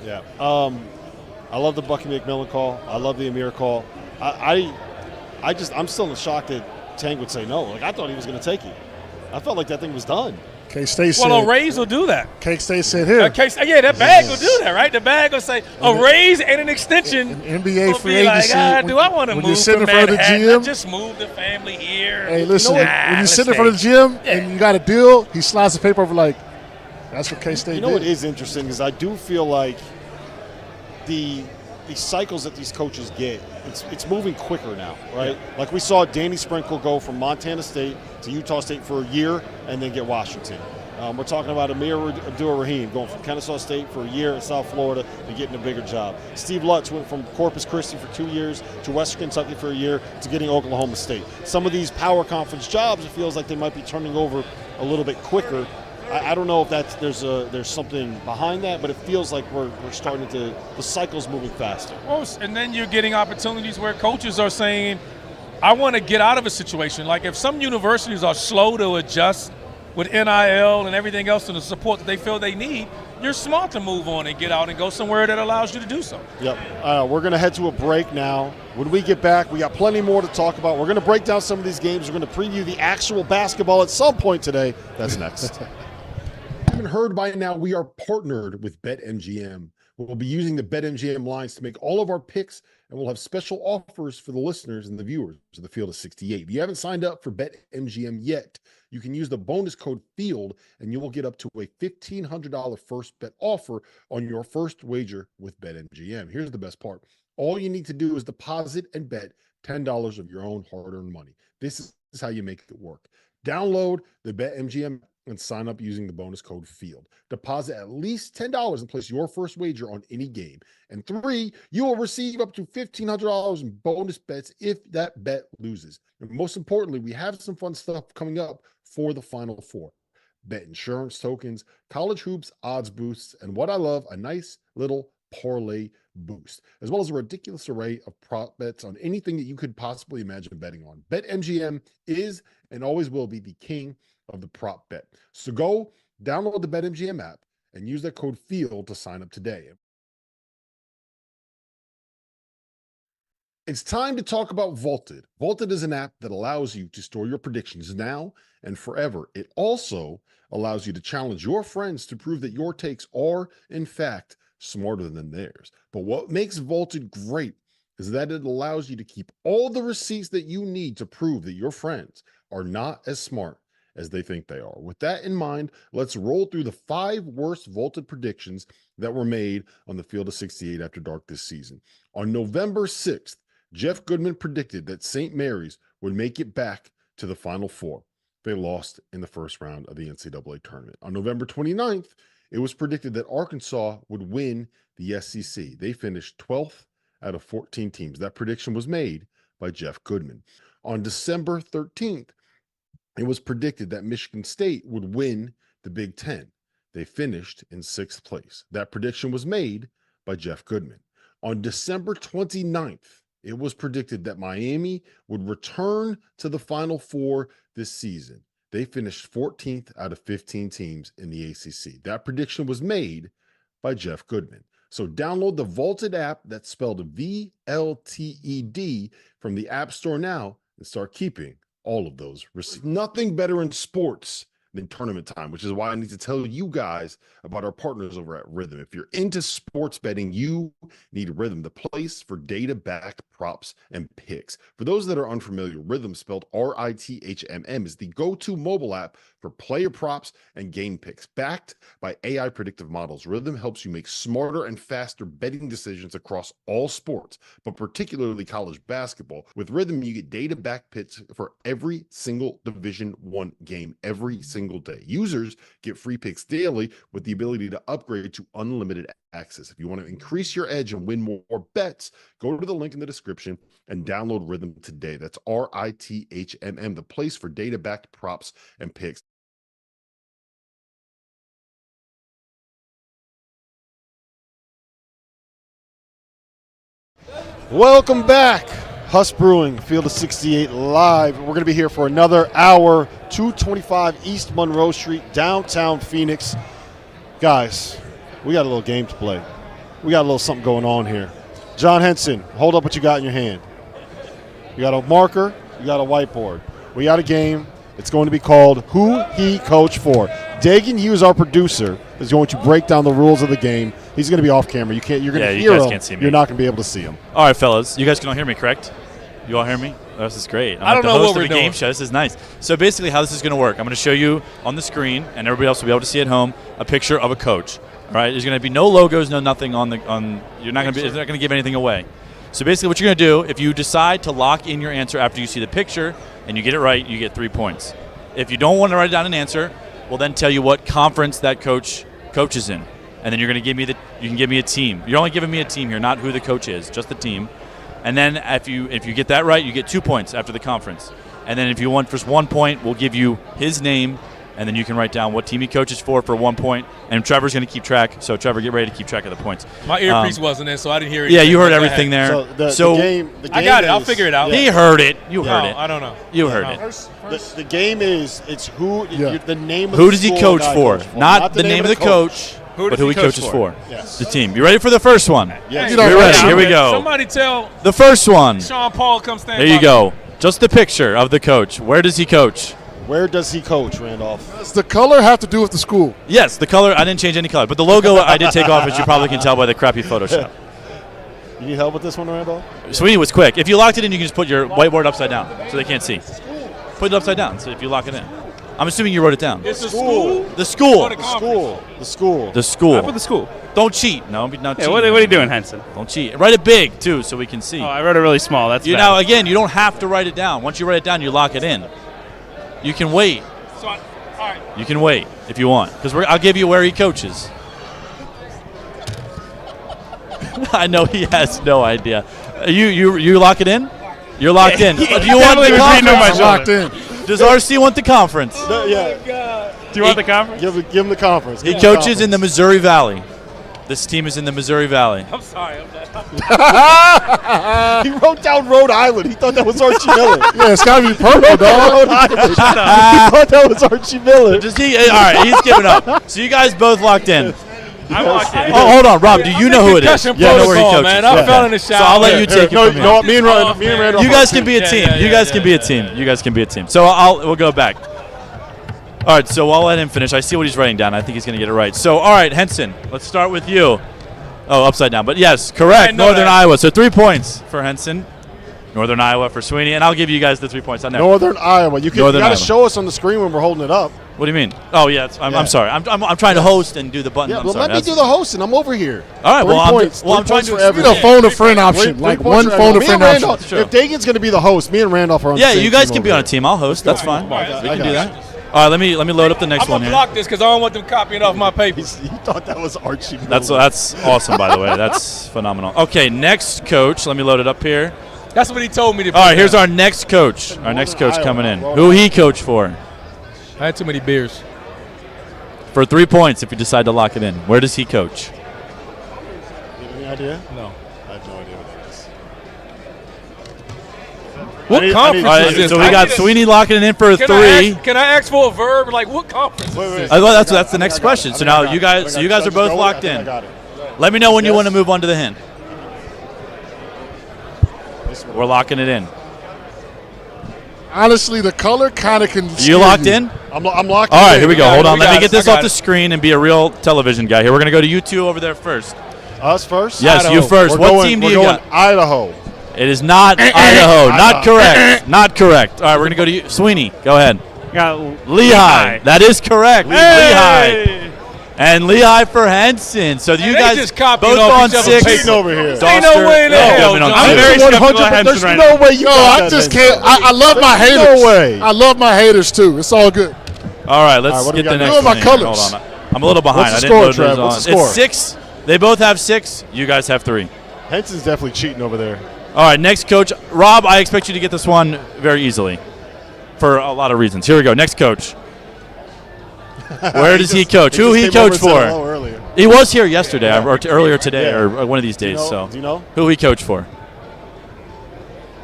Yeah. I love the Bucky McMillan call. I love the Amir call. I'm still in shock that Tang would say no. Like, I thought he was going to take it. I felt like that thing was done. K-State said. Well, a raise will do that. K-State said here. That bag will do that, right? The bag will say a raise and an extension. An NBA free like, agency. do I want to move to Manhattan? Just move the family here. Hey, listen, when you sit in front of the gym and you got a deal, he slides the paper over like, that's what K-State did. You know what is interesting is I do feel like the cycles that these coaches get, it's moving quicker now, right? Yeah. Like we saw Danny Sprinkle go from Montana State to Utah State for a year and then get Washington. We're talking about Amir Abdul-Rahim going from Kennesaw State for a year at South Florida and getting a bigger job. Steve Lutz went from Corpus Christi for 2 years to Western Kentucky for a year to getting Oklahoma State. Some of these power conference jobs, it feels like they might be turning over a little bit quicker. I don't know if there's something behind that, but it feels like we're starting to – the cycle's moving faster. Well, and then you're getting opportunities where coaches are saying, I want to get out of a situation. Like if some universities are slow to adjust with NIL and everything else and the support that they feel they need, you're smart to move on and get out and go somewhere that allows you to do so. Yep. We're going to head to a break now. When we get back, we got plenty more to talk about. We're going to break down some of these games. We're going to preview the actual basketball at some point today. That's next. Haven't heard by now, we are partnered with BetMGM. We'll be using the BetMGM lines to make all of our picks, and we'll have special offers for the listeners and the viewers of the Field of 68. If you haven't signed up for BetMGM yet, you can use the bonus code FIELD, and you will get up to a $1,500 first bet offer on your first wager with BetMGM. Here's the best part. All you need to do is deposit and bet $10 of your own hard-earned money. This is how you make it work. Download the BetMGM and sign up using the bonus code FIELD. Deposit at least $10 and place your first wager on any game. And 3, you will receive up to $1,500 in bonus bets if that bet loses. And most importantly, we have some fun stuff coming up for the Final Four. Bet insurance tokens, college hoops, odds boosts, and what I love, a nice little parlay boost, as well as a ridiculous array of prop bets on anything that you could possibly imagine betting on. BetMGM is and always will be the king of the prop bet. So go download the BetMGM app and use that code FIELD to sign up today. It's time to talk about Vaulted. Vaulted is an app that allows you to store your predictions now and forever. It also allows you to challenge your friends to prove that your takes are, in fact, smarter than theirs. But what makes Vaulted great is that it allows you to keep all the receipts that you need to prove that your friends are not as smart as they think they are. With that in mind, let's roll through the 5 worst Vaulted predictions that were made on the Field of 68 After Dark this season. On November 6th, Jeff Goodman predicted that St. Mary's would make it back to the Final Four. they lost in the first round of the NCAA tournament. On November 29th, it was predicted that Arkansas would win the SEC. They finished 12th out of 14 teams. That prediction was made by Jeff Goodman. On December 13th, it was predicted that Michigan State would win the Big Ten. They finished in 6th place. That prediction was made by Jeff Goodman. On December 29th, it was predicted that Miami would return to the Final Four this season. They finished 14th out of 15 teams in the ACC. That prediction was made by Jeff Goodman. So download the Vaulted app that's spelled VLTED from the App Store now and start keeping all of those receipts. Nothing better in sports than tournament time, which is why I need to tell you guys about our partners over at Rhythm. If you're into sports betting, you need Rhythm, the place for data-backed props and picks. For those that are unfamiliar, Rhythm, spelled RITHMM, is the go-to mobile app for player props and game picks. Backed by AI predictive models, Rhythm helps you make smarter and faster betting decisions across all sports, but particularly college basketball. With Rhythm, you get data-backed picks for every single Division I game, every single day. Users get free picks daily with the ability to upgrade to unlimited access. If you want to increase your edge and win more bets, go to the link in the description and download Rhythm today. That's RITHMM, the place for data-backed props and picks. Welcome back. Huss Brewing, Field of 68 live. We're going to be here for another hour, 225 East Monroe Street, downtown Phoenix. Guys, we got a little game to play. We got a little something going on here. John Henson, hold up what you got in your hand. You got a marker, you got a whiteboard. We got a game. It's going to be called Who He Coached For. Dagan Hughes, our producer, is going to break down the rules of the game. He's going to be off camera. You're going to hear him. Can't see me. You're not going to be able to see him. All right, fellas. You guys can all hear me, correct? You all hear me? Oh, this is great. I don't know what we're doing. Game show. This is nice. So basically how this is going to work, I'm going to show you on the screen, and everybody else will be able to see at home, a picture of a coach. All right? There's going to be no logos, no nothing you're not going to give anything away. So basically what you're going to do, if you decide to lock in your answer after you see the picture and you get it right, you get 3 points. If you don't want to write down an answer, we'll then tell you what conference that coach coaches in. And then you're going to give me you can give me a team. You're only giving me a team here, not who the coach is, just the team. And then if you get that right, you get 2 points after the conference. And then if you want just 1 point, we'll give you his name, and then you can write down what team he coaches for 1 point. And Trevor's going to keep track. So Trevor, get ready to keep track of the points. My earpiece wasn't in, so I didn't hear anything. Yeah, you heard everything there. So the game I got it. I'll figure it out. He heard it. You heard it. I don't know. You heard it. The game is the name of who the does he school coach guy for? coaches Not the name of the coach, but who he coaches for. Yes. The team. You ready for the first one? Yes. You're ready. Here we go. Somebody tell The first one. Sean Paul come stand There you go. Just the picture of the coach. Where does he coach? Where does he coach, Randolph? Does the color have to do with the school? Yes, the color. I didn't change any color, but the logo I did take off, as you probably can tell by the crappy Photoshop. You need help with this one, Randolph? Sweetie was quick. If you locked it in, you can just put your whiteboard upside down so they can't see. Put it upside down so if you lock it in. I'm assuming you wrote it down. It's a school. The school. The school. The school. I put the school. Don't cheat. No, not cheat. What are you doing, Henson? Don't cheat. Write it big, too, so we can see. Oh, I wrote it really small. That's bad. Now, again, you don't have to write it down. Once you write it down, you lock it in. You can wait. All right. You can wait if you want, because I'll give you where he coaches. I know he has no idea. You lock it in? You're locked in. Do you want the conference? Locked in. Does RC want the conference? Yeah. Do you want the conference? Give him the conference. He coaches in the Missouri Valley. This team is in the Missouri Valley. I'm sorry. He wrote down Rhode Island. He thought that was Archie Miller. Yeah, it's got to be purple, dog. Rhode Island. He thought that was Archie Miller. All right, he's giving up. So you guys both locked in. I'm locked in. Oh, hold on, Rob. Do you know who it is? Yeah, I know where he coaches. Man, I fell in the shower. So I'll let you take it from here. Me and Randolph. You guys can be a team. You guys can be a team. You guys can be a team. So we'll go back. All right, so I'll let him finish. I see what he's writing down. I think he's going to get it right. So, all right, Henson, let's start with you. Oh, upside down. But yes, correct. Northern Iowa. So 3 points for Henson. Northern Iowa for Sweeney, and I'll give you guys the 3 points on there. Northern Iowa. You got to Iowa. show us on the screen when we're holding it up. What do you mean? Oh, yeah. I'm sorry. I'm trying to host and do the button. Yeah, I'm well, sorry. let me do the hosting. I'm over here. All right. Well, I'm trying to You need a phone a friend option, like one phone a friend option. If Dagan's going to be the host, me and Randolph are on. Yeah, the same you guys team can be over on a team. I'll host. That's fine. We can do that. All right. Let me load up the next I'm one gonna here. block this because I don't want them copying off my papers. You thought that was Archie. That's awesome, by the way. That's phenomenal. Okay, next coach. Let me load it up here. That's what he told me to. All right, here's our next coach. Our next coach coming in. Who he coached for? I had too many beers. For 3 points, if you decide to lock it in. Where does he coach? You have any idea? No. I have no idea what that is. What conference is this? So we got Sweeney locking it in for a 3. Can I ask for a verb? Like, what conference is this? That's the next question. So now you guys are both locked in. Let me know when you want to move on to the hint. We're locking it in. Honestly, the color kind of can. You locked in? I'm locked in. All right, here we go. Hold on. Let me get this off the screen and be a real television guy here. We're going to go to you two over there first. Us first? Yes, you first. What team do you got? Idaho. It is not Idaho. Not correct. Not correct. All right, we're going to go to you. Sweeney, go ahead. Got Lehigh. That is correct. Lehigh. And Lehigh for Henson. So you guys just copied both off on each other's 6. papers. over here. Ain't no way in hell. I'm very skeptical of Henson There's right no now. way you got I that, just Henson. can't. I love my haters. No way. I love my haters too. It's all good. All right, let's what do we get the got next now? one. My here. colors. Hold on. I'm a little behind. What's the I didn't score, load those Trev? What's on. the score? It's 6. They both have 6. You guys have 3. Henson's definitely cheating over there. All right, next coach. Rob, I expect you to get this one very easily for a lot of reasons. Here we go. Next coach. Where does he coach? Who he coached for? He was here yesterday or earlier today or one of these days. Do you know? Who he coached for?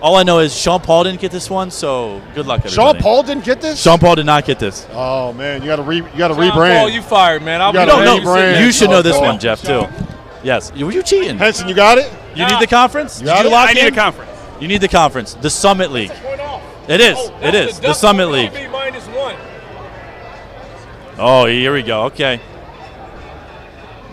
All I know is Sean Paul didn't get this one, so good luck, everybody. Sean Paul didn't get this? Sean Paul did not get this. Oh man, you got to Sean rebrand. Paul, you fired, man. You don't know. No, you should know this one, Jeff, too. Yes. Were you cheating? Henson, you got it? You need the conference? You got it? lock I need in? a conference. You need the conference. The Summit League. It is. It is. The Summit League. -1. Oh, here we go. Okay.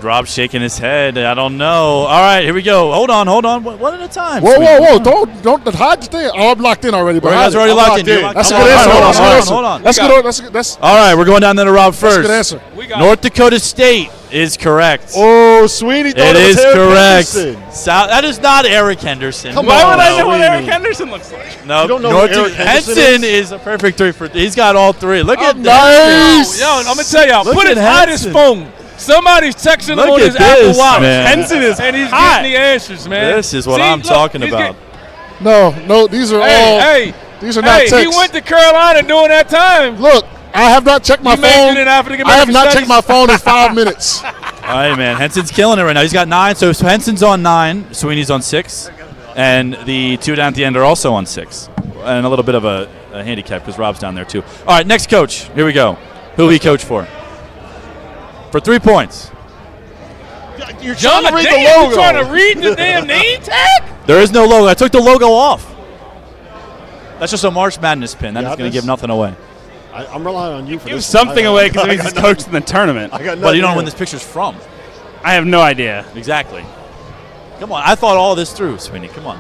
Rob shaking his head. I don't know. All right, here we go. Hold on. One at a time. Whoa! Don't hide the thing. Oh, I'm locked in already. But You guys are already locked in. That's a Come good on. answer. Hold on. That's good. That's All right, we're going down there to Rob first. That's a good answer. North Dakota State is correct. Oh, Sweeney thought It it was is Eric correct. Henderson. That is not Eric Henderson. Come Why on, would I know what Sweeney. Eric Henderson looks like? No, You don't know North who Eric Henson Henderson is a perfect 3 for. He's got all 3. Look at nice. Yo, I'm gonna tell y'all. Look Put at it on his Henson. phone. Somebody's texting him Look on at his Apple this, Watch. man. Henson is and he's hot. getting the answers, man. This is what See, I'm look, talking he's about. No. These are all. These are not Hey, texts. he went to Carolina during that time. Look, I have not checked my You majored phone. in African I have American not studies? checked my phone in 5 minutes. All right, man. Henson's killing it right now. He's got 9. So Henson's on 9. Sweeney's on 6. And the 2 down at the end are also on 6. And a little bit of a handicap because Rob's down there, too. All right, next coach. Here we go. Who he coach for? For 3 points. You're John, trying to read damn, the logo. you trying to read the damn name tag? There is no logo. I took the logo off. That's just a March Madness pin. That is got going to this? give nothing away. I'm relying on you for Give this. something away because it means he's coached in the tournament. I got nothing But you don't know here. when this picture's from. I have no idea. Exactly. Come on. I thought all this through, Sweeney. Come on.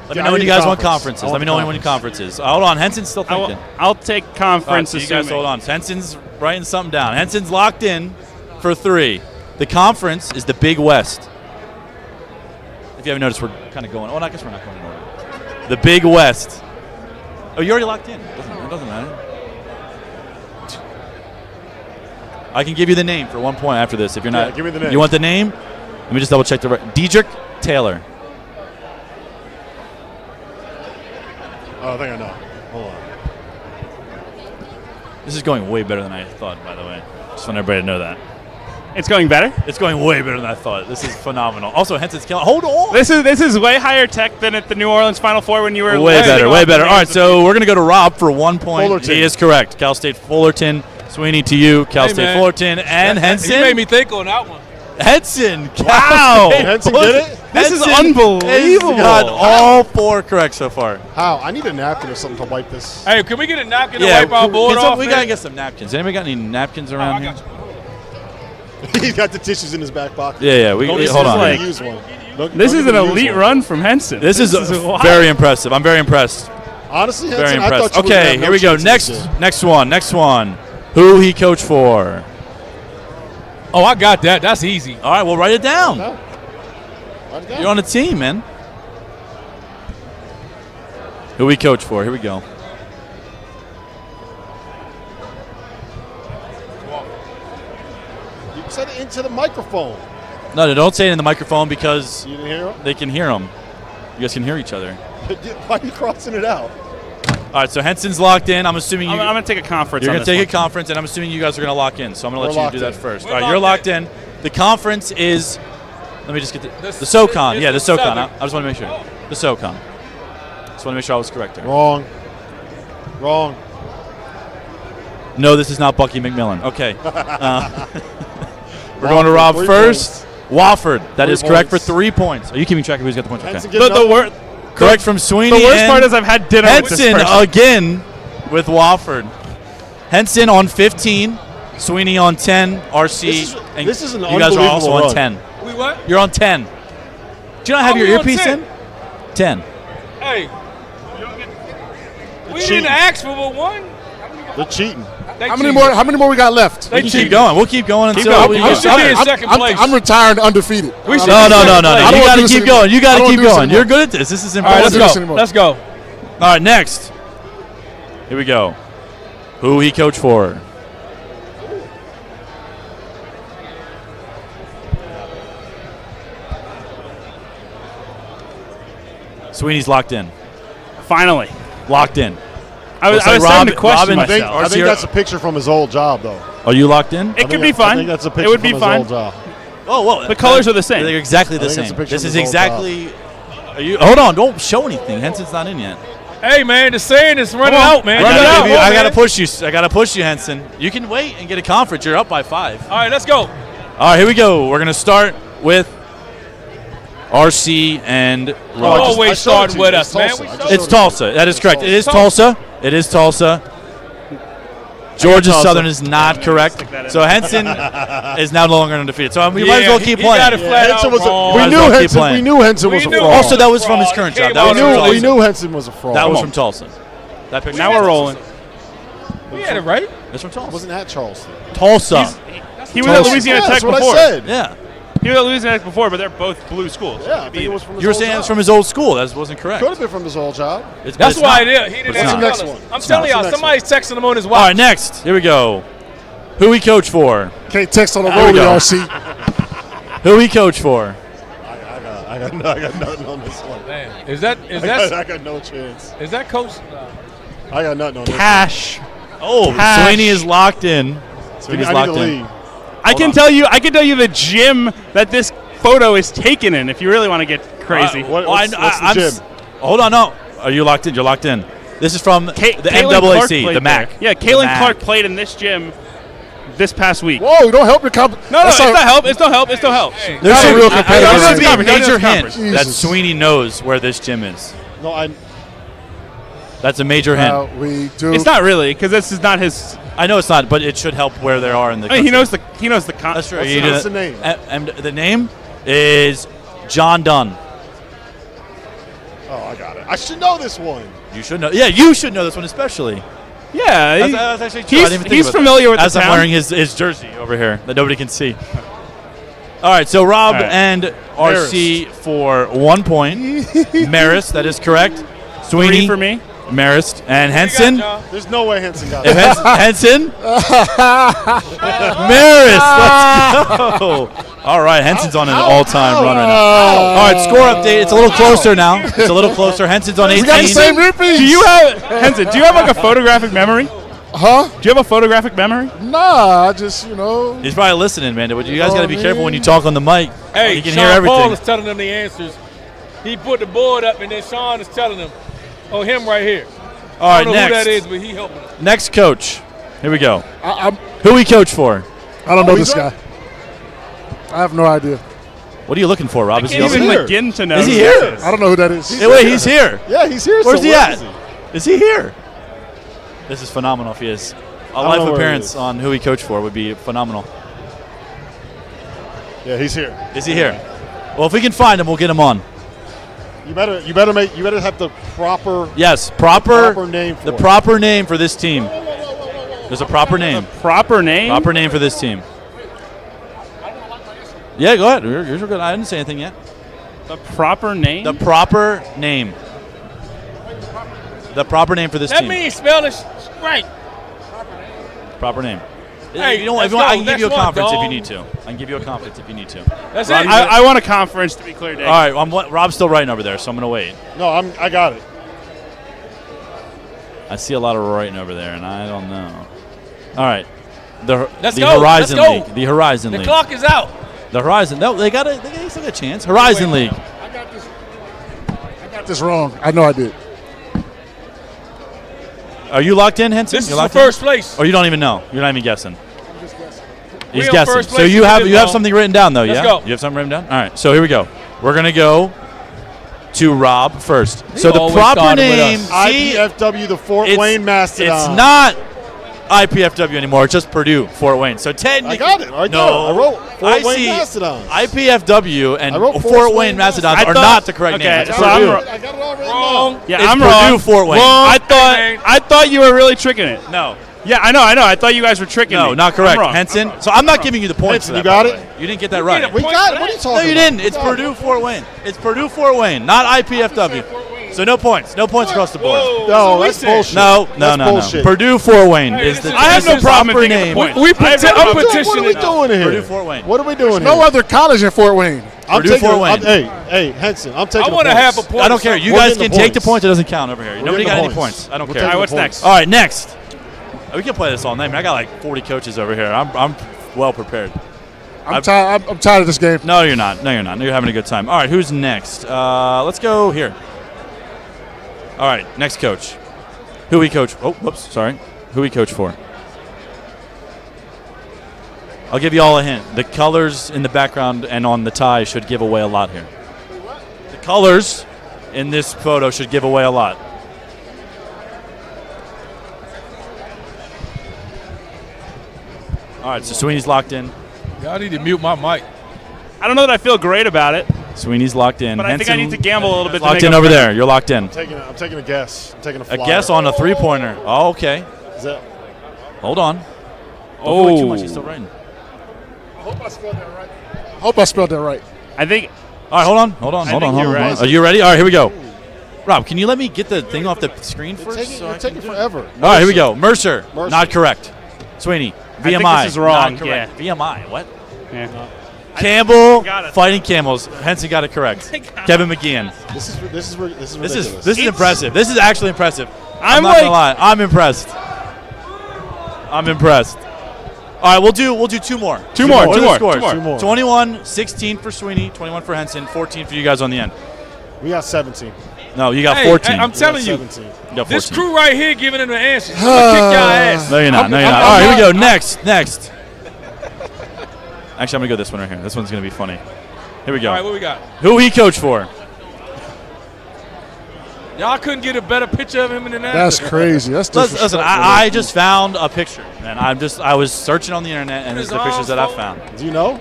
Let me Yeah, know I when need you the guys want conference. conferences. I Let want me the know when conferences. Hold on. Henson's still thinking. I'll take All right, conference. so you guys assuming. hold on. Henson's writing something down. Henson's locked in for 3. The conference is the Big West. If you haven't noticed, we're kind of going. Oh, I guess we're not going in order. The Big West. Oh, you already locked in. It doesn't matter. I can give you the name for 1 point after this. If you're not, give me the name. You want the name? Let me just double check the right. Diedrich Taylor. Oh, I think I know. Hold on. This is going way better than I thought, by the way. Just want everybody to know that. It's going better. It's going way better than I thought. This is phenomenal. Also, Henson's killing. Hold on. This is way higher tech than at the New Orleans Final Four when you were Way listing better, off way the better. All right, names of so we're going to go to Rob for 1 point. Fullerton. He is correct. Cal State Fullerton. Sweeney to you. Cal Hey, State man. Fullerton. And Henson. He made me think on that one. Henson. Wow. Henson did it? This is Henson unbelievable. has got all 4 correct so far. How? I need a napkin or something to wipe this. Hey, can we get a napkin to wipe our board off? We man? got to get some napkins. Anybody got any napkins around I here? got you. He's got the tissues in his back pocket. Yeah. Hold on. Use one. This is an elite run from Henson. This is wild. very impressive. I'm very impressed. Honestly, Very Henson, I impressed. thought you Okay, would have here we go. Next one. Who he coached for? Oh, I got that. That's easy. All right, well, write it down. Write it down. You're on the team, man. Who we coach for? Here we go. You said it into the microphone. No, don't say it in the microphone because You didn't hear him? they can hear him. You guys can hear each other. Why are you crossing it out? All right, so Henson's locked in. I'm assuming I'm going to take a conference. You're on going to this take one. a conference, and I'm assuming you guys are going to lock in. So I'm going to We're let you do locked that in. first. We're All right, you're locked locked in. The conference is. Let me just get the SoCon. Yeah, the SoCon. I just want to make sure. The SoCon. Just want to make sure I was correct there. Wrong. No, this is not Bucky McMillan. Okay. We're going to Rob Wofford, 3 first. Wofford. That 3 is correct for points. 3 points. Are you keeping track of who's got the points? Henson Okay. getting up. Correct from Sweeney. The worst and part is I've had dinner with this Henson person. again with Wofford. Henson on 15. Sweeney on 10. RC. This is an you guys are also unbelievable on run. 10. We what? You're on 10. Do you not have How your we on earpiece 10? in? 10. Hey. We cheating. didn't ask for but one. They're cheating. How many more we got left? They Keep cheated. going. We'll keep going until going. we You get. should be in second place. I'm retired undefeated. We should No. be second You place. I don't got wanna to do this keep anymore. going. You got I to don't keep wanna do this going. You're anymore. good at this. This is All right, impressive. let's do go. this Let's go. All right, next. Here we go. Who he coached for? Sweeney's locked in. Finally. Locked in. I was like starting to question Robin- I think, myself. I think that's a picture from his old job, though. Are you locked in? It could be fun. I think that's a picture It would be from fine. his old job. Oh, well. The colors are the same. They're exactly I the think it's a same. picture This of is his old exactly. Are you? Hold on. Don't show anything. Henson's not in yet. Hey, man, the saying is running out, man. I Run it out. Come on, I gotta man. push you. I gotta push you, Henson. You can wait and get a conference. You're up by 5. All right, let's go. All right, here we go. We're gonna start with RC and Rogers. Always I showed starting it to with you. us, man. Tulsa. We I showed just It's it. Tulsa. That is correct. It is Tulsa. It is Tulsa. Georgia Tulsa. Southern is not correct. So Henson is now no longer undefeated. So we might as well keep he got playing. it flat Henson out was wrong. Might we as knew well keep Henson. playing. We knew Henson was a We knew. fraud. Also, that was from his Fraud. current He job. came That out was we from knew. Tulsa. We knew Henson was a fraud. That was from Tulsa. That picture. Now we're rolling. We had it right. It's from Tulsa. Wasn't that Charleston? Tulsa. He was at Louisiana Yeah, Tech that's what before. I said. Yeah. He was at Louisiana Tech before, but they're both blue schools. Yeah, I think it was from his You were old saying job. it's from his old school. That wasn't correct. Could have been from his old job. But That's it's why not. it is. He didn't It's answer not. Next us. one. I'm telling y'all, What's the somebody's texting him on his All watch. right, next. Here we go. Who he coached for? Can't text on the There we road, go. RC. Who he coached for? I got nothing on this one. Damn. Is that I got no chance. is that Coach? I got nothing on this Cash. Oh, Cash. Sweeney is locked in. one. Sweeney's I need locked to in. leave. I can tell you the gym that this photo is taken in if you really want to get crazy. What's the gym? Hold on, no. Are you locked in? You're locked in. This is from the Caitlin Clark NAAC, played the MAC. there. Yeah, The Caitlin MAC. Clark played in this gym this past week. Whoa, don't help your comp. No, it's not help. It's no help. It's no help. There's Not a real a competitor. there's gonna be a Conference. major hint Conference. that Jesus. Sweeney knows where this gym is. No, I. That's a major hint. We do. It's not really because this is not his. I know it's not, but it should help where they are in the. I mean, he country. knows the. That's true. What's the name? And the name is John Dunn. Oh, I got it. I should know this one. You should know. Yeah, you should know this one especially. Yeah, That's actually true. I didn't even think he's about familiar that. with As the I'm town. wearing his jersey over here that nobody can see. All right, so Rob All right. and RC for 1 point. Marist, that is correct. Sweeney 3 for me. Marist and Henson. There's no way Henson got If it. Henson, Marist, let's go. All right, Henson's on an all-time run right now. All right, score update. It's a little closer now. It's a little closer. Henson's on 18. We got the same repeats. Do you have Henson? Do you have like a photographic memory? Huh? Do you have a photographic memory? Nah, I just, you know. He's probably listening, man. You guys got to be careful when you talk on the mic. Hey, you can Sean hear everything. Paul is telling them the answers. He put the board up, and then Sean is telling them, "Oh, him right here." All I right, don't know next. who that is, but he helping them. Next coach. Here we go. I'm, Who he coach for? I don't know this guy. I have no idea. What are you looking for, Rob? Is he Can't over even here? begin to know. Is he who here? that is. I don't know who that is. Hey, wait, he's here. Yeah, he's here. Where's so he where at? is he? Is he here? This is phenomenal if he is. A don't live know where he appearance is. on who he coached for would be phenomenal. Yeah, he's here. Is he here? Well, if we can find him, we'll get him on. You better have the proper. Yes, proper name. For the proper name for this team. There's a proper name. Proper name? Proper name for this team. Yeah, go ahead. You're good. I didn't say anything yet. The proper name? The proper name. The proper name for this That team. means spell this right. Proper name. Hey, you know what? let's I go. can give you a Next one, conference if you dog. need to. I can give you a conference if you need to. That's Rob, it. I want a conference to be clear, Dave. All right, Rob's still writing over there, so I'm going to wait. No, I got it. I see a lot of writing over there, and I don't know. All right. The Let's go. Horizon Let's go. League. The Horizon The League. clock is out. The Horizon. No, they still got a chance. Horizon League. I got this wrong. I know I did. Are you locked in, Henson? This is You're for locked first in? place. Or you don't even know? You're not even guessing? I'm just guessing. He's We on guessing. first So place, you we have didn't know. something written down, though, Let's yeah? go. You have something written down? All right, so here we go. We're going to go to Rob first. So the always proper started with name, us. see, IPFW, the Fort it's- Wayne Mastodon. it's not IPFW anymore. It's just Purdue, Fort Wayne. So technically, I got it. Right no, there. I wrote Fort I Wayne see Mastodons. IPFW and I wrote Fort Wayne Mastodons are not the correct okay, name. It's so I'm Purdue. wrong. I got it all written Wrong. down. Yeah, It's I'm Purdue, wrong. Fort Wayne. Wrong. Hey, I thought you were really tricking it. No. Yeah, I know. I thought you guys were tricking me. No, not correct. I'm wrong. Henson. So I'm not giving you the points. Henson, for you that, got by it? the way. You didn't get that right. We got it. What are you talking about? No, you didn't. It's We got Purdue, it. Fort Wayne. It's Purdue, Fort Wayne, not IPFW. So no points. No points across the board. No, that's bullshit. No. That's bullshit. Purdue, Fort Wayne Hey, is this the is- I have no the problem proper in taking name. the point. We I have no I'm problem. What are petitioning we it. doing here? Purdue, Fort Wayne. What are we doing No here? other college in Fort Wayne. I'm Purdue, taking. Fort Wayne. Hey, Henson, I'm taking. I want to the have a points. point. I don't care. You We're guys getting can the take the points. points. It doesn't count over here. Nobody getting got the any points. points. I don't We're care. taking All right, what's the points. next? All right, next. We can play this all night. Man, I got like 40 coaches over here. I'm well prepared. I'm tired of this game. No, you're not. No, you're not. You're having a good time. All right, who's next? Let's go here. All right, next coach. Who we coach? Oh, whoops, sorry. Who we coach for? I'll give you all a hint. The colors in the background and on the tie should give away a lot here. The colors in this photo should give away a lot. All right, so Sweeney's locked in. Y'all need to mute my mic. I don't know that I feel great about it, Sweeney's locked in. but I think I need to gamble a little bit. to Locked make in up over for it. there. You're locked in. I'm taking a guess. I'm taking a A flyer. guess on a three-pointer. Oh, okay. Is that? Hold on. Don't give away too much. He's still writing. I hope I spelled that right. Hope I spelled that right. I think. All right, hold on. I think you're right. Are you ready? All right, here we go. Rob, can you let me get the thing off the screen It's first? taking, so I it's can taking do it? forever. All right, here we go. Mercer. Mercer. Not correct. Sweeney. VMI. think this is wrong, Not correct. VMI. What? Yeah. Campbell. Got it. Fighting Camels. Henson got it correct. Kevin McGeehan. This is ridiculous. This is impressive. This is actually impressive. I'm not like- gonna lie. I'm impressed. I'm impressed. All right, we'll do two more. Two more. What are the scores? Two more. 21-16 for Sweeney, 21 for Henson, 14 for you guys on the end. We got 17. No, you got Hey, 14. hey, I'm telling you, 17. You got 14. this crew right here giving them the answers. I'm gonna kick y'all ass. No, you're not. No, you're not. All right, here we go. Next. Actually, I'm gonna go this one right here. This one's gonna be funny. Here we go. All right, what we got? Who he coached for? Y'all couldn't get a better picture of him than that. That's crazy. That's Listen, disrespectful. I just found a picture, and I was searching on the internet, and these are the pictures that I found. Do you know?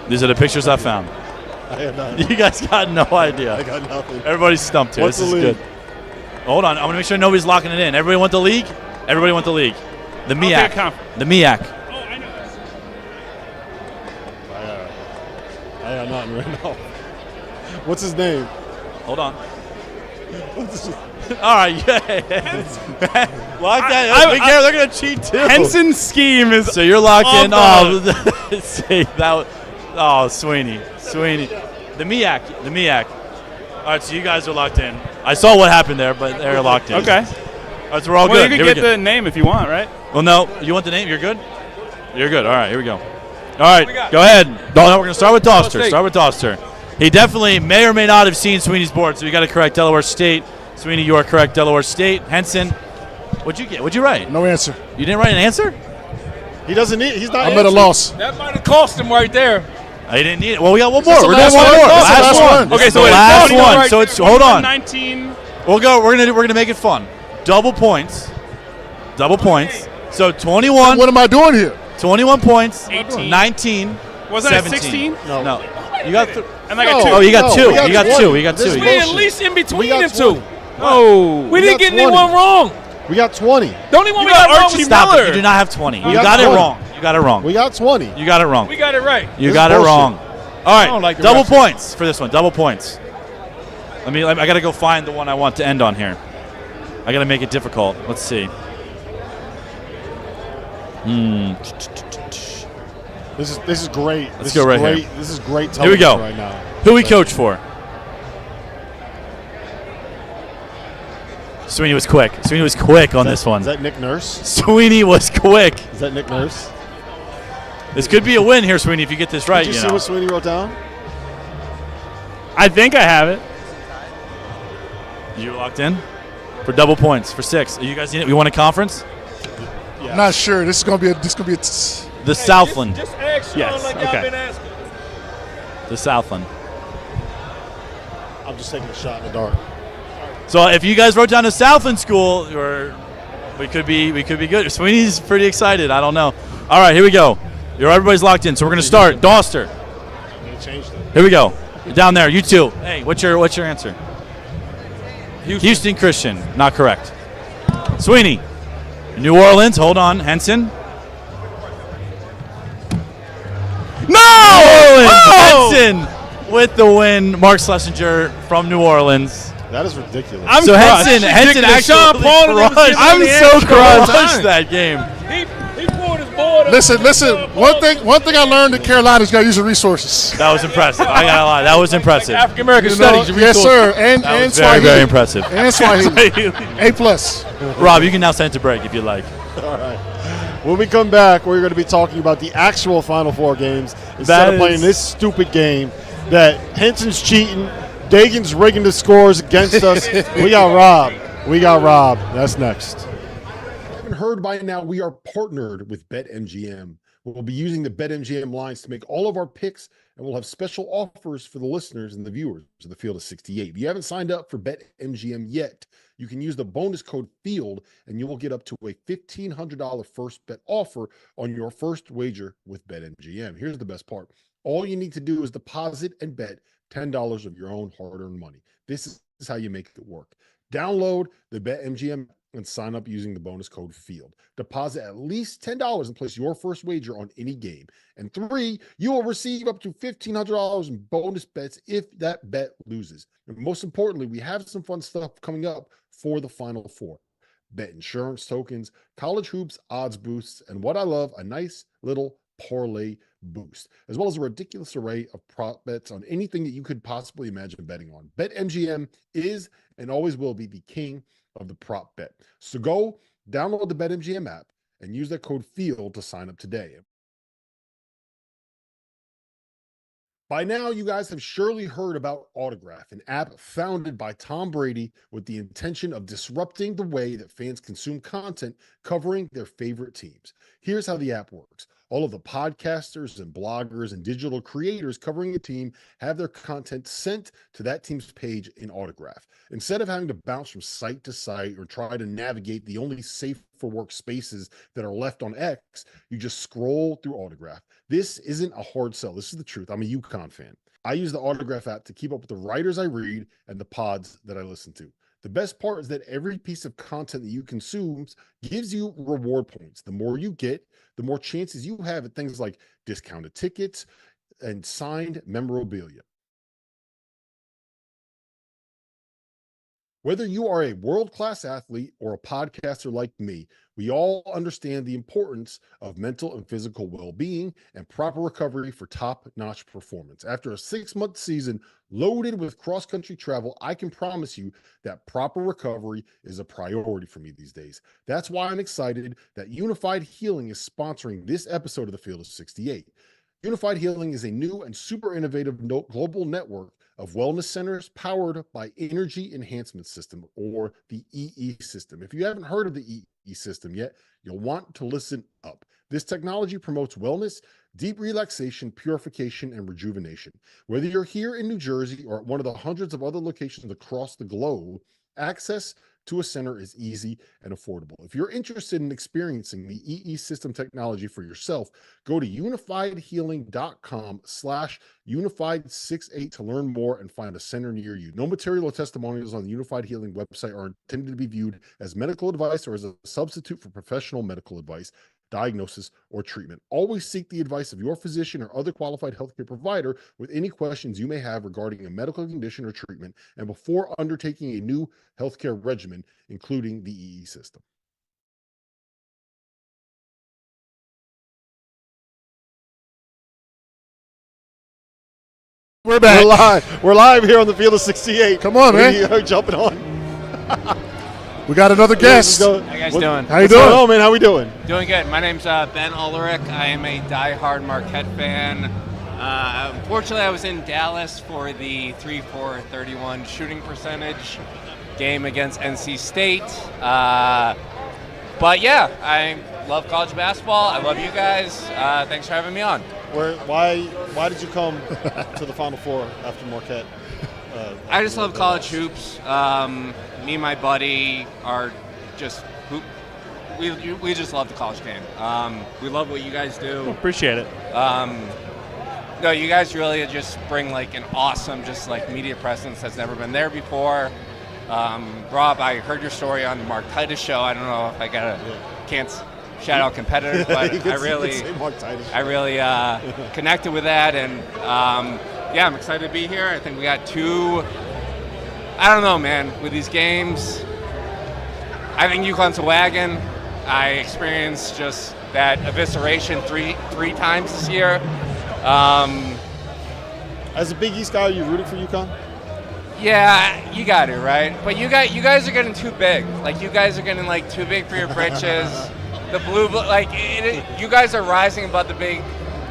These are the pictures I found. I have not. You guys got no idea. I got nothing. Everybody's stumped here. What's This the is league? good. Hold on. I'm going to make sure nobody's locking it in. Everybody want the league? Everybody want the league. The take a MEAC. conference. The MEAC. Oh, I know this. I got nothing right now. What's his name? Hold on. All right. Yeah. Lock that. Be careful. They're going to cheat too. Henson's scheme is. So you're locked in. off Oh, see, Sweeney. The MEAC. All right, so you guys are locked in. I saw what happened there, but they're locked in. Okay. All right, so we're all Well, good. you Here can we get go. the name if you want, right? Well, no. You want the name? You're good? You're good. All right, here we go. All right, go ahead. No, we're going to start with Dauster. Start with Dauster. He definitely may or may not have seen Sweeney's board, so you got to correct Delaware State. Sweeney, you are correct. Delaware State. Henson, what'd you get? What'd you write? No answer. You didn't write an answer? He doesn't need. He's not. I'm at a loss. That might have cost him right there. I didn't need it. Well, we got one more. That's the We're doing last one one. more. That's the last one. Okay, Okay, so so the it's last 21 one. right So there. it's hold on. 19. We'll go. We're gonna make it fun. Double points. Double points. So 21. What am I doing here? 21 points. 18. 19. Wasn't it 16? No. You got and I got 2. Oh, you got 2. You got 2. You got This 2. is We at least in between them 20. two. Oh. We didn't get 20. anyone wrong. We got 20. The only one You we got got wrong Archie was Stop Miller. it. You do not have 20. You got got it 20. wrong. You got it wrong. We got 20. You got it wrong. We got it right. You This got is it bullshit. wrong. All I don't right, like the double refs. points for this one. Double points. I got to go find the one I want to end on here. I got to make it difficult. Let's see. This is great. Let's go right here. This is great Here we television go. right now. Who we coach for? Sweeney was quick. Sweeney was quick on this one. Is that Nick Nurse? Sweeney was quick. Is that Nick Nurse? This could be a win here, Sweeney, if you get this right. Did you see know. what Sweeney wrote down? I think I have it. You locked in for double points for 6. Are you guys? You want a conference? I'm not sure. This is gonna be a. The Southland. Just ask Sean Yes, like y'all okay. been asking. The Southland. I'm just taking a shot in the dark. So if you guys wrote down a Southland school, we could be good. Sweeney's pretty excited. I don't know. All right, here we go. Everybody's locked in, so we're gonna start. Dauster. I'm gonna change that. Here we go. You're down there. You two. Hey, what's your answer? Houston Christian. Not correct. Sweeney. New Orleans. Hold on. Henson. No! Oh! Henson with the win. Mark Schlesinger from New Orleans. That is ridiculous. I'm So crushed. Henson Sean Paul and them was giving I'm him the so answer. crushed that game. He pulled his board up. Listen. One thing I learned in Carolina is got to use the resources. That was impressive. I gotta lie. That was impressive. African American You know, studies. yes, sir. And That was Swahili. very impressive. And Swahili. A+. Rob, you can now send it to break if you like. All right. When we come back, we're going to be talking about the actual Final Four games instead That of playing is- this stupid game that Henson's cheating, Dagan's rigging the scores against us. We got robbed. That's next. Haven't heard by now, we are partnered with BetMGM. We'll be using the BetMGM lines to make all of our picks, and we'll have special offers for the listeners and the viewers of the Field of 68. If you haven't signed up for BetMGM yet, you can use the bonus code FIELD, and you will get up to a $1,500 first bet offer on your first wager with BetMGM. Here's the best part. All you need to do is deposit and bet $10 of your own hard-earned money. This is how you make it work. Download the BetMGM and sign up using the bonus code FIELD. Deposit at least $10 and place your first wager on any game. And 3, you will receive up to $1,500 in bonus bets if that bet loses. And most importantly, we have some fun stuff coming up for the Final Four. Bet insurance tokens, college hoops, odds boosts, and what I love, a nice little parlay boost, as well as a ridiculous array of prop bets on anything that you could possibly imagine betting on. BetMGM is and always will be the king of the prop bet. So go download the BetMGM app and use that code FIELD to sign up today. By now, you guys have surely heard about Autograph, an app founded by Tom Brady with the intention of disrupting the way that fans consume content covering their favorite teams. Here's how the app works. All of the podcasters and bloggers and digital creators covering a team have their content sent to that team's page in Autograph. Instead of having to bounce from site to site or try to navigate the only safe for work spaces that are left on X, you just scroll through Autograph. This isn't a hard sell. This is the truth. I'm a UConn fan. I use the Autograph app to keep up with the writers I read and the pods that I listen to. The best part is that every piece of content that you consume gives you reward points. The more you get, the more chances you have at things like discounted tickets and signed memorabilia. Whether you are a world-class athlete or a podcaster like me, we all understand the importance of mental and physical well-being and proper recovery for top-notch performance. After a 6-month season loaded with cross-country travel, I can promise you that proper recovery is a priority for me these days. That's why I'm excited that Unified Healing is sponsoring this episode of the Field of 68. Unified Healing is a new and super innovative global network of wellness centers powered by Energy Enhancement System, or the EE system. If you haven't heard of the EE system yet, you'll want to listen up. This technology promotes wellness, deep relaxation, purification, and rejuvenation. Whether you're here in New Jersey or at one of the hundreds of other locations across the globe, access to a center is easy and affordable. If you're interested in experiencing the EE system technology for yourself, go to unifiedhealing.com/unified68 to learn more and find a center near you. No material or testimonials on the Unified Healing website are intended to be viewed as medical advice or as a substitute for professional medical advice, diagnosis, or treatment. Always seek the advice of your physician or other qualified healthcare provider with any questions you may have regarding a medical condition or treatment and before undertaking a new healthcare regimen, including the EE system. We're back. We're live here on the Field of 68. Come on, man. We are jumping on. We got another guest. How you guys doing? How you doing? Oh, man, how we doing? Doing good. My name's Ben Ulrich. I am a diehard Marquette fan. Unfortunately, I was in Dallas for the 3-4-31 shooting percentage game against NC State. But yeah, I love college basketball. I love you guys. Thanks for having me on. Why did you come to the Final Four after Marquette? I just love college hoops. Me and my buddy are just we just love the college game. We love what you guys do. Appreciate it. No, you guys really just bring like an awesome just like media presence that's never been there before. Rob, I heard your story on the Mark Titus show. I don't know if I can't shout out competitors, but I really connected with that, and yeah, I'm excited to be here. I think we got I don't know, man, with these games, I think UConn's a wagon. I experienced just that evisceration three times this year. As a Big East guy, are you rooting for UConn? Yeah, you got it, right? But you guys are getting too big. Like, you guys are getting, like, too big for your britches. The you guys are rising above the Big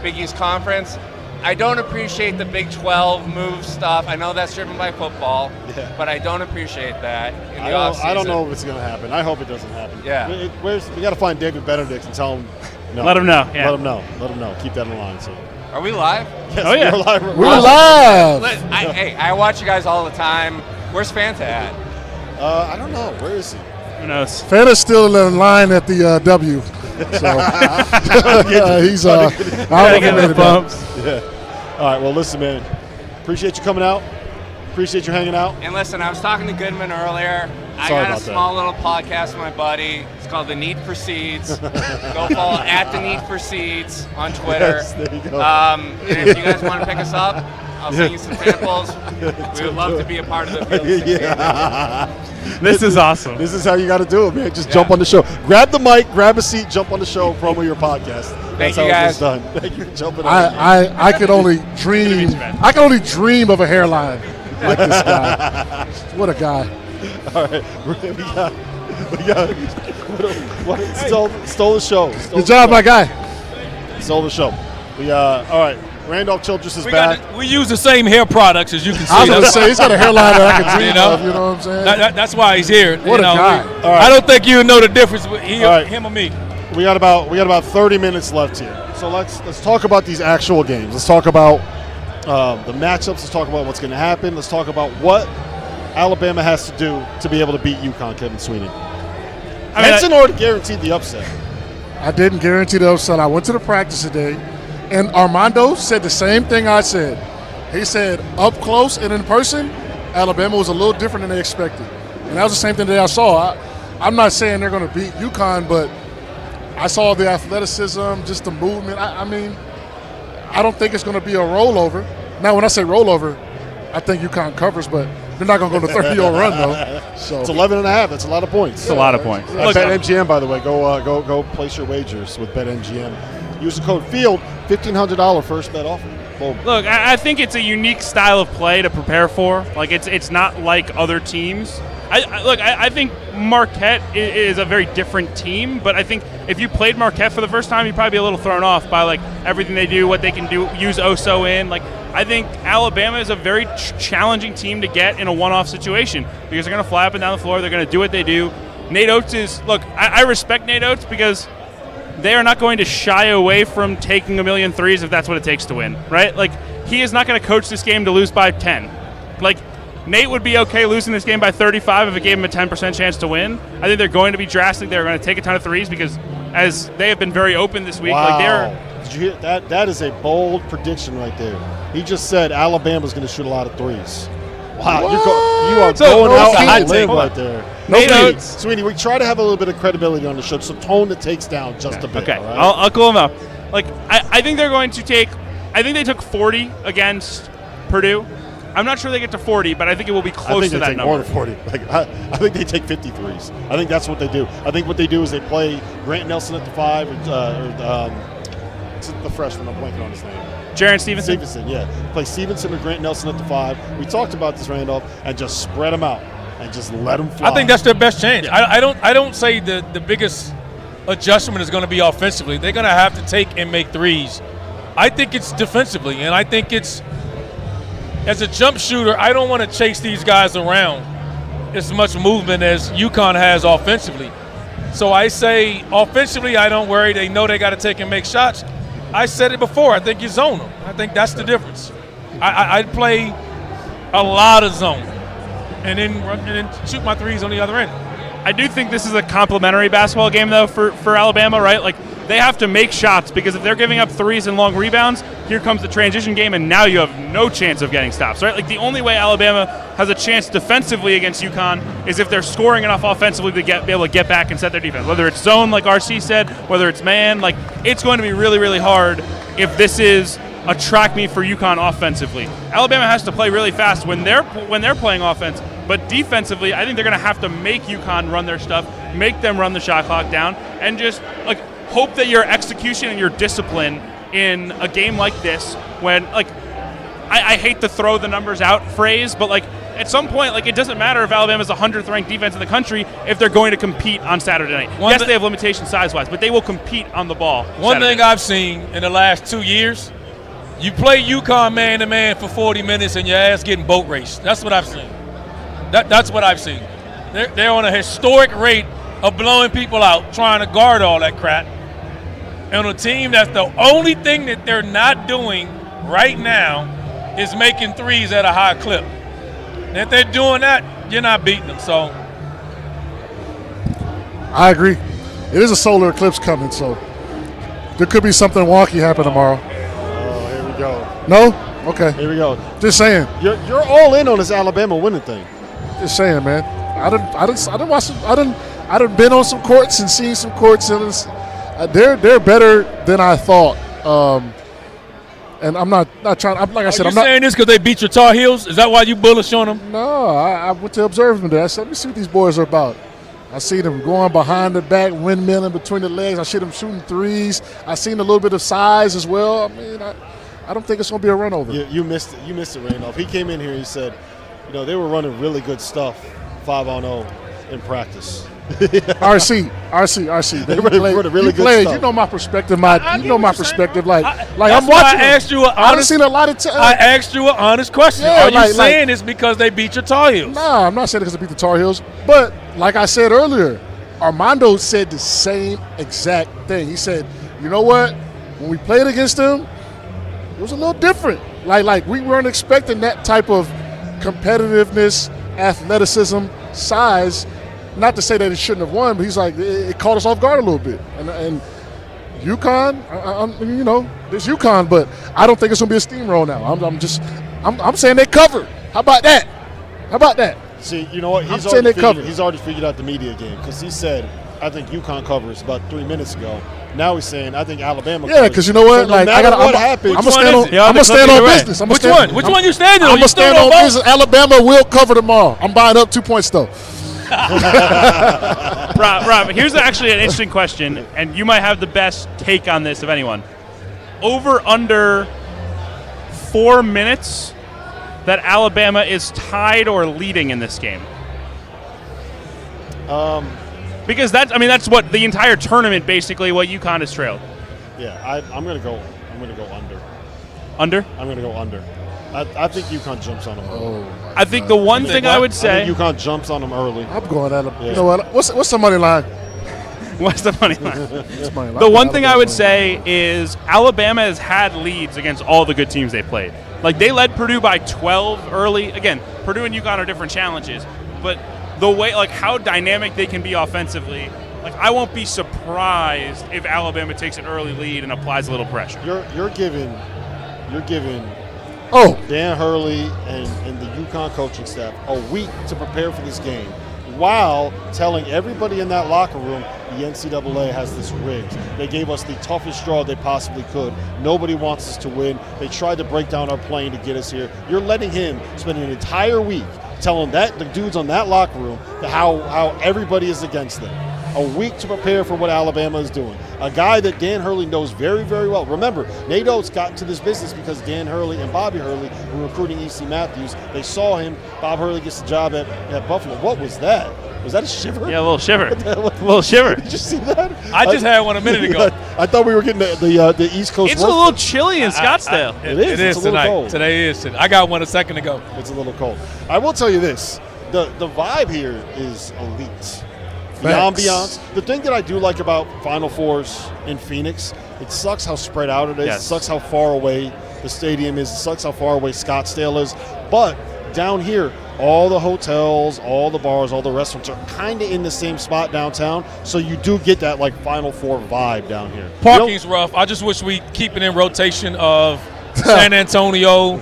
East Conference. I don't appreciate the Big 12 move stuff. I know that's driven by football, but I don't appreciate that in the offseason. I don't know if it's going to happen. I hope it doesn't happen. Yeah. We got to find David Benedict and tell him. No. Let him know. Yeah. Let him know. Keep that in line. So. Are we live? Yes, oh, yeah. We're live. We're live. Hey, I watch you guys all the time. Where's Fanta at? I don't know. Where is he? Who knows? Fanta's still in line at the W. So he's out of bumps. Yeah. All right. Well, listen, man. Appreciate you coming out. Appreciate you hanging out. And listen, I was talking to Goodman earlier. I got a small little podcast with my buddy. It's called The Need for Seeds. Go follow at The Need for Seeds on Twitter. Yes, there you go. And if you guys want to pick us up, I'll send you some samples. We would love to be a part of the Field of 68. This is awesome. This is how you got to do it, man. Just jump on the show. Grab the mic, grab a seat, jump on the show, promo your podcast. Thank That's you, how guys. it's done. Thank you for jumping on. I could only dream. I can only dream of a hairline like this guy. What a guy. All right, we got stole the show. Good job, my guy. Stole the show. All right. Randolph Childress is back. We use the same hair products, as you can see. I was going to say, he's got a hairline that I can dream of, you know what I'm saying? That's why he's here. What a guy. I don't think you know the difference with him or me. We got about 30 minutes left here. So let's talk about these actual games. Let's talk about the matchups. Let's talk about what's going to happen. Let's talk about what Alabama has to do to be able to beat UConn, Kevin Sweeney. Henson already guaranteed the upset. I didn't guarantee the upset. I went to the practice today, and Armando said the same thing I said. He said up close and in person, Alabama was a little different than they expected. And that was the same thing that I saw. I'm not saying they're going to beat UConn, but I saw the athleticism, just the movement. I mean, I don't think it's going to be a rollover. Now, when I say rollover, I think UConn covers, but they're not going to go to 30-0 run, though. So it's 11.5. That's a lot of points. It's a lot of points. BetMGM, by the way, go place your wagers with BetMGM. Use the code FIELD, $1,500 first bet offer. Boom. Look, I think it's a unique style of play to prepare for. Like, it's not like other teams. I think Marquette is a very different team, but I think if you played Marquette for the first time, you'd probably be a little thrown off by like everything they do, what they can do, use Oso in. Like, I think Alabama is a very challenging team to get in a one-off situation because they're going to fly up and down the floor. They're going to do what they do. Nate Oates is – look, I respect Nate Oates because they are not going to shy away from taking a million threes if that's what it takes to win, right? Like, he is not going to coach this game to lose by 10. Like, Nate would be okay losing this game by 35 if it gave him a 10% chance to win. I think they're going to be drastic. They're going to take a ton of threes because as they have been very open this week. Wow. Like Did you hear that? That is a bold prediction right there. He just said Alabama's going to shoot a lot of threes. Wow, you are going out on a limb right there. Sweeney, we try to have a little bit of credibility on the show, so tone the takes down just a bit. Okay, all right? I'll cool them out. Like I think they're going to take. I think they took 40 against Purdue. I'm not sure they get to 40, but I think it will be close to that number. More than 40. Like, I think they take 53s. I think that's what they do. I think what they do is they play Grant Nelson at the 5, the freshman. I'm blanking on his name. Jaron Stevenson? Stevenson, yeah. Play Stevenson or Grant Nelson at the 5. We talked about this, Randolph, and just spread them out and just let them fly. I think that's their best chance. Yeah. I don't say the biggest adjustment is going to be offensively. They're going to have to take and make threes. I think it's defensively, and I think it's as a jump shooter, I don't want to chase these guys around as much movement as UConn has offensively. So I say offensively, I don't worry. They know they got to take and make shots. I said it before. I think you zone them. I think that's the difference. I'd play a lot of zone and then shoot my threes on the other end. I do think this is a complimentary basketball game, though, for Alabama, right? Like, they have to make shots because if they're giving up threes and long rebounds, here comes the transition game, and now you have no chance of getting stops, right? Like, the only way Alabama has a chance defensively against UConn is if they're scoring enough offensively to be able to get back and set their defense. Whether it's zone, like RC said, whether it's man, like, it's going to be really, really hard if this is a track meet for UConn offensively. Alabama has to play really fast when they're playing offense, but defensively, I think they're going to have to make UConn run their stuff, make them run the shot clock down, and just, like, hope that your execution and your discipline in a game like this, when, like, I hate the throw the numbers out phrase, but, like, at some point, like, it doesn't matter if Alabama's the 100th ranked defense in the country if they're going to compete on Saturday night. Yes, they have limitations size-wise, but they will compete on the ball. One thing I've seen in the last 2 years, you play UConn man-to-man for 40 minutes and your ass getting boat raced. That's what I've seen. That's what I've seen. They're on a historic rate of blowing people out, trying to guard all that crap. And on a team that's the only thing that they're not doing right now is making threes at a high clip. And if they're doing that, you're not beating them. So I agree. It is a solar eclipse coming, so there could be something wonky happen tomorrow. Oh, here we go. No? Okay. Here we go. Just saying. You're all in on this Alabama winning thing. Just saying, man. I done watch some. I done been on some courts and seen some courts, and they're better than I thought. And I'm not trying. Like I said, I'm not saying this because they beat your Tar Heels. Is that why you bullish on them? No, I went to observe them there. I said, let me see what these boys are about. I see them going behind the back, windmilling between the legs. I see them shooting threes. I seen a little bit of size as well. I mean, I don't think it's going to be a run over. You missed it. You missed it, Randolph. He came in here. He said, they were running really good stuff, 5-on-0 in practice. RC. They running really good stuff. You know my perspective. You know my perspective. I'm watching. I asked you. I've seen a lot of time. I asked you an honest question. Yeah, Are you saying it's because they beat your Tar Heels? Nah, I'm not saying it because they beat the Tar Heels. But like I said earlier, Armando said the same exact thing. He said, you know what? When we played against them, it was a little different. Like we weren't expecting that type of competitiveness, athleticism, size. Not to say that it shouldn't have won, but he's like, it caught us off guard a little bit. And UConn, there's UConn, but I don't think it's going to be a steamroll now. I'm saying they covered. How about that? See, you know what? He's already figured out the media game because he said, I think UConn covers about 3 minutes ago. Now he's saying, I think Alabama covers. Yeah, because you know what? So I'm going to stand on business. Which one you standing on? I'm going to stand on business. Alabama will cover tomorrow. I'm buying up 2 points, though. Rob, here's actually an interesting question, and you might have the best take on this of anyone. Over under 4 minutes that Alabama is tied or leading in this game. Because that's what the entire tournament basically what UConn has trailed. Yeah, I'm gonna go under. Under? I'm gonna go under. I think UConn jumps on them early. I think the one thing I would say, I think UConn jumps on them early. I'm going at them. Yeah. You know what? What's the money line? What's the money line? The one thing I would say is Alabama has had leads against all the good teams they played. Like, they led Purdue by 12 early. Again, Purdue and UConn are different challenges, but the way, like, how dynamic they can be offensively, like, I won't be surprised if Alabama takes an early lead and applies a little pressure. You're giving Dan Hurley and the UConn coaching staff a week to prepare for this game, while telling everybody in that locker room the NCAA has this rigged. They gave us the toughest draw they possibly could. Nobody wants us to win. They tried to break down our plane to get us here. You're letting him spend an entire week telling the dudes on that locker room how everybody is against them. A week to prepare for what Alabama is doing. A guy that Dan Hurley knows very, very well. Remember, Nate Oates got into this business because Dan Hurley and Bobby Hurley were recruiting E.C. Matthews. They saw him. Bob Hurley gets the job at Buffalo. What was that? Was that a shiver? Yeah, a little shiver. A little shiver. Did you see that? I just had one a minute ago. I thought we were getting the East Coast. It's a little chilly in Scottsdale. It is. It's a little tonight. cold. Today is. I got one a second ago. It's a little cold. I will tell you this. The vibe here is elite. The ambiance. The thing that I do like about Final Fours in Phoenix, it sucks how spread out it is. Yes. It sucks how far away the stadium is. It sucks how far away Scottsdale is. But down here, all the hotels, all the bars, all the restaurants are kind of in the same spot downtown. So you do get that like Final Four vibe down here. Parking's rough. I just wish we keep it in rotation of San Antonio,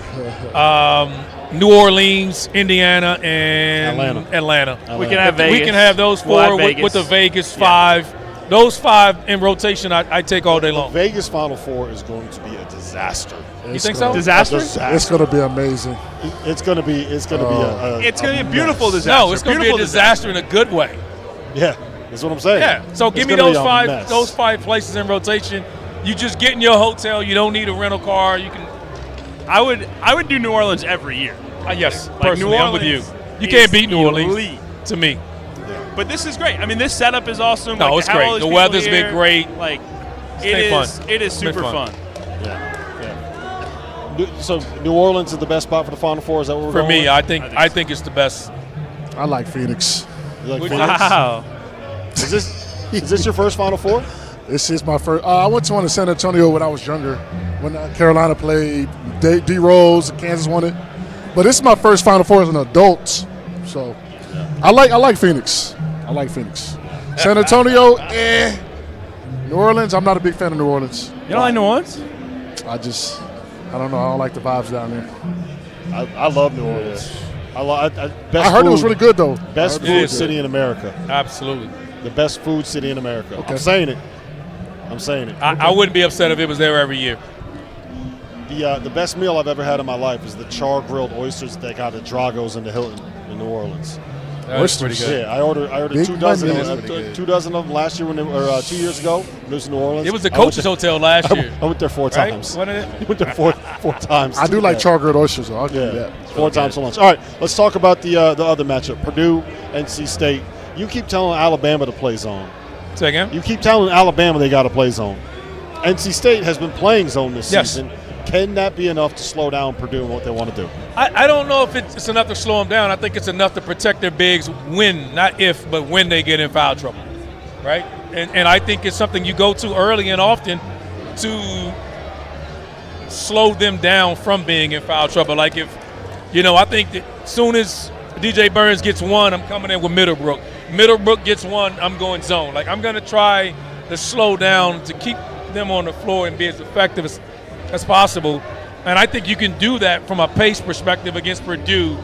New Orleans, Indiana, and Atlanta. We can have Vegas. We can have those four with the Vegas 5. Those 5 in rotation, I take all day long. The Vegas Final Four is going to be a disaster. You think so? Disaster? It's going to be amazing. It's going to be. It's going to be a beautiful disaster. No, it's going to be a disaster in a good way. Yeah, that's what I'm saying. Yeah. So give me those 5 places in rotation. You just get in your hotel. You don't need a rental car. You can. I would do New Orleans every year. Yes, like personally, New I'm with you. Orleans You can't beat New Orleans elite. to me. But this is great. I mean, this setup is awesome. No, like, it's to have all great. these The weather's people been here, great. Like, It's it is super fun. Yeah. So New Orleans is the best spot for the Final Four. Is that what we're For going me, with? I think it's the best. I like Phoenix. You like Phoenix? Wow. Is this your first Final Four? This is my first. I went to one in San Antonio when I was younger, when Carolina played. D. Rose, Kansas won it. But this is my first Final Four as an adult. So I like Phoenix. I like Phoenix. San Antonio, New Orleans, I'm not a big fan of New Orleans. You don't like New Orleans? I don't know. I don't like the vibes down there. I love New Orleans. I heard it was really good, though. Best food city in America. Absolutely. The best food city in America. Okay. I'm saying it. I wouldn't be upset if it was there every year. The best meal I've ever had in my life is the char-grilled oysters that they got at Drago's in the Hilton in New Orleans. That's pretty good. Yeah, I ordered Big 2 dozen money. 2 dozen of them last year 2 years ago. It was in New Orleans. It was the coach's hotel last year. I went there 4 Right? times. What is it? I went there four times. I do like char-grilled oysters, though. I'll give you that. 4 times for lunch. All right, let's talk about the other matchup, Purdue, NC State. You keep telling Alabama to play zone. Say again? You keep telling Alabama they got to play zone. NC State has been playing zone this season. Can that be enough to slow down Purdue and what they want to do? I don't know if it's enough to slow them down. I think it's enough to protect their bigs when, not if, but when they get in foul trouble, right? And I think it's something you go to early and often to slow them down from being in foul trouble. Like if, I think that as soon as DJ Burns gets 1, I'm coming in with Middlebrook. Middlebrook gets 1, I'm going zone. Like I'm going to try to slow down to keep them on the floor and be as effective as possible. And I think you can do that from a pace perspective against Purdue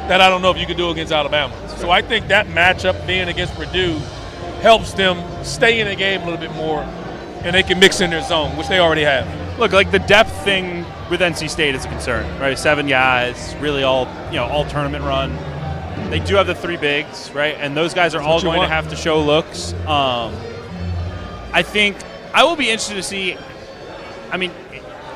that I don't know if you can do against Alabama. So I think that matchup being against Purdue helps them stay in the game a little bit more, and they can mix in their zone, which they already have. Look, like the depth thing with NC State is a concern, right? 7 guys, really all tournament run. They do have the 3 bigs, right? And those guys are all going to have to show looks. I think I will be interested to see. I mean,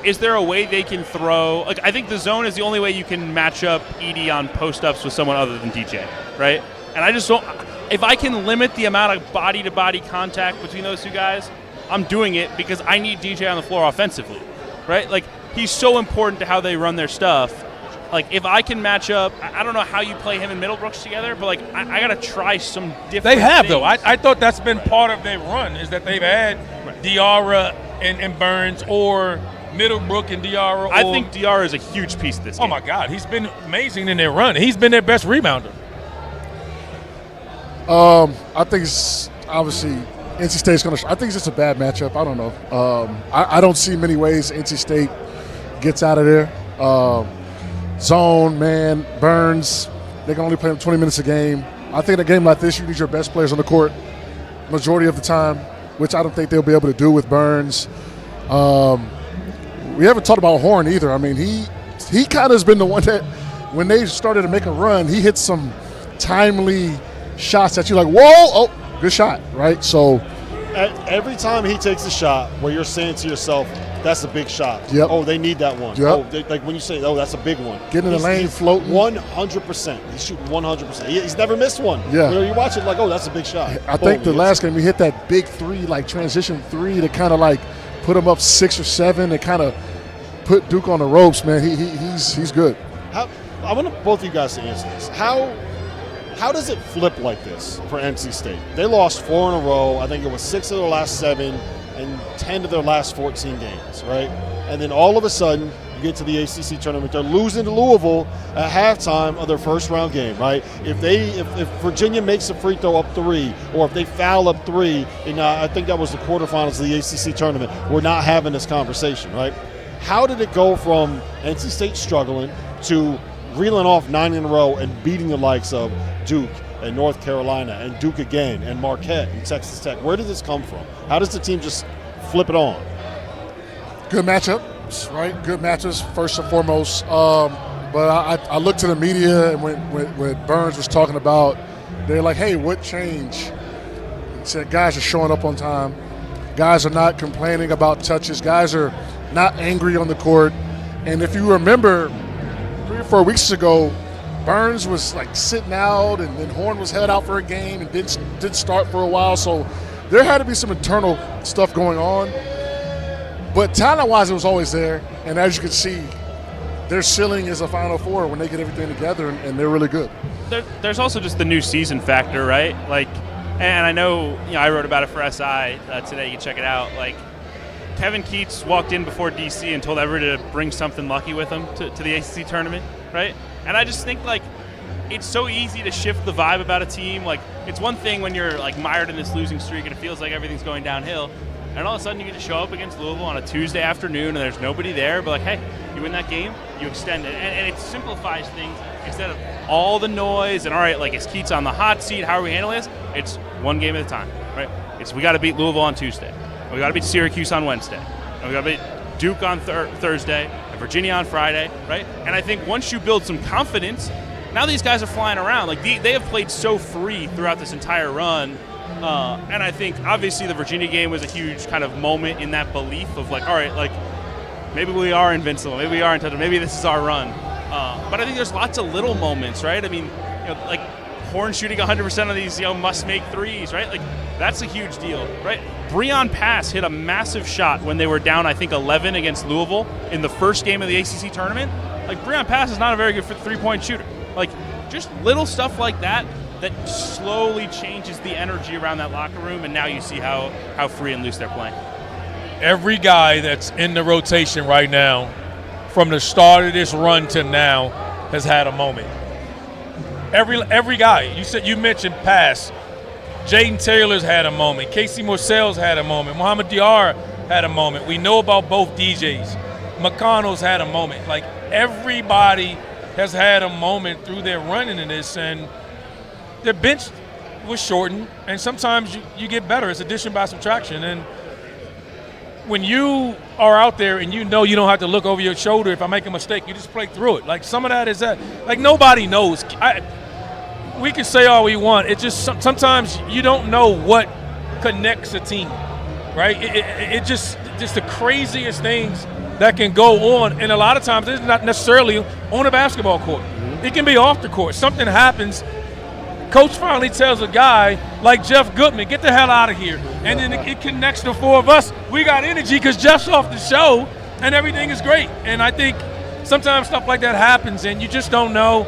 is there a way they can throw? Like, I think the zone is the only way you can match up Edey on post-ups with someone other than DJ, right? And I just don't. If I can limit the amount of body-to-body contact between those 2 guys, I'm doing it because I need DJ on the floor offensively, right? Like, he's so important to how they run their stuff. Like, if I can match up, I don't know how you play him and Middlebrooks together, but, like, I got to try some different They have, things. though. I thought that's been part of their run is that they've had Diarra and Burns or Middlebrook and Diarra. I think Diarra is a huge piece of this game. Oh, my God. He's been amazing in their run. He's been their best rebounder. I think it's obviously NC State's going to – I think it's just a bad matchup. I don't know. I don't see many ways NC State gets out of there. Zone, man, Burns, they can only play them 20 minutes a game. I think in a game like this, you need your best players on the court majority of the time, which I don't think they'll be able to do with Burns. We haven't talked about Horn either. I mean, he kind of has been the one that when they started to make a run, he hit some timely shots that you're like, whoa, oh, good shot, right? So every time he takes a shot where you're saying to yourself, that's a big shot. Yep. Oh, they need that one. Yep. Oh, like when you say, oh, that's a big one. Get in the lane, floating. 100%. He's shooting 100%. He's never missed one. Yeah. You watch it like, oh, that's a big shot. I think the last game he hit that big three, like transition three to kind of like put him up 6 or 7 and kind of put Duke on the ropes, man. He's good. I want both of you guys to answer this. How does it flip like this for NC State? They lost 4 in a row. I think it was 6 of their last 7 and 10 of their last 14 games, right? And then all of a sudden, you get to the ACC tournament. They're losing to Louisville at halftime of their first round game, right? If Virginia makes a free throw up 3, or if they foul up 3, and I think that was the quarterfinals of the ACC tournament, we're not having this conversation, right? How did it go from NC State struggling to reeling off 9 in a row and beating the likes of Duke and North Carolina and Duke again and Marquette and Texas Tech? Where did this come from? How does the team just flip it on? Good matchups, right? Good matches first and foremost. But I looked to the media, and when Burns was talking about, they're like, hey, what changed? He said guys are showing up on time. Guys are not complaining about touches. Guys are not angry on the court. And if you remember 3 or 4 weeks ago, Burns was like sitting out, and then Horn was held out for a game and didn't start for a while. So there had to be some internal stuff going on. But talent-wise, it was always there. And as you can see, their ceiling is a Final Four when they get everything together, and they're really good. There's also just the new season factor, right? Like, and I know, I wrote about it for SI today. You can check it out. Like, Kevin Keats walked in before DC and told everybody to bring something lucky with him to the ACC tournament, right? And I just think, like, it's so easy to shift the vibe about a team. Like, it's one thing when you're, like, mired in this losing streak and it feels like everything's going downhill. And all of a sudden you get to show up against Louisville on a Tuesday afternoon and there's nobody there. But, like, hey, you win that game, you extend it. And it simplifies things. Instead of all the noise and, all right, like, is Keats on the hot seat? How are we handling this? It's one game at a time, right? We got to beat Louisville on Tuesday. We got to beat Syracuse on Wednesday. And we got to beat Duke on Thursday and Virginia on Friday, right? And I think once you build some confidence, now these guys are flying around. Like, they have played so free throughout this entire run. And I think, obviously, the Virginia game was a huge kind of moment in that belief of, like, all right, like, maybe we are invincible. Maybe we are untouchable. Maybe this is our run. But I think there's lots of little moments, right? I mean, like, Horn shooting 100% of these, must-make threes, right? Like, that's a huge deal, right? Breon Pass hit a massive shot when they were down, I think, 11 against Louisville in the first game of the ACC tournament. Like, Breon Pass is not a very good three-point shooter. Like, just little stuff like that slowly changes the energy around that locker room, and now you see how free and loose they're playing. Every guy that's in the rotation right now, from the start of this run to now, has had a moment. Every guy. You mentioned Pass. Jaden Taylor's had a moment. Casey Morcell's had a moment. Mohamed Diarra had a moment. We know about both DJs. McConnell's had a moment. Like, everybody has had a moment through their run into this, and their bench was shortened, and sometimes you get better. It's addition by subtraction. And when you are out there and you know you don't have to look over your shoulder if I make a mistake, you just play through it. Like, some of that is that. Like, nobody knows. We can say all we want. It's just sometimes you don't know what connects a team, right? It just the craziest things that can go on. And a lot of times it's not necessarily on a basketball court. It can be off the court. Something happens. Coach finally tells a guy like Jeff Goodman, get the hell out of here. And then it connects the 4 of us. We got energy because Jeff's off the show and everything is great. And I think sometimes stuff like that happens and you just don't know.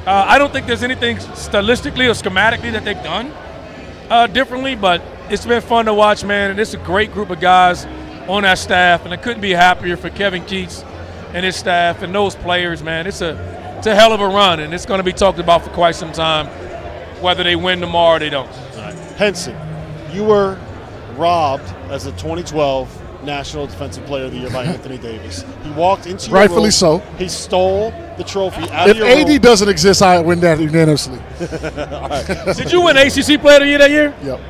I don't think there's anything stylistically or schematically that they've done differently, but it's been fun to watch, man. And it's a great group of guys. on that staff, and I couldn't be happier for Kevin Keats and his staff and those players, man. It's a hell of a run, and it's going to be talked about for quite some time, whether they win tomorrow or they don't. Henson, you were robbed as a 2012 National Defensive Player of the Year by Anthony Davis. He walked into your Rightfully room. so. He stole the trophy out If of your AD room. doesn't exist, I win that unanimously. All right. Did you win ACC Player of the Year that year? Yep.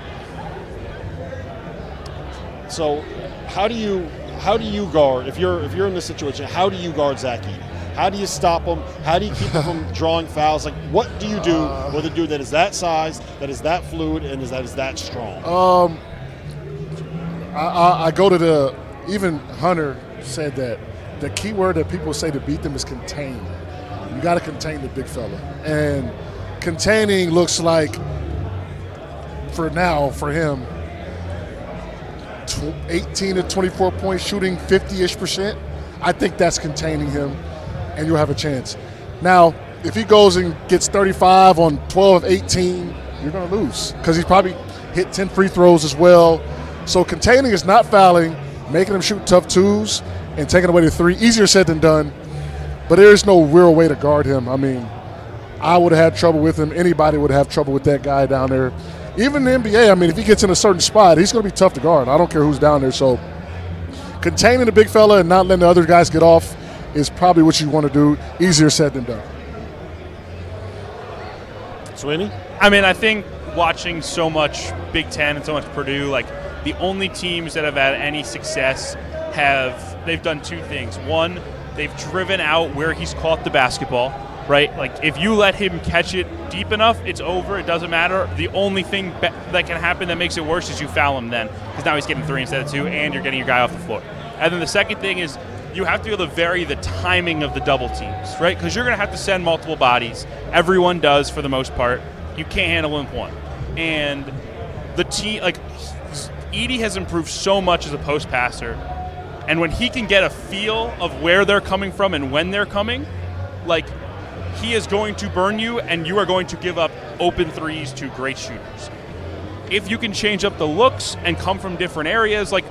So, how do you guard if you're in this situation? How do you guard Zach Edey? How do you stop him? How do you keep him from drawing fouls? Like, what do you do with a dude that is that size, that is that fluid, and is that strong? I go to even Hunter said that the key word that people say to beat them is contain. You got to contain the big fella. And containing looks like, for him, 18 to 24 points shooting 50-ish%. I think that's containing him, and you'll have a chance. Now, if he goes and gets 35 on 12 of 18, you're going to lose because he's probably hit 10 free throws as well. So containing is not fouling, making him shoot tough twos, and taking away the three. Easier said than done, but there is no real way to guard him. I mean, I would have had trouble with him. Anybody would have trouble with that guy down there. Even in the NBA, I mean, if he gets in a certain spot, he's going to be tough to guard. I don't care who's down there. So containing the big fella and not letting the other guys get off is probably what you want to do. Easier said than done. Sweeney? I mean, I think watching so much Big Ten and so much Purdue, like the only teams that have had any success they've done two things. One, they've driven out where he's caught the basketball, right? Like if you let him catch it deep enough, it's over. It doesn't matter. The only thing that can happen that makes it worse is you foul him then, because now he's getting 3 instead of 2, and you're getting your guy off the floor. And then the second thing is you have to be able to vary the timing of the double teams, right? Because you're going to have to send multiple bodies. Everyone does for the most part. You can't handle him with one. And the team, like Edey has improved so much as a post passer. And when he can get a feel of where they're coming from and when they're coming, like he is going to burn you, and you are going to give up open threes to great shooters. If you can change up the looks and come from different areas, like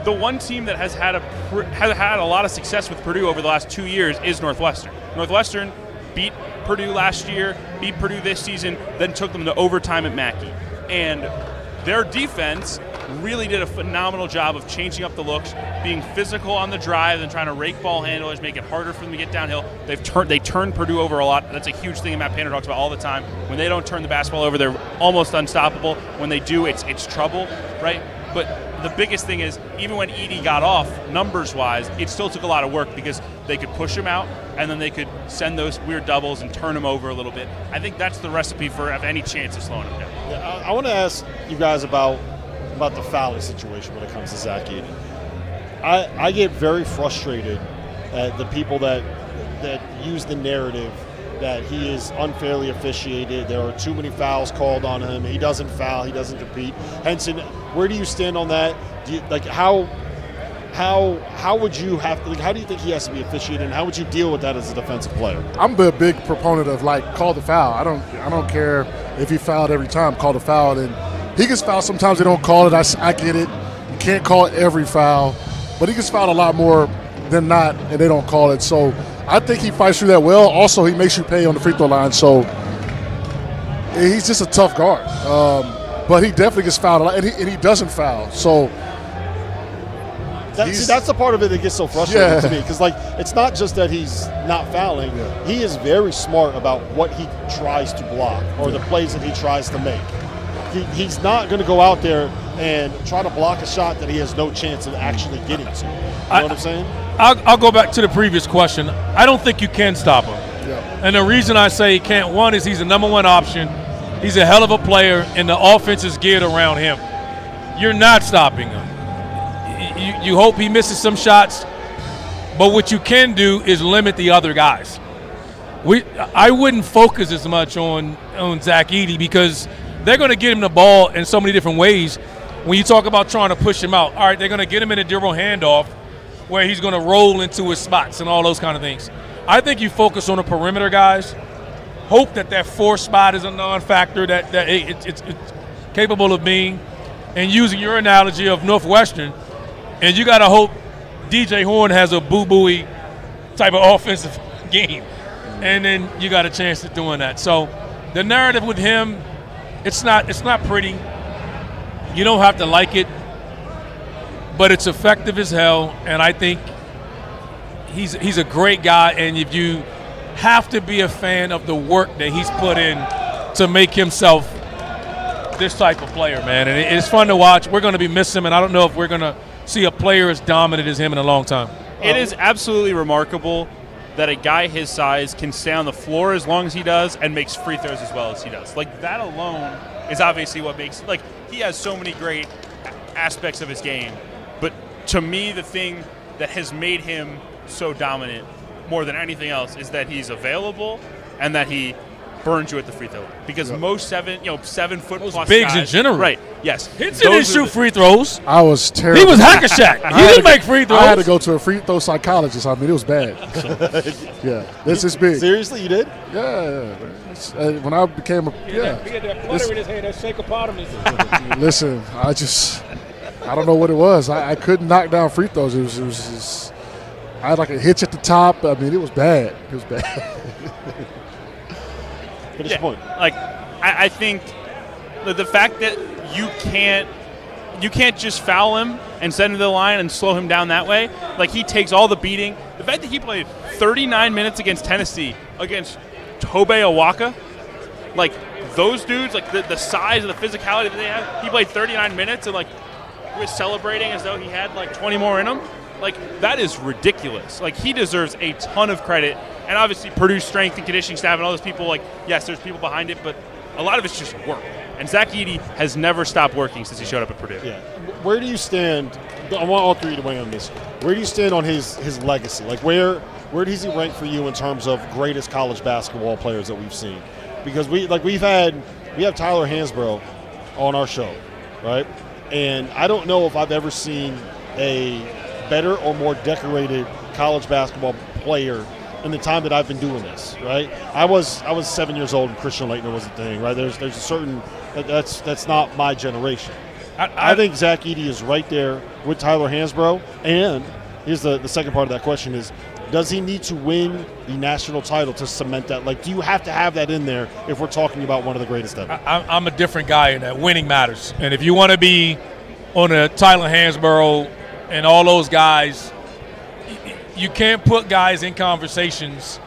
the one team that has had a lot of success with Purdue over the last 2 years is Northwestern. Northwestern beat Purdue last year, beat Purdue this season, then took them to overtime at Mackey. And their defense really did a phenomenal job of changing up the looks, being physical on the drive and trying to rake ball handlers, make it harder for them to get downhill. They turned Purdue over a lot. That's a huge thing Matt Painter talks about all the time. When they don't turn the basketball over, they're almost unstoppable. When they do, it's trouble, right? But the biggest thing is, even when Edey got off, numbers-wise, it still took a lot of work because they could push him out, and then they could send those weird doubles and turn him over a little bit. I think that's the recipe for any chance of slowing him down. Yeah, I want to ask you guys about the fouling situation when it comes to Zach Edey. I get very frustrated at the people that use the narrative that he is unfairly officiated. There are too many fouls called on him. He doesn't foul. He doesn't compete. Henson, where do you stand on that? Do you, how would you have to? How do you think he has to be officiated, and how would you deal with that as a defensive player? I'm a big proponent of call the foul. I don't care if he fouled every time. Call the foul, and he gets fouled. Sometimes they don't call it. I get it. You can't call every foul, but he gets fouled a lot more than not, and they don't call it. So I think he fights through that well. Also, he makes you pay on the free throw line. So he's just a tough guard. But he definitely gets fouled a lot, and he doesn't foul. So that's the part of it that gets so frustrating to me, because it's not just that he's not fouling. Yeah. He is very smart about what he tries to block or the plays that he tries to make. He's not going to go out there and try to block a shot that he has no chance of actually getting to. You know what I'm saying? I'll go back to the previous question. I don't think you can stop him. Yeah. And the reason I say he can't, one, is he's a number one option. He's a hell of a player, and the offense is geared around him. You're not stopping him. You hope he misses some shots, but what you can do is limit the other guys. I wouldn't focus as much on Zach Edey, because they're going to get him the ball in so many different ways. When you talk about trying to push him out, all right, they're going to get him in a dribble handoff where he's going to roll into his spots and all those kind of things. I think you focus on the perimeter guys. Hope that fourth spot is a non-factor that it's capable of being. And using your analogy of Northwestern, And you got to hope DJ Horn has a boo-booey type of offensive game. And then you got a chance at doing that. So the narrative with him, it's not pretty. You don't have to like it, but it's effective as hell. And I think he's a great guy. And if you have to be a fan of the work that he's put in to make himself this type of player, man. And it's fun to watch. We're going to be missing him, and I don't know if we're going to see a player as dominant as him in a long time. It is absolutely remarkable that a guy his size can stay on the floor as long as he does and makes free throws as well as he does. Like, that alone is obviously what makes – like, he has so many great aspects of his game. But to me, the thing that has made him so dominant more than anything else is that he's available and that he burns you at the free throw line. Because most 7 foot plus bigs guys, in general. Right, yes. Hinson didn't shoot free throws. I was terrible. He was hack-a-shack. He didn't make free throws. I had to go to a free throw psychologist. I mean, it was bad. So, yeah, this is big. Seriously, you did? Yeah. When I became a He had that putter in his hand, that shakeopotamus. Listen, I don't know what it was. I couldn't knock down free throws. It was I had like a hitch at the top. I mean, it was bad. It was bad. Finish the point. Like, I think the fact that you can't just foul him and send him to the line and slow him down that way. Like, he takes all the beating. The fact that he played 39 minutes against Tennessee against Tobey Awaka, like, those dudes, like the size and the physicality that they have, he played 39 minutes and like was celebrating as though he had like 20 more in him. Like, that is ridiculous. Like, he deserves a ton of credit. And obviously Purdue's strength and conditioning staff and all those people, like, yes, there's people behind it, but a lot of it's just work. And Zach Edey has never stopped working since he showed up at Purdue. Yeah. Where do you stand? I want all three to weigh on this. Where do you stand on his legacy? Like, where does he rank for you in terms of greatest college basketball players that we've seen? Because we have Tyler Hansbrough on our show, right? And I don't know if I've ever seen a better or more decorated college basketball player in the time that I've been doing this, right? I was 7 years old and Christian Laettner was a thing, right? There's a certain that's not my generation. I think Zach Edey is right there with Tyler Hansbrough. And here's the second part of that question is, does he need to win the national title to cement that? Like, do you have to have that in there if we're talking about one of the greatest ever? I'm a different guy in that. Winning matters. And if you want to be on a Tyler Hansbrough and all those guys, you can't put guys in conversations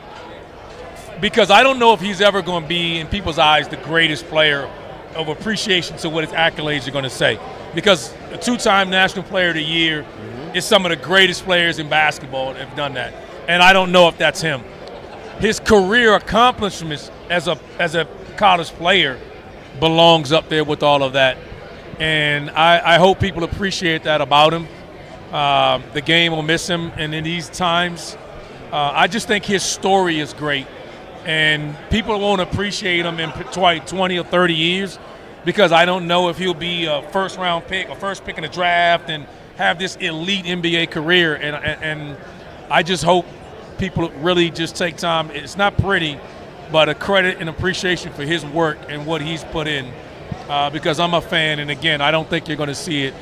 because I don't know if he's ever going to be, in people's eyes, the greatest player of appreciation to what his accolades are going to say. Because a two-time National Player of the Year is some of the greatest players in basketball that have done that. And I don't know if that's him. His career accomplishments as a college player belongs up there with all of that. And I hope people appreciate that about him. The game will miss him, and in these times, I just think his story is great, and people won't appreciate him in 20 or 30 years because I don't know if he'll be a first-round pick or first pick in the draft and have this elite NBA career, and I just hope people really just take time. It's not pretty, but a credit and appreciation for his work and what he's put in because I'm a fan, and again, I don't think you're going to see it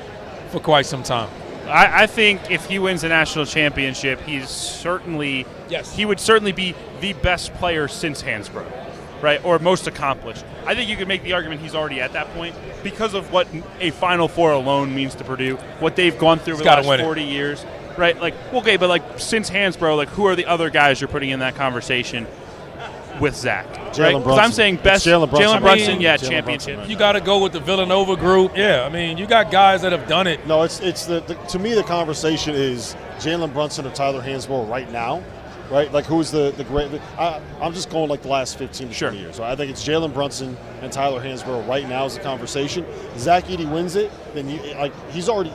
for quite some time. I think if he wins a national championship, he would certainly be the best player since Hansbrough, right, or most accomplished. I think you could make the argument he's already at that point because of what a Final Four alone means to Purdue, what they've gone through over the last 40 years, right? Like, okay, but like since Hansbrough, like who are the other guys you're putting in that conversation with Zach? Right? Because I'm saying best Jalen Brunson, championship. You got to go with the Villanova group. Yeah, I mean, you got guys that have done it. No, it's to me the conversation is Jalen Brunson or Tyler Hansbrough right now, right? Like who's the great? I'm just going like the last 15 to 20 years. So I think it's Jalen Brunson and Tyler Hansbrough right now is the conversation. Zach Edey wins it, then he's already.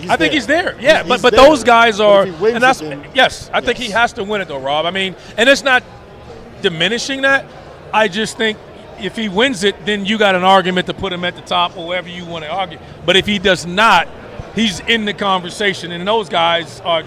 I think he's there. Yeah, but those guys are, and that's I think he has to win it though, Rob. I mean, and it's not diminishing that. I just think if he wins it, then you got an argument to put him at the top or wherever you want to argue. But if he does not, he's in the conversation, and those guys are,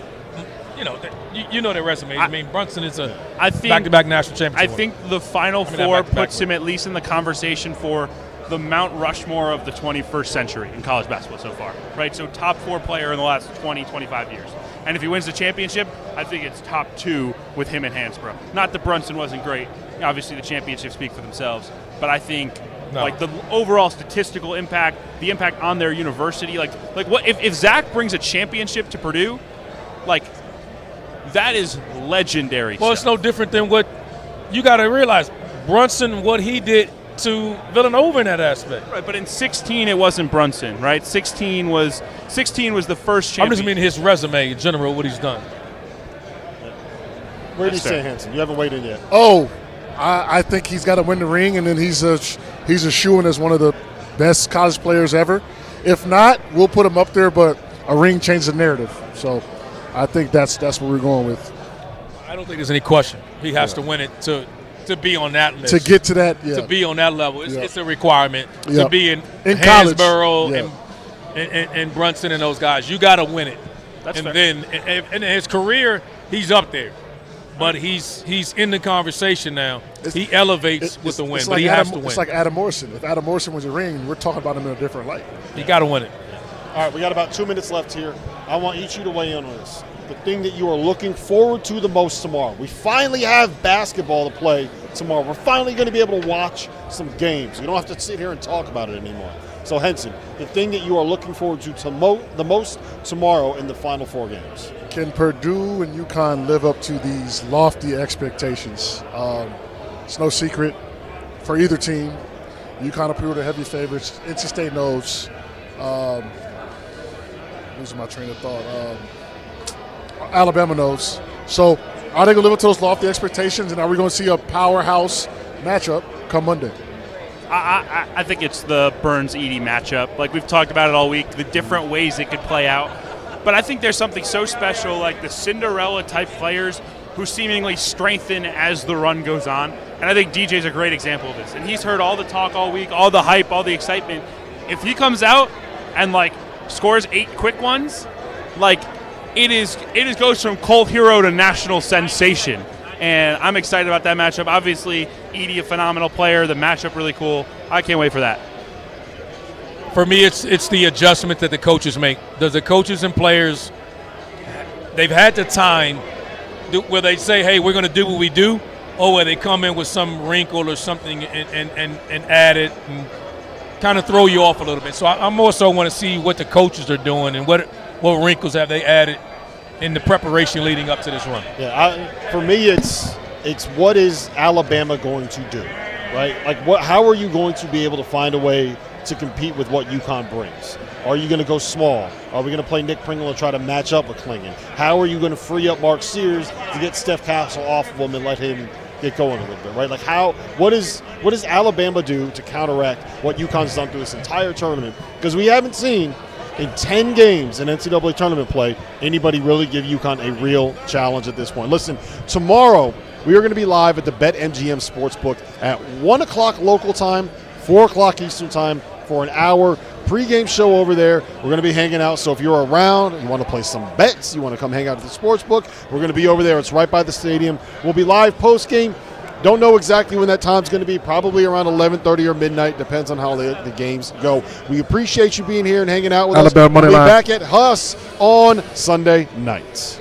you know their resumes. I mean, Brunson is a back-to-back national championship. I think the Final Four puts him at least in the conversation for the Mount Rushmore of the 21st century in college basketball so far, right? So top 4 player in the last 20, 25 years. And if he wins the championship, I think it's top 2 with him and Hansbrough. Not that Brunson wasn't great. Obviously, the championships speak for themselves. But I think like the overall statistical impact, the impact on their university, like what if Zach brings a championship to Purdue, like that is legendary. Well, it's no different than what you got to realize. Brunson, what he did to Villanova in that aspect. Right, but in 16 it wasn't Brunson, right? 16 was the first championship. I'm just meaning his resume in general, what he's done. Where do you stand, Henson? You haven't weighed in yet. Oh, I think he's got to win the ring, and then he's a shoo-in as one of the best college players ever. If not, we'll put him up there, but a ring changes the narrative. So I think that's what we're going with. I don't think there's any question. He has to win it to be on that list. To get to that, yeah. To be on that level. It's a requirement. Yeah. To be in Hansborough and Brunson and those guys. You got to win it. That's and fair. then in his career, he's up there. But he's in the conversation now. He elevates with the win, but he has to win. It's like Adam Morrison. If Adam Morrison was a ring, we're talking about him in a different light. You got to win it. All right, we got about 2 minutes left here. I want each of you to weigh in on this. The thing that you are looking forward to the most tomorrow. We finally have basketball to play tomorrow. We're finally going to be able to watch some games. We don't have to sit here and talk about it anymore. So, Henson, the thing that you are looking forward to the most tomorrow in the Final Four games. Can Purdue and UConn live up to these lofty expectations? It's no secret for either team. UConn and Purdue are the heavy favorites. NC State knows. Losing my train of thought. Alabama knows. So are they going to live up to those lofty expectations, and are we going to see a powerhouse matchup come Monday? I think it's the Burns-Edey matchup. Like we've talked about it all week, the different ways it could play out. But I think there's something so special, like the Cinderella-type players who seemingly strengthen as the run goes on. And I think DJ's a great example of this. And he's heard all the talk all week, all the hype, all the excitement. If he comes out and, like, scores 8 quick ones, like, it goes from cult hero to national sensation. And I'm excited about that matchup. Obviously, Edey, a phenomenal player. The matchup really cool. I can't wait for that. For me, it's the adjustment that the coaches make. Does the coaches and players, they've had the time where they say, hey, we're going to do what we do, or where they come in with some wrinkle or something and add it and kind of throw you off a little bit. So I more so want to see what the coaches are doing and what wrinkles have they added in the preparation leading up to this run. Yeah, for me, it's what is Alabama going to do, right? Like, how are you going to be able to find a way to compete with what UConn brings? Are you going to go small? Are we going to play Nick Pringle and try to match up with Klingon? How are you going to free up Mark Sears to get Steph Castle off of him and let him get going a little bit, right? Like, what does Alabama do to counteract what UConn's done through this entire tournament? Because we haven't seen in 10 games in NCAA tournament play anybody really give UConn a real challenge at this point. Listen, tomorrow we are going to be live at the BetMGM Sportsbook at 1 o'clock local time, 4 o'clock Eastern time for an hour pregame show over there. We're going to be hanging out, so if you're around, you want to play some bets, you want to come hang out at the sportsbook, we're going to be over there. It's right by the stadium. We'll be live postgame. Don't know exactly when that time's going to be, probably around 11:30 or midnight, depends on how the games go. We appreciate you being here and hanging out with us. Alabama money we'll be line. back at Huss on Sunday nights.